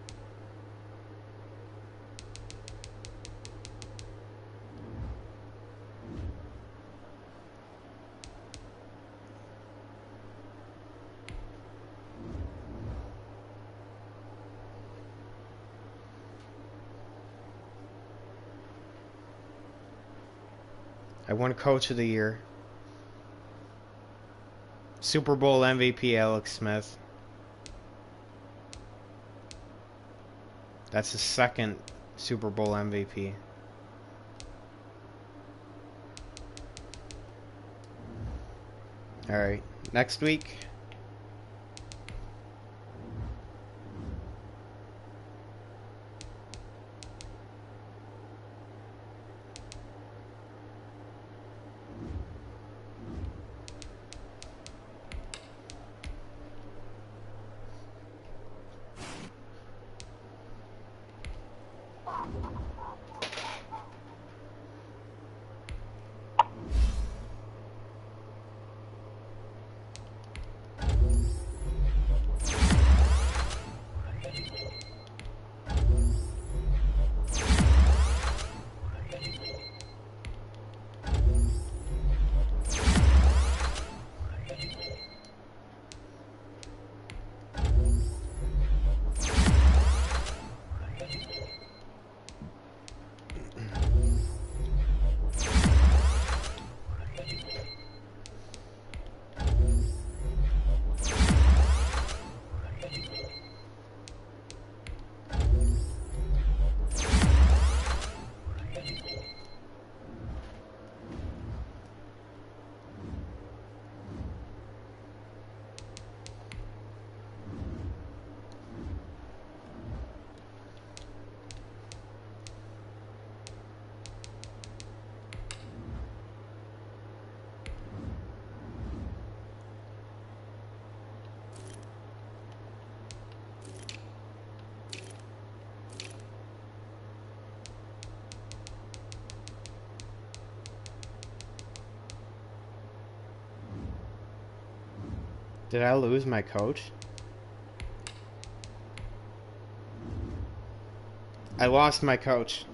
I won Coach of the Year. Super Bowl MVP Alex Smith. That's his second Super Bowl MVP. Alright, next week. Did I lose my coach? I lost my coach.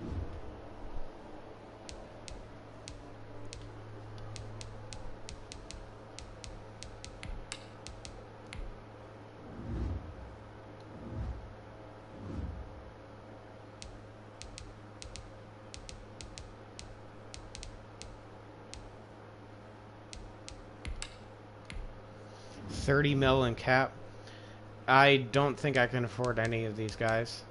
$30 million cap. I don't think I can afford any of these guys.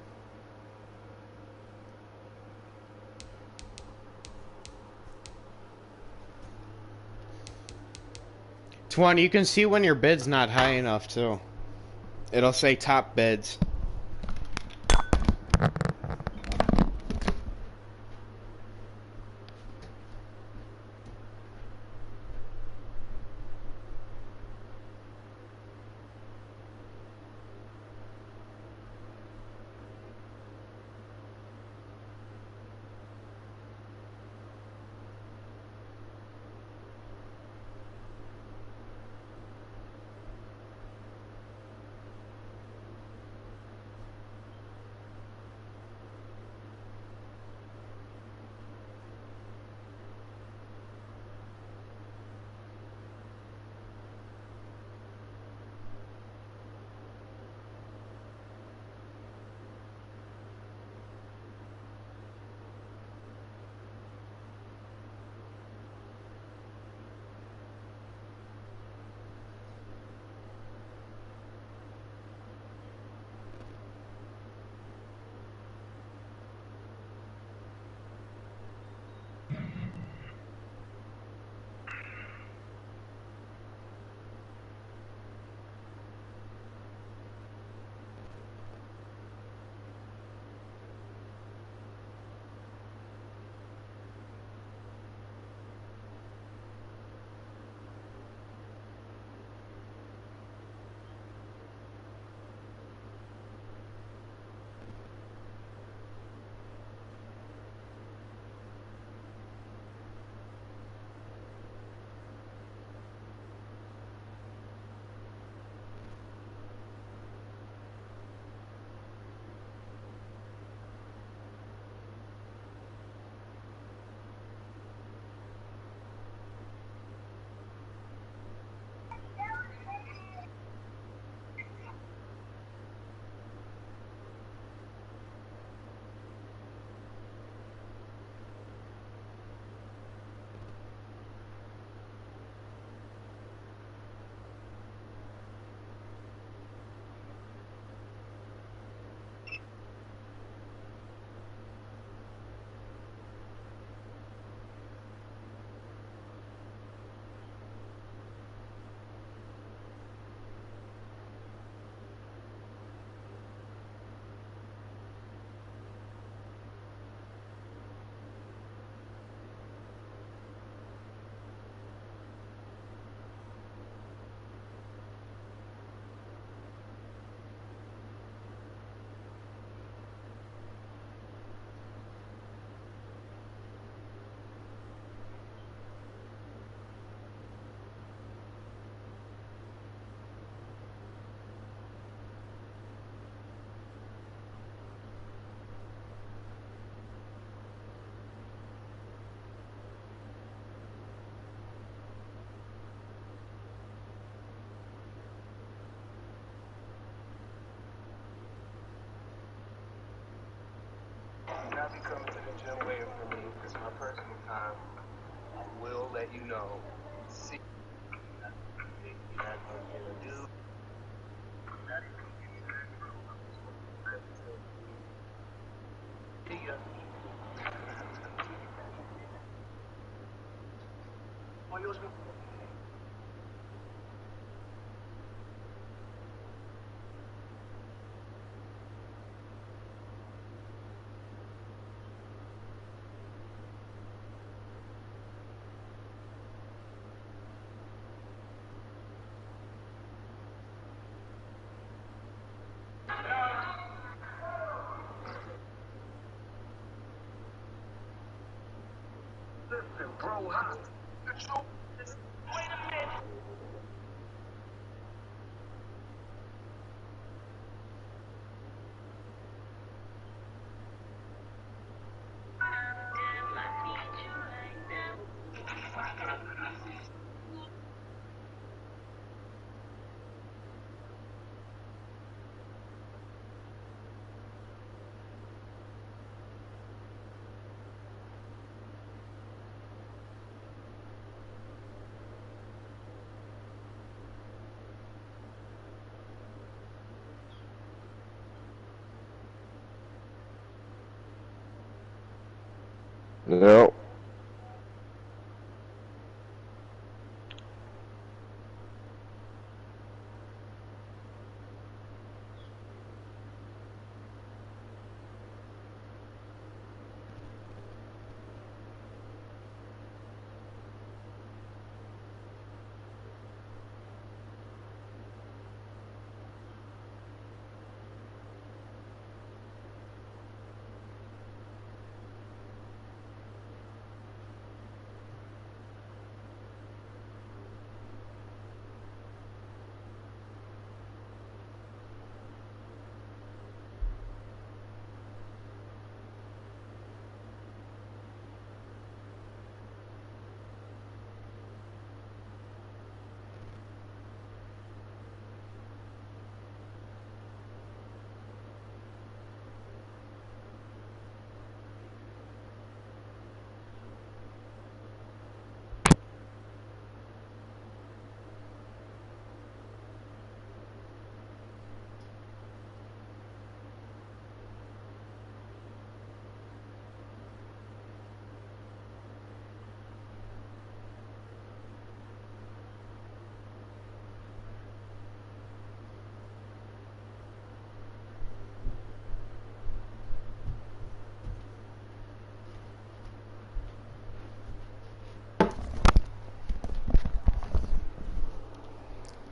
Twan, you can see when your bid's not high enough too. It'll say top bids. No.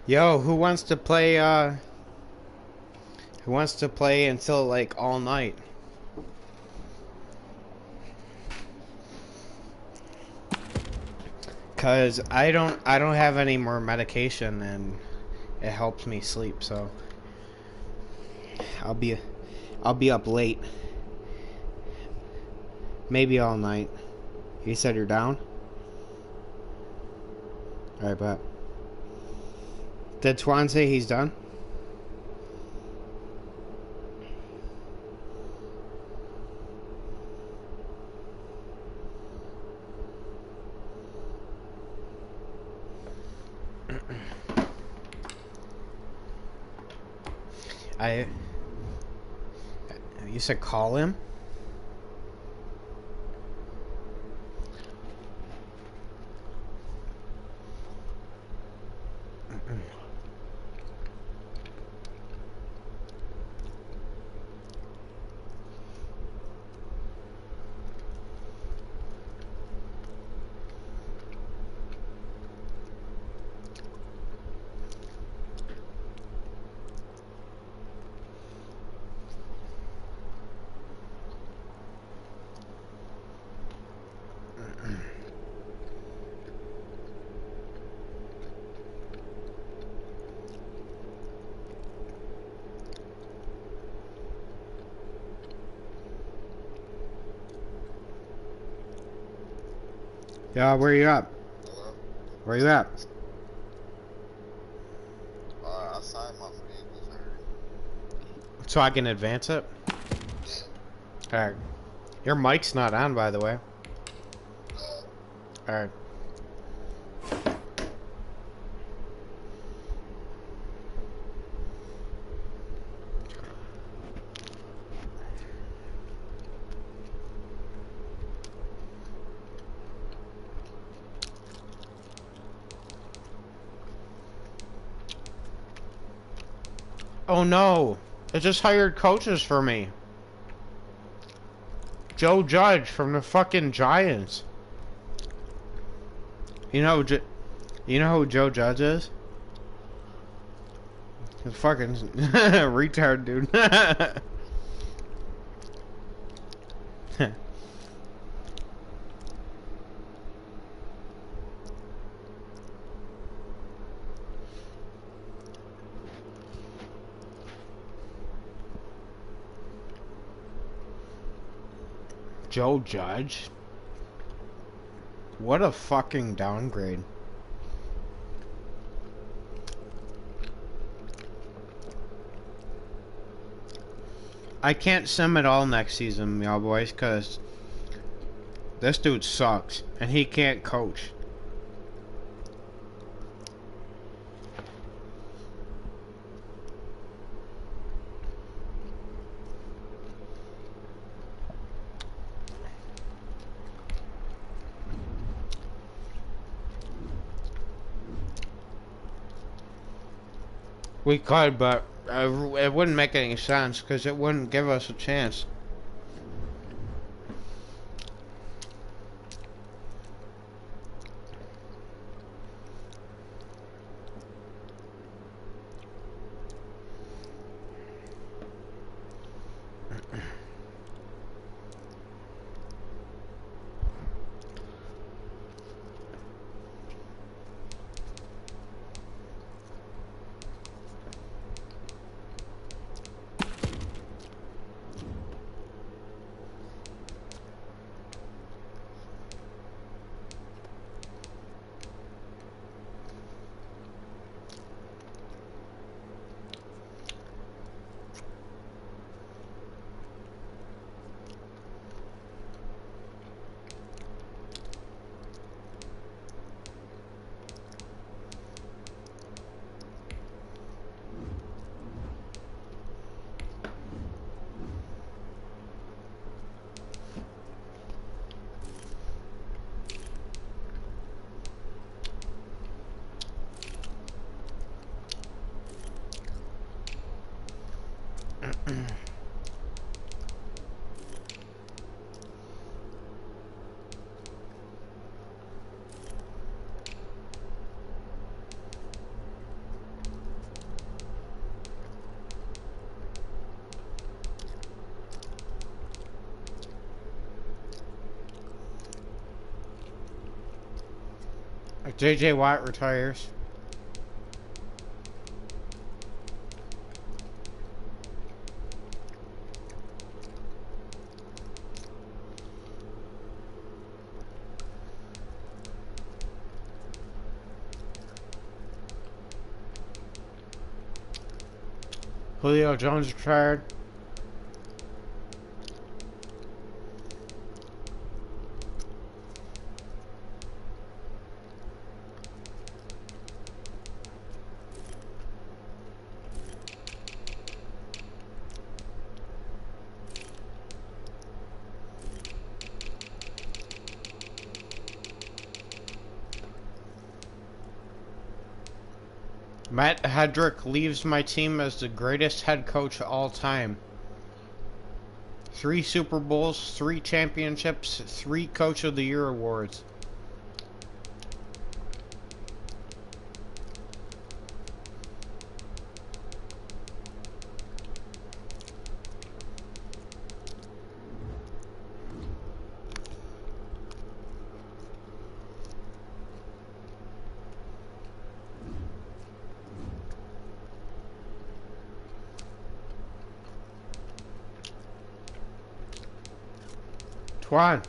Yo, who wants to play until like all night? Cause I don't have any more medication and it helps me sleep, so I'll be I'll be up late. Maybe all night. You said you're down? Alright, bet. Did Twan say he's done? You said call him? Yeah, where you at? Hello? Where you at? I signed my free agents already. So I can advance it? Alright. Your mic's not on, by the way. Uh, Alright. Oh no! It just hired coaches for me. Joe Judge from the fucking Giants. You know, you know who Joe Judge is? He's fucking retard, dude. Joe Judge? What a fucking downgrade. I can't sim at all next season, y'all boys, because this dude sucks, and he can't coach. We could, but it wouldn't make any sense, because it wouldn't give us a chance. J.J. Watt retires. Julio Jones retired. Matt Hedrick leaves my team as the greatest head coach of all time. 3 Super Bowls, 3 championships, 3 Coach of the Year awards. Twan.